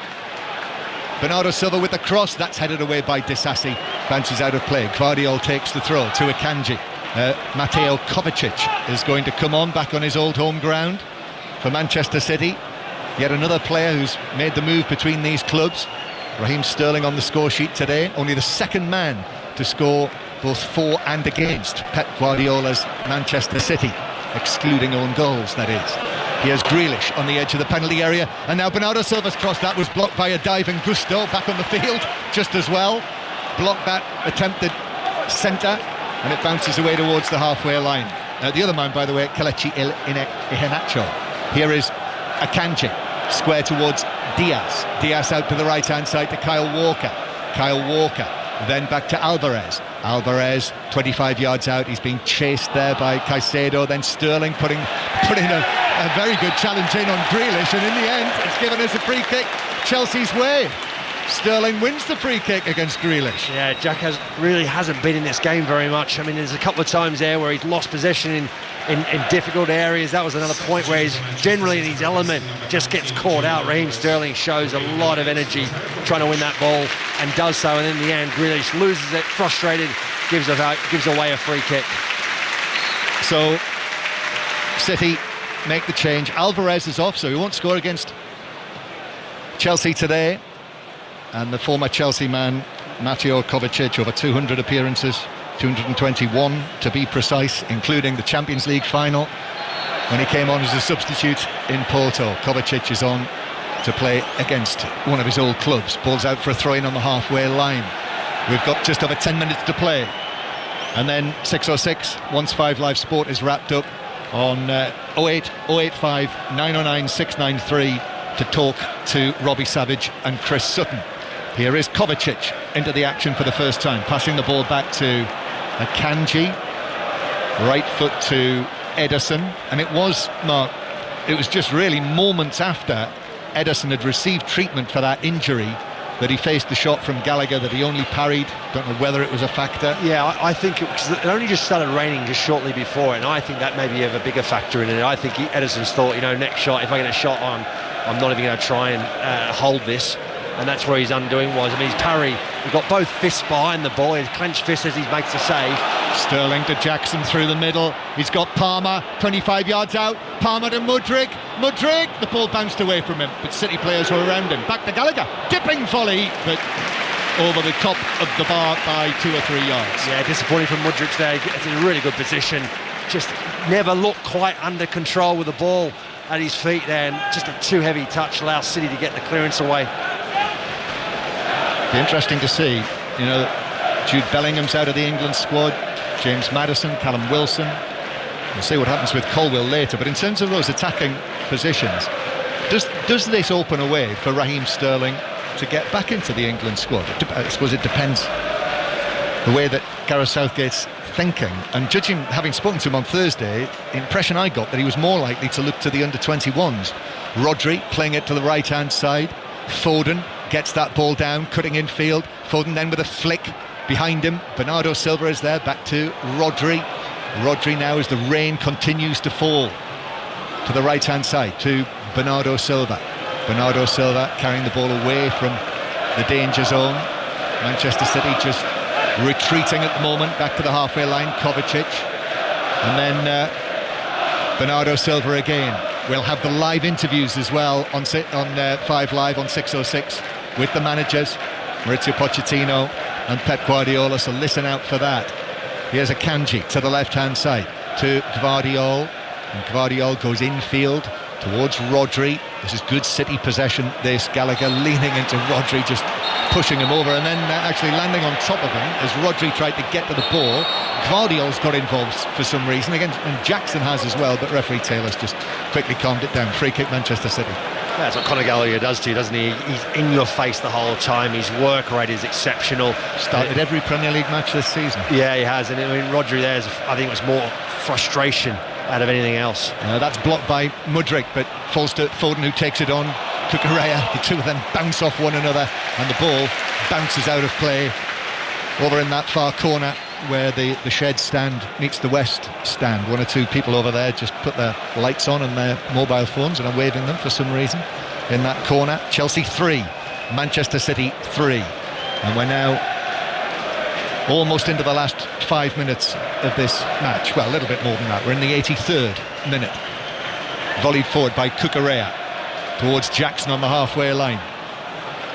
Speaker 1: Bernardo Silva with the cross, that's headed away by Disasi, bounces out of play. Gvardiol takes the throw to Akanji. Mateo Kovacic is going to come on back on his old home ground for Manchester City. Yet another player who's made the move between these clubs. Raheem Sterling on the score sheet today, only the second man to score both for and against Pep Guardiola's Manchester City, excluding own goals, that is. Here's Grealish on the edge of the penalty area, and now Bernardo Silva's cross, that was blocked by a diving Gusto, back on the field just as well. Blocked that attempted centre, and it bounces away towards the halfway line. The other man, by the way, Kelechi Iheanacho. Here is Akanji, square towards Diaz. Diaz out to the right-hand side to Kyle Walker. Kyle Walker, then back to Alvarez. Alvarez, 25 yards out. He's being chased there by Caicedo. Then Sterling putting a very good challenge in on Grealish, and in the end, it's given us a free kick Chelsea's way. Sterling wins the free kick against Grealish.
Speaker 2: Yeah, Jack really hasn't been in this game very much. I mean, there's a couple of times there where he's lost possession in difficult areas. That was another point where he's generally in his element, just gets caught out. Raheem Sterling shows a lot of energy trying to win that ball and does so, and in the end Grealish loses it, frustrated, gives away a free kick.
Speaker 1: So City make the change. Alvarez is off, so he won't score against Chelsea today. And the former Chelsea man, Mateo Kovacic, over 200 appearances, 221 to be precise, including the Champions League final when he came on as a substitute in Porto. Kovacic is on to play against one of his old clubs. Ball's out for a throw-in on the halfway line. We've got just over 10 minutes to play. And then 6:06, once 5 Live Sport is wrapped up, on 08085 909 693 to talk to Robbie Savage and Chris Sutton. Here is Kovacic into the action for the first time, passing the ball back to Akanji, right foot to Ederson, and it was just really moments after Ederson had received treatment for that injury that he faced the shot from Gallagher that he only parried. Don't know whether it was a factor.
Speaker 2: Yeah, I think it only just started raining just shortly before, and I think that maybe have a bigger factor in it. I think Ederson's thought, next shot, if I get a shot on, I'm not even going to try and hold this. and that's where his undoing was. I mean, his parry, he got both fists behind the ball, his clenched fist as he makes the save.
Speaker 1: Sterling to Jackson through the middle. He's got Palmer, 25 yards out. Palmer to Mudryk. The ball bounced away from him, but City players were around him. Back to Gallagher. Dipping volley, but over the top of the bar by 2 or 3 yards.
Speaker 2: Yeah, disappointing from Mudryk there. It's in a really good position. Just never looked quite under control with the ball at his feet there, and just a too heavy touch allows City to get the clearance away.
Speaker 1: Be interesting to see, Jude Bellingham's out of the England squad, James Maddison, Callum Wilson. We'll see what happens with Colwill later, but in terms of those attacking positions, does this open a way for Raheem Sterling to get back into the England squad? I suppose it depends the way that Gareth Southgate's thinking, and judging, having spoken to him on Thursday, the impression I got that he was more likely to look to the under-21s. Rodri playing it to the right-hand side. Foden gets that ball down, cutting infield. Foden then with a flick behind him. Bernardo Silva is there, back to Rodri. Rodri now, as the rain continues to fall, to the right-hand side to Bernardo Silva. Bernardo Silva carrying the ball away from the danger zone. Manchester City just retreating at the moment, back to the halfway line. Kovacic, and then Bernardo Silva again. We'll have the live interviews as well on 5 Live on 606 with the managers Maurizio Pochettino and Pep Guardiola, so listen out for that. Here's Akanji to the left hand side to Gvardiol, and Gvardiol goes infield towards Rodri. This is good City possession, this. Gallagher leaning into Rodri, just pushing him over, and then actually landing on top of him as Rodri tried to get to the ball. Gvardiol's got involved for some reason again, and Jackson has as well, but referee Taylor's just quickly calmed it down. Free kick, Manchester City.
Speaker 2: That's what Conor Gallagher does to you, doesn't he? He's in your face the whole time. His work rate is exceptional.
Speaker 1: Started every Premier League match this season.
Speaker 2: Yeah, he has. And I mean, Rodri there, I think it was more frustration out of anything else.
Speaker 1: That's blocked by Mudryk, but falls to Foden, who takes it on. Cucurella, the two of them bounce off one another, and the ball bounces out of play over in that far corner where the Shed stand meets the West stand. One or two people over there just put their lights on and their mobile phones and are waving them for some reason in that corner. Chelsea 3, Manchester City 3, and we're now almost into the last 5 minutes of this match. Well, a little bit more than that. We're in the 83rd minute. Volleyed forward by Cucurella towards Jackson on the halfway line.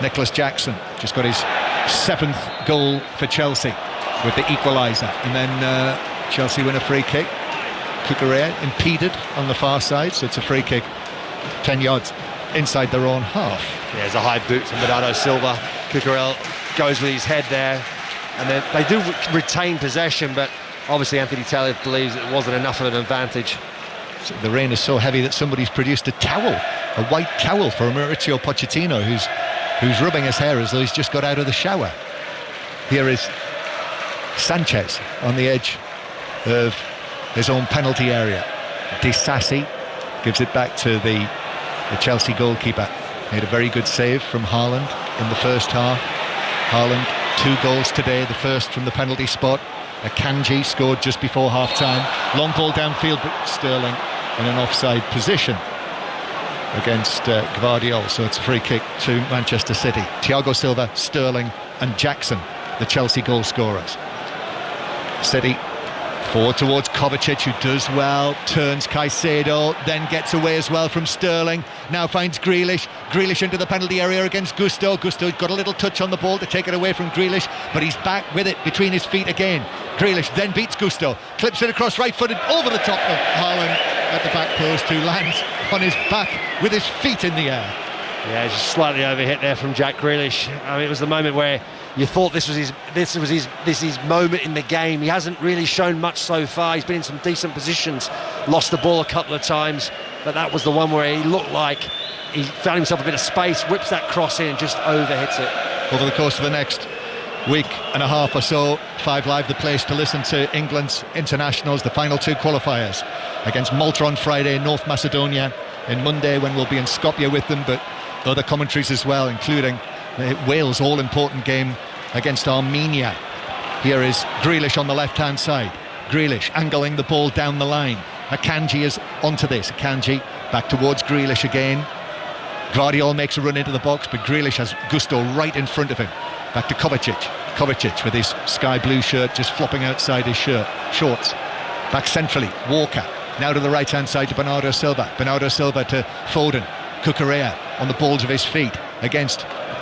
Speaker 1: Nicholas Jackson just got his 7th goal for Chelsea with the equaliser, and then Chelsea win a free kick. Cucurella impeded on the far side, so it's a free kick 10 yards inside their own half.
Speaker 2: Yeah, there's a high boot from Bernardo Silva. Cucurella goes with his head there, and then they do retain possession, but obviously Anthony Taylor believes it wasn't enough of an advantage.
Speaker 1: So the rain is so heavy that somebody's produced a towel, a white towel for Maurizio Pochettino, who's rubbing his hair as though he's just got out of the shower. Here is Sanchez on the edge of his own penalty area. Disasi gives it back to the Chelsea goalkeeper. Made a very good save from Haaland in the first half. Haaland, 2 goals today, the first from the penalty spot. Akanji scored just before half-time. Long ball downfield, but Sterling in an offside position against Gvardiol, so it's a free kick to Manchester City. Thiago Silva, Sterling and Jackson, the Chelsea goal scorers. City forward towards Kovacic, who does well, turns Caicedo, then gets away as well from Sterling, now finds Grealish into the penalty area against Gusto. Gusto's got a little touch on the ball to take it away from Grealish, but he's back with it between his feet again. Grealish then beats Gusto, clips it across right-footed over the top of Haaland at the back post, who lands on his back with his feet in the air.
Speaker 2: Yeah, just slightly overhit there from Jack Grealish. I mean, it was the moment where you thought this was his moment in the game. He hasn't really shown much so far. He's been in some decent positions, lost the ball a couple of times, but that was the one where he looked like he found himself a bit of space, whips that cross in and just overhits it.
Speaker 1: Over the course of the next week and a half or so, 5 Live, the place to listen to England's internationals, the final 2 qualifiers against Malta on Friday, North Macedonia in Monday, when we'll be in Skopje with them, but other commentaries as well, including Wales' all-important game against Armenia. Here is Grealish on the left-hand side. Grealish angling the ball down the line. Akanji is onto this. Akanji back towards Grealish again. Guardiola makes a run into the box, but Grealish has Gusto right in front of him. Back to Kovacic. Kovacic with his sky blue shirt just flopping outside his shorts. Back centrally, Walker. Now to the right-hand side to Bernardo Silva. Bernardo Silva to Foden. Cucurella on the balls of his feet against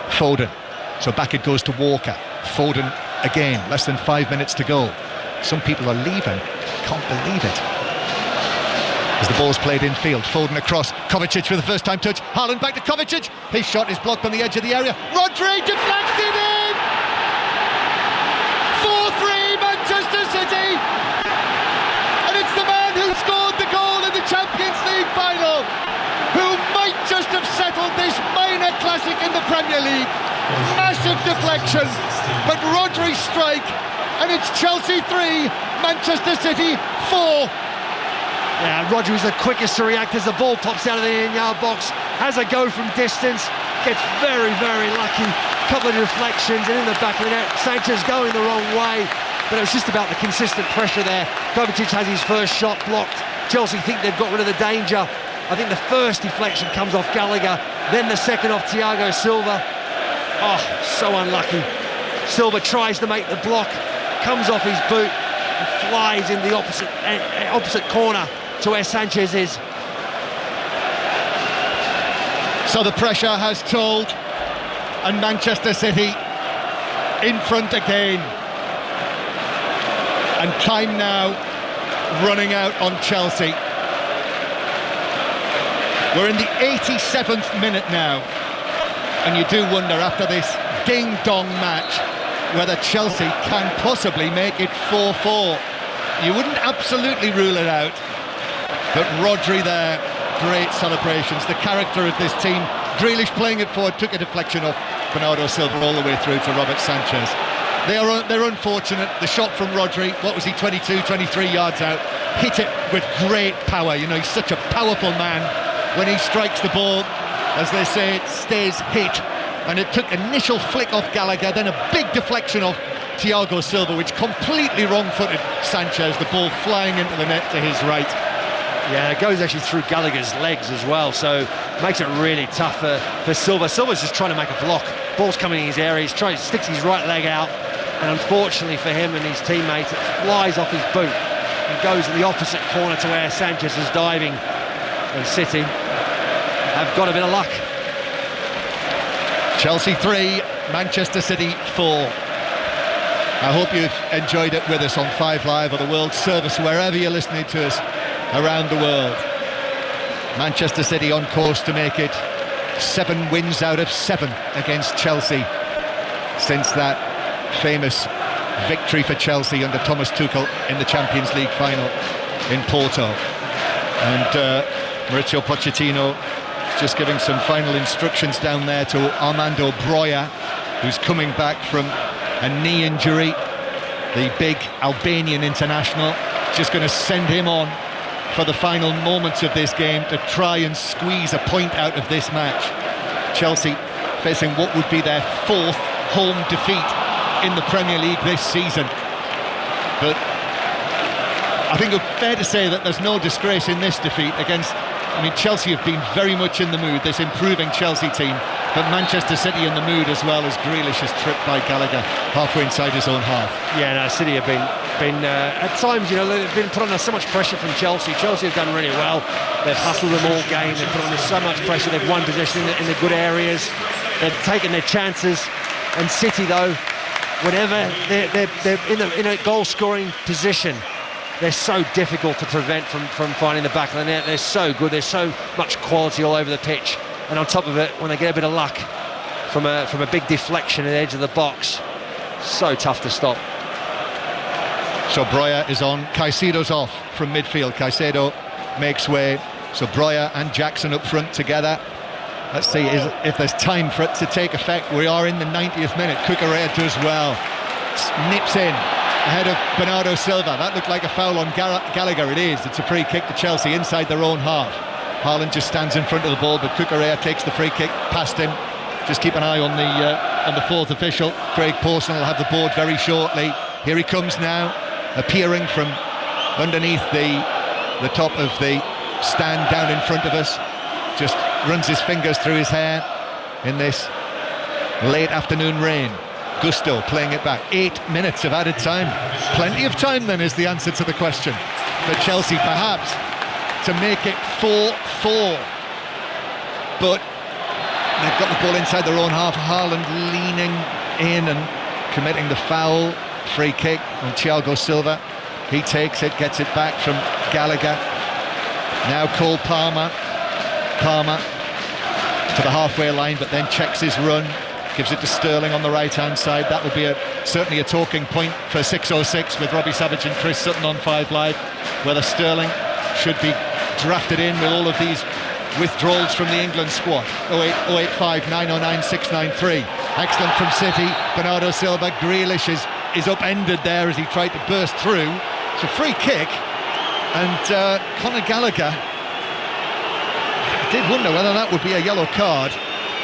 Speaker 1: Foden. So back it goes to Walker. Foden again, less than 5 minutes to go. Some people are leaving. Can't believe it. As the ball's played in field, Foden across, Kovacic for the first time touch, Haaland back to Kovacic, his shot is blocked on the edge of the area, Rodri deflected in! 4-3 Manchester City! And it's the man who scored the goal in the Champions League final, who might just have settled this minor classic in the Premier League. Massive deflection, but Rodri's strike, and it's Chelsea 3, Manchester City 4.
Speaker 2: Yeah, Rodri was the quickest to react as the ball pops out of the in-yard box, has a go from distance, gets very, very lucky, couple of deflections, and in the back of the net, Sanchez going the wrong way, but it was just about the consistent pressure there. Kovacic has his first shot blocked. Chelsea think they've got rid of the danger. I think the first deflection comes off Gallagher, then the second off Thiago Silva. Oh, so unlucky. Silva tries to make the block, comes off his boot, and flies in the opposite corner to where Sanchez is.
Speaker 1: So the pressure has told, and Manchester City in front again. And time now running out on Chelsea. We're in the 87th minute now, and you do wonder after this ding-dong match whether Chelsea can possibly make it 4-4. You wouldn't absolutely rule it out. But Rodri there, great celebrations. The character of this team. Grealish playing it forward, took a deflection off Bernardo Silva all the way through to Robert Sanchez. They're unfortunate. The shot from Rodri, what was he, 22, 23 yards out, hit it with great power. You know, he's such a powerful man. When he strikes the ball, as they say, it stays hit. And it took initial flick off Gallagher, then a big deflection off Thiago Silva, which completely wrong-footed Sanchez, the ball flying into the net to his right.
Speaker 2: Yeah, it goes actually through Gallagher's legs as well, so makes it really tough for Silva. Silva's just trying to make a block. Ball's coming in his area, sticks his right leg out, and unfortunately for him and his teammates, it flies off his boot and goes in the opposite corner to where Sanchez is diving. And City have got a bit of luck.
Speaker 1: Chelsea 3, Manchester City 4. I hope you've enjoyed it with us on 5 Live or the World Service, wherever you're listening to us around the world. Manchester City on course to make it 7 wins out of 7 against Chelsea since that famous victory for Chelsea under Thomas Tuchel in the Champions League final in Porto. And Mauricio Pochettino is just giving some final instructions down there to Armando Broja, who's coming back from a knee injury. The big Albanian international, just going to send him on for the final moments of this game to try and squeeze a point out of this match. Chelsea facing what would be their 4th home defeat in the Premier League this season. But I think it's fair to say that there's no disgrace in this defeat against, I mean, Chelsea have been very much in the mood, this improving Chelsea team, but Manchester City in the mood as well, as Grealish is tripped by Gallagher halfway inside his own half.
Speaker 2: Yeah, no, City have been at times, you know, they've been put under so much pressure from Chelsea. Chelsea have done really well. They've hustled them all game. They've put under so much pressure. They've won possession in the good areas. They've taken their chances. And City, though, whenever they're in a goal-scoring position, they're so difficult to prevent from finding the back of the net. They're so good. There's so much quality all over the pitch. And on top of it, when they get a bit of luck from a big deflection at the edge of the box, so tough to stop.
Speaker 1: So Broja is on, Caicedo's off from midfield. Caicedo makes way, so Broja and Jackson up front together. Let's see if there's time for it to take effect. We are in the 90th minute. Cucurella does well, nips in ahead of Bernardo Silva. That looked like a foul on Gallagher. It is. It's a free kick to Chelsea inside their own half. Haaland just stands in front of the ball, but Cucurella takes the free kick past him. Just keep an eye on the 4th official. Craig Pawson will have the board very shortly. Here he comes now, appearing from underneath the top of the stand down in front of us, just runs his fingers through his hair in this late afternoon rain. Gusto playing it back. 8 minutes of added time. Plenty of time then is the answer to the question for Chelsea perhaps to make it 4-4. But they've got the ball inside their own half. Haaland leaning in and committing the foul. Free kick on Thiago Silva. He takes it, gets it back from Gallagher. Now Cole Palmer to the halfway line, but then checks his run, gives it to Sterling on the right hand side. That would be certainly a talking point for 606 with Robbie Savage and Chris Sutton on 5 Live, whether Sterling should be drafted in with all of these withdrawals from the England squad. 08085 909 693. Excellent from City. Bernardo Silva. Grealish is upended there as he tried to burst through. It's a free kick, and Conor Gallagher, I did wonder whether that would be a yellow card.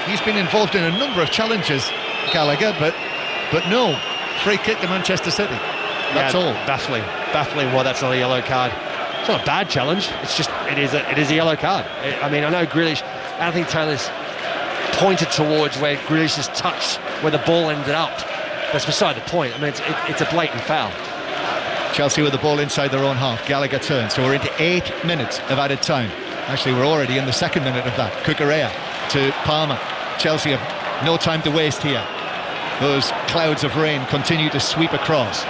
Speaker 1: He's been involved in a number of challenges, Gallagher, but no, free kick to Manchester City. That's all.
Speaker 2: Baffling why that's not a yellow card. It's not a bad challenge. It's just it is a yellow card. I mean, I know Grealish. Anthony Taylor's pointed towards where Grealish's touched where the ball ended up. That's beside the point. I mean, it's a blatant foul.
Speaker 1: Chelsea with the ball inside their own half. Gallagher turns, so we're into 8 minutes of added time. Actually, we're already in the second minute of that. Cucurella to Palmer. Chelsea have no time to waste here. Those clouds of rain continue to sweep across.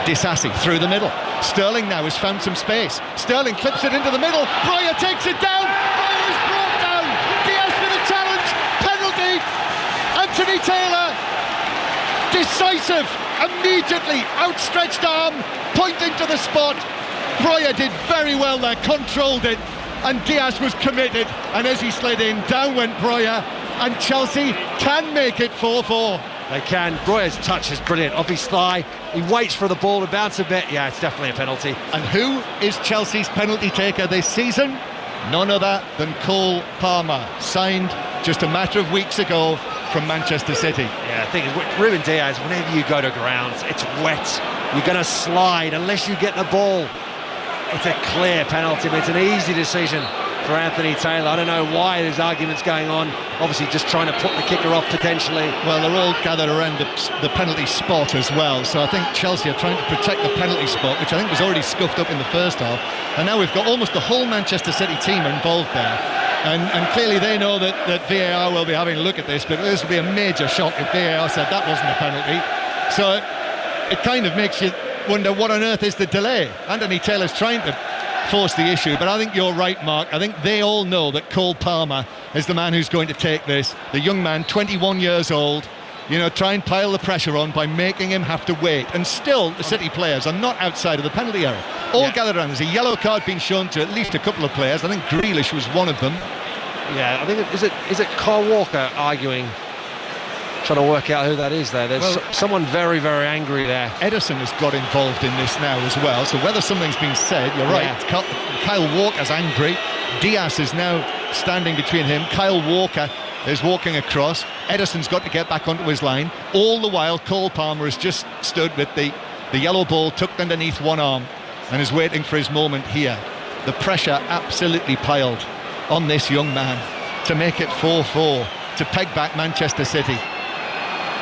Speaker 1: Disasi through the middle. Sterling now has found some space. Sterling clips it into the middle. Breuer takes it down. Breuer is brought down. Diaz with a challenge. Penalty. Anthony Taylor. Decisive. Immediately. Outstretched arm. Pointing to the spot. Breuer did very well there. Controlled it. And Diaz was committed. And as he slid in, down went Breuer. And Chelsea can make it 4-4.
Speaker 2: They can. Breuer's touch is brilliant. Off his thigh. He waits for the ball to bounce a bit. Yeah, it's definitely a penalty.
Speaker 1: And who is Chelsea's penalty taker this season? None other than Cole Palmer, signed just a matter of weeks ago from Manchester City.
Speaker 2: Yeah, I think Ruben Diaz, whenever you go to ground, it's wet. You're going to slide unless you get the ball. It's a clear penalty, but it's an easy decision for Anthony Taylor. I don't know why there's arguments going on. Obviously just trying to put the kicker off potentially.
Speaker 1: Well, they're all gathered around the penalty spot as well, so I think Chelsea are trying to protect the penalty spot, which I think was already scuffed up in the first half, and now we've got almost the whole Manchester City team involved there, and clearly they know that VAR will be having a look at this, but this will be a major shock if VAR said that wasn't a penalty. So it kind of makes you wonder what on earth is the delay. Anthony Taylor's trying to force the issue, but I think you're right, Mark. I think they all know that Cole Palmer is the man who's going to take this. The young man, 21 years old, try and pile the pressure on by making him have to wait. And still, the City players are not outside of the penalty area. All gathered around. There's a yellow card being shown to at least a couple of players. I think Grealish was one of them.
Speaker 2: Yeah, I think is it Kyle Walker arguing, trying to work out who that is there. There's someone very, very angry there.
Speaker 1: Ederson has got involved in this now as well, so whether something's been said, you're right. Kyle Walker's angry. Diaz is now standing between him. Kyle Walker is walking across. Ederson's got to get back onto his line. All the while, Cole Palmer has just stood with the yellow ball tucked underneath one arm and is waiting for his moment here. The pressure absolutely piled on this young man to make it 4-4, to peg back Manchester City.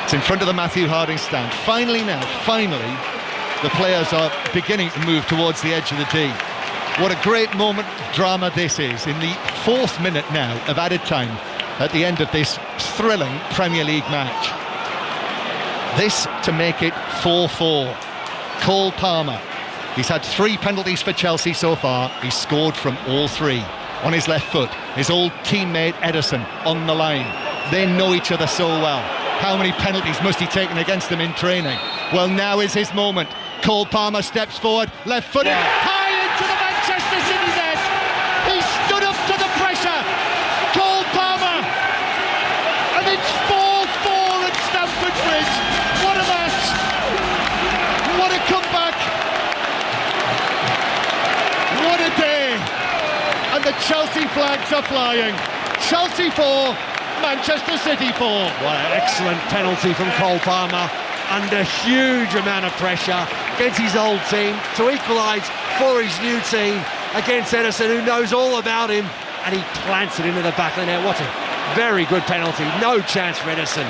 Speaker 1: It's in front of the Matthew Harding stand. Finally, the players are beginning to move towards the edge of the D. What a great moment of drama this is, in the 4th minute now of added time at the end of this thrilling Premier League match. This to make it 4-4. Cole Palmer. He's had 3 penalties for Chelsea so far. He's scored from all 3. On his left foot, his old teammate Ederson on the line. They know each other so well. How many penalties must he taken against them in training? Well, now is his moment. Cole Palmer steps forward, left-footed, high into the Manchester City net. He stood up to the pressure. Cole Palmer, and it's 4-4 at Stamford Bridge. What a match! What a comeback! What a day! And the Chelsea flags are flying. Chelsea 4. Manchester City 4.
Speaker 2: What an excellent penalty from Cole Palmer under huge amount of pressure against his old team to equalise for his new team against Ederson, who knows all about him. and he plants it into the back of the net. What a very good penalty. No chance for Ederson.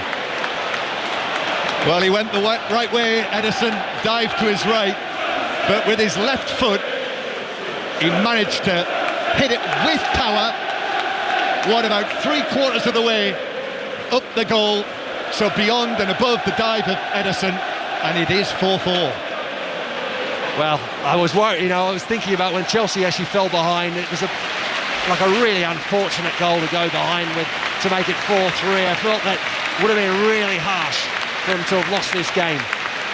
Speaker 1: Well, he went the right way, Ederson, dived to his right, but with his left foot, he managed to hit it with power. What, about 3/4 of the way up the goal, so beyond and above the dive of Ederson, and it is 4-4.
Speaker 2: Well, I was worried, I was thinking about when Chelsea actually fell behind. It was a really unfortunate goal to go behind with to make it 4-3. I felt that would have been really harsh for them to have lost this game,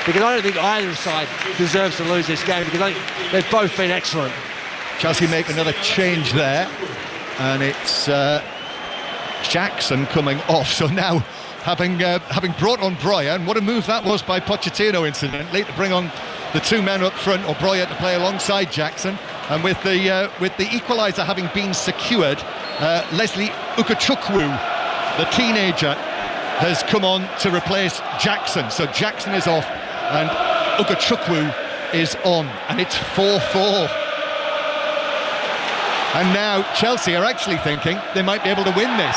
Speaker 2: because I don't think either side deserves to lose this game, because I think they've both been excellent.
Speaker 1: Chelsea make another change there, and it's Jackson coming off. So now, having brought on Breuer, and what a move that was by Pochettino, incidentally, to bring on the two men up front, or Breuer to play alongside Jackson, and with the equaliser having been secured, Leslie Ukachukwu, the teenager, has come on to replace Jackson. So Jackson is off, and Ukachukwu is on, and it's 4-4. And now Chelsea are actually thinking they might be able to win this.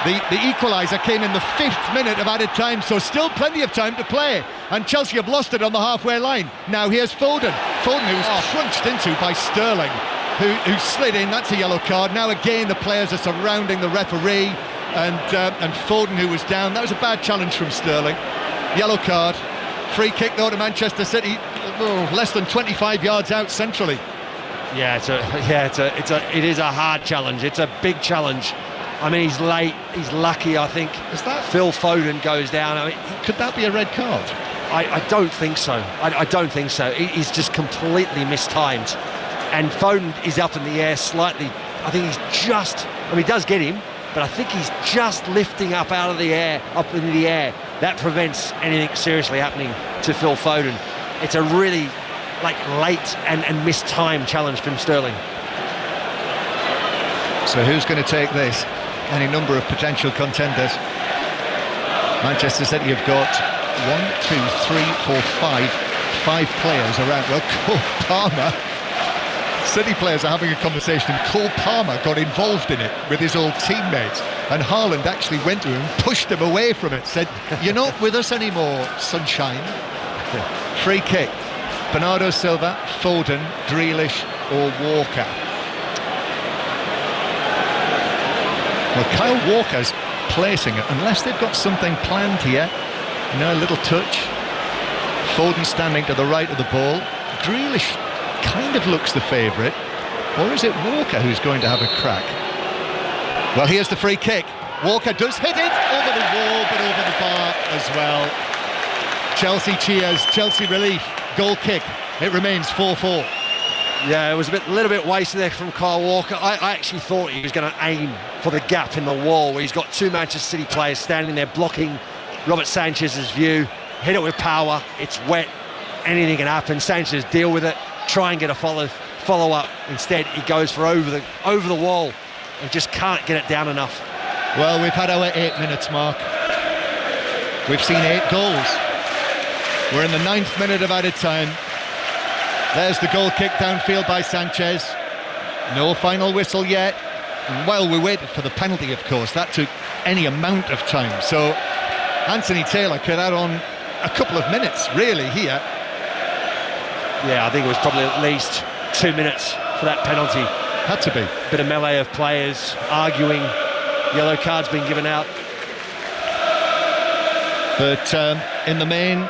Speaker 1: The equaliser came in the 5th minute of added time, so still plenty of time to play. And Chelsea have lost it on the halfway line. Now here's Foden. Foden, who's crunched into by Sterling, who slid in. That's a yellow card. Now again the players are surrounding the referee, and Foden, who was down. That was a bad challenge from Sterling. Yellow card. Free kick though to Manchester City, less than 25 yards out centrally.
Speaker 2: It is a hard challenge. It's a big challenge. I mean, he's late. He's lucky, I think.
Speaker 1: Is that
Speaker 2: Phil Foden goes down? I mean,
Speaker 1: could that be a red card?
Speaker 2: I don't think so. I don't think so. He's just completely mistimed, and Foden is up in the air slightly. I think he's just. I mean, he does get him, but I think he's just lifting up out of the air, up into the air. That prevents anything seriously happening to Phil Foden. It's a really late and mistimed challenge from Sterling.
Speaker 1: So who's going to take this? Any number of potential contenders. Manchester City have got 5 players around. Well, Cole Palmer. City players are having a conversation, and Cole Palmer got involved in it with his old teammates, and Haaland actually went to him, pushed him away from it, said, "You're not with us anymore, sunshine." Free kick. Bernardo Silva, Foden, Grealish or Walker. Well, Kyle Walker's placing it, unless they've got something planned here. A little touch. Foden standing to the right of the ball. Grealish kind of looks the favourite. Or is it Walker who's going to have a crack? Well, here's the free kick. Walker does hit it over the wall, but over the bar as well. Chelsea cheers, Chelsea relief. Goal kick. It remains 4-4.
Speaker 2: Yeah, it was a little bit wasted there from Kyle Walker. I actually thought he was going to aim for the gap in the wall where he's got two Manchester City players standing there blocking Robert Sanchez's view. Hit it with power. It's wet. Anything can happen. Sanchez deal with it. Try and get a follow up. Instead, he goes for over the wall and just can't get it down enough.
Speaker 1: Well, we've had our 8 minutes, Mark. We've seen 8 goals. We're in the 9th minute of added time. There's the goal kick downfield by Sanchez. No final whistle yet. And while we waited for the penalty, of course, that took any amount of time. So Anthony Taylor could add on a couple of minutes, really, here.
Speaker 2: Yeah, I think it was probably at least 2 minutes for that penalty.
Speaker 1: Had to be.
Speaker 2: Bit of melee of players arguing. Yellow cards being given out.
Speaker 1: But in the main,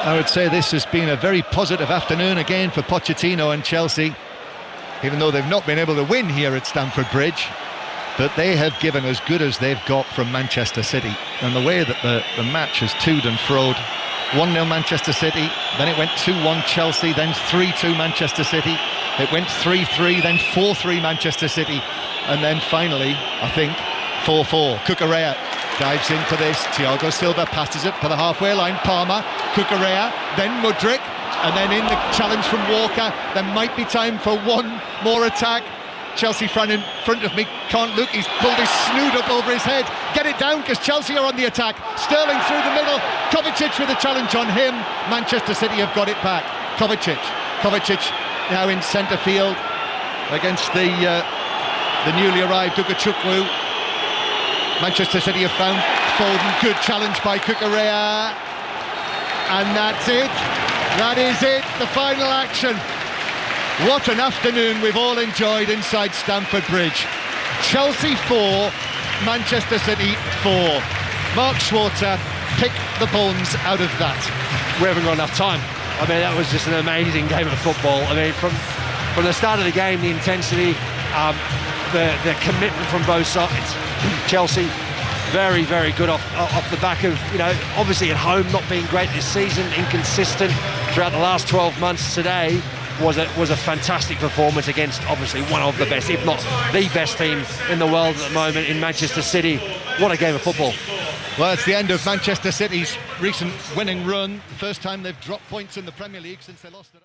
Speaker 1: I would say this has been a very positive afternoon again for Pochettino and Chelsea, even though they've not been able to win here at Stamford Bridge. But they have given as good as they've got from Manchester City. And the way that the match has toed and froed, 1-0 Manchester City, then it went 2-1 Chelsea, then 3-2 Manchester City. It went 3-3, then 4-3 Manchester City. And then finally, I think, 4-4. Cucurella dives in for this. Thiago Silva passes it for the halfway line. Palmer, Cucurella, then Mudryk, and then in the challenge from Walker. There might be time for one more attack. Chelsea fan in front of me can't look. He's pulled his snoot up over his head. Get it down, because Chelsea are on the attack. Sterling through the middle. Kovacic with a challenge on him. Manchester City have got it back. Kovacic now in centre field against the the newly arrived Ugachukwu. Manchester City have found Foden. Good challenge by Kukurea. And that's it. That is it. The final action. What an afternoon we've all enjoyed inside Stamford Bridge. Chelsea 4, Manchester City 4. Mark Schwarzer picked the bones out of that.
Speaker 2: We haven't got enough time. I mean, that was just an amazing game of football. I mean, from the start of the game, the intensity, the commitment from both sides. Chelsea, very, very good off the back of, obviously at home not being great this season, inconsistent throughout the last 12 months. Today was a fantastic performance against obviously one of the best, if not the best team in the world at the moment in Manchester City. What a game of football.
Speaker 1: Well, it's the end of Manchester City's recent winning run. The first time they've dropped points in the Premier League since they lost it.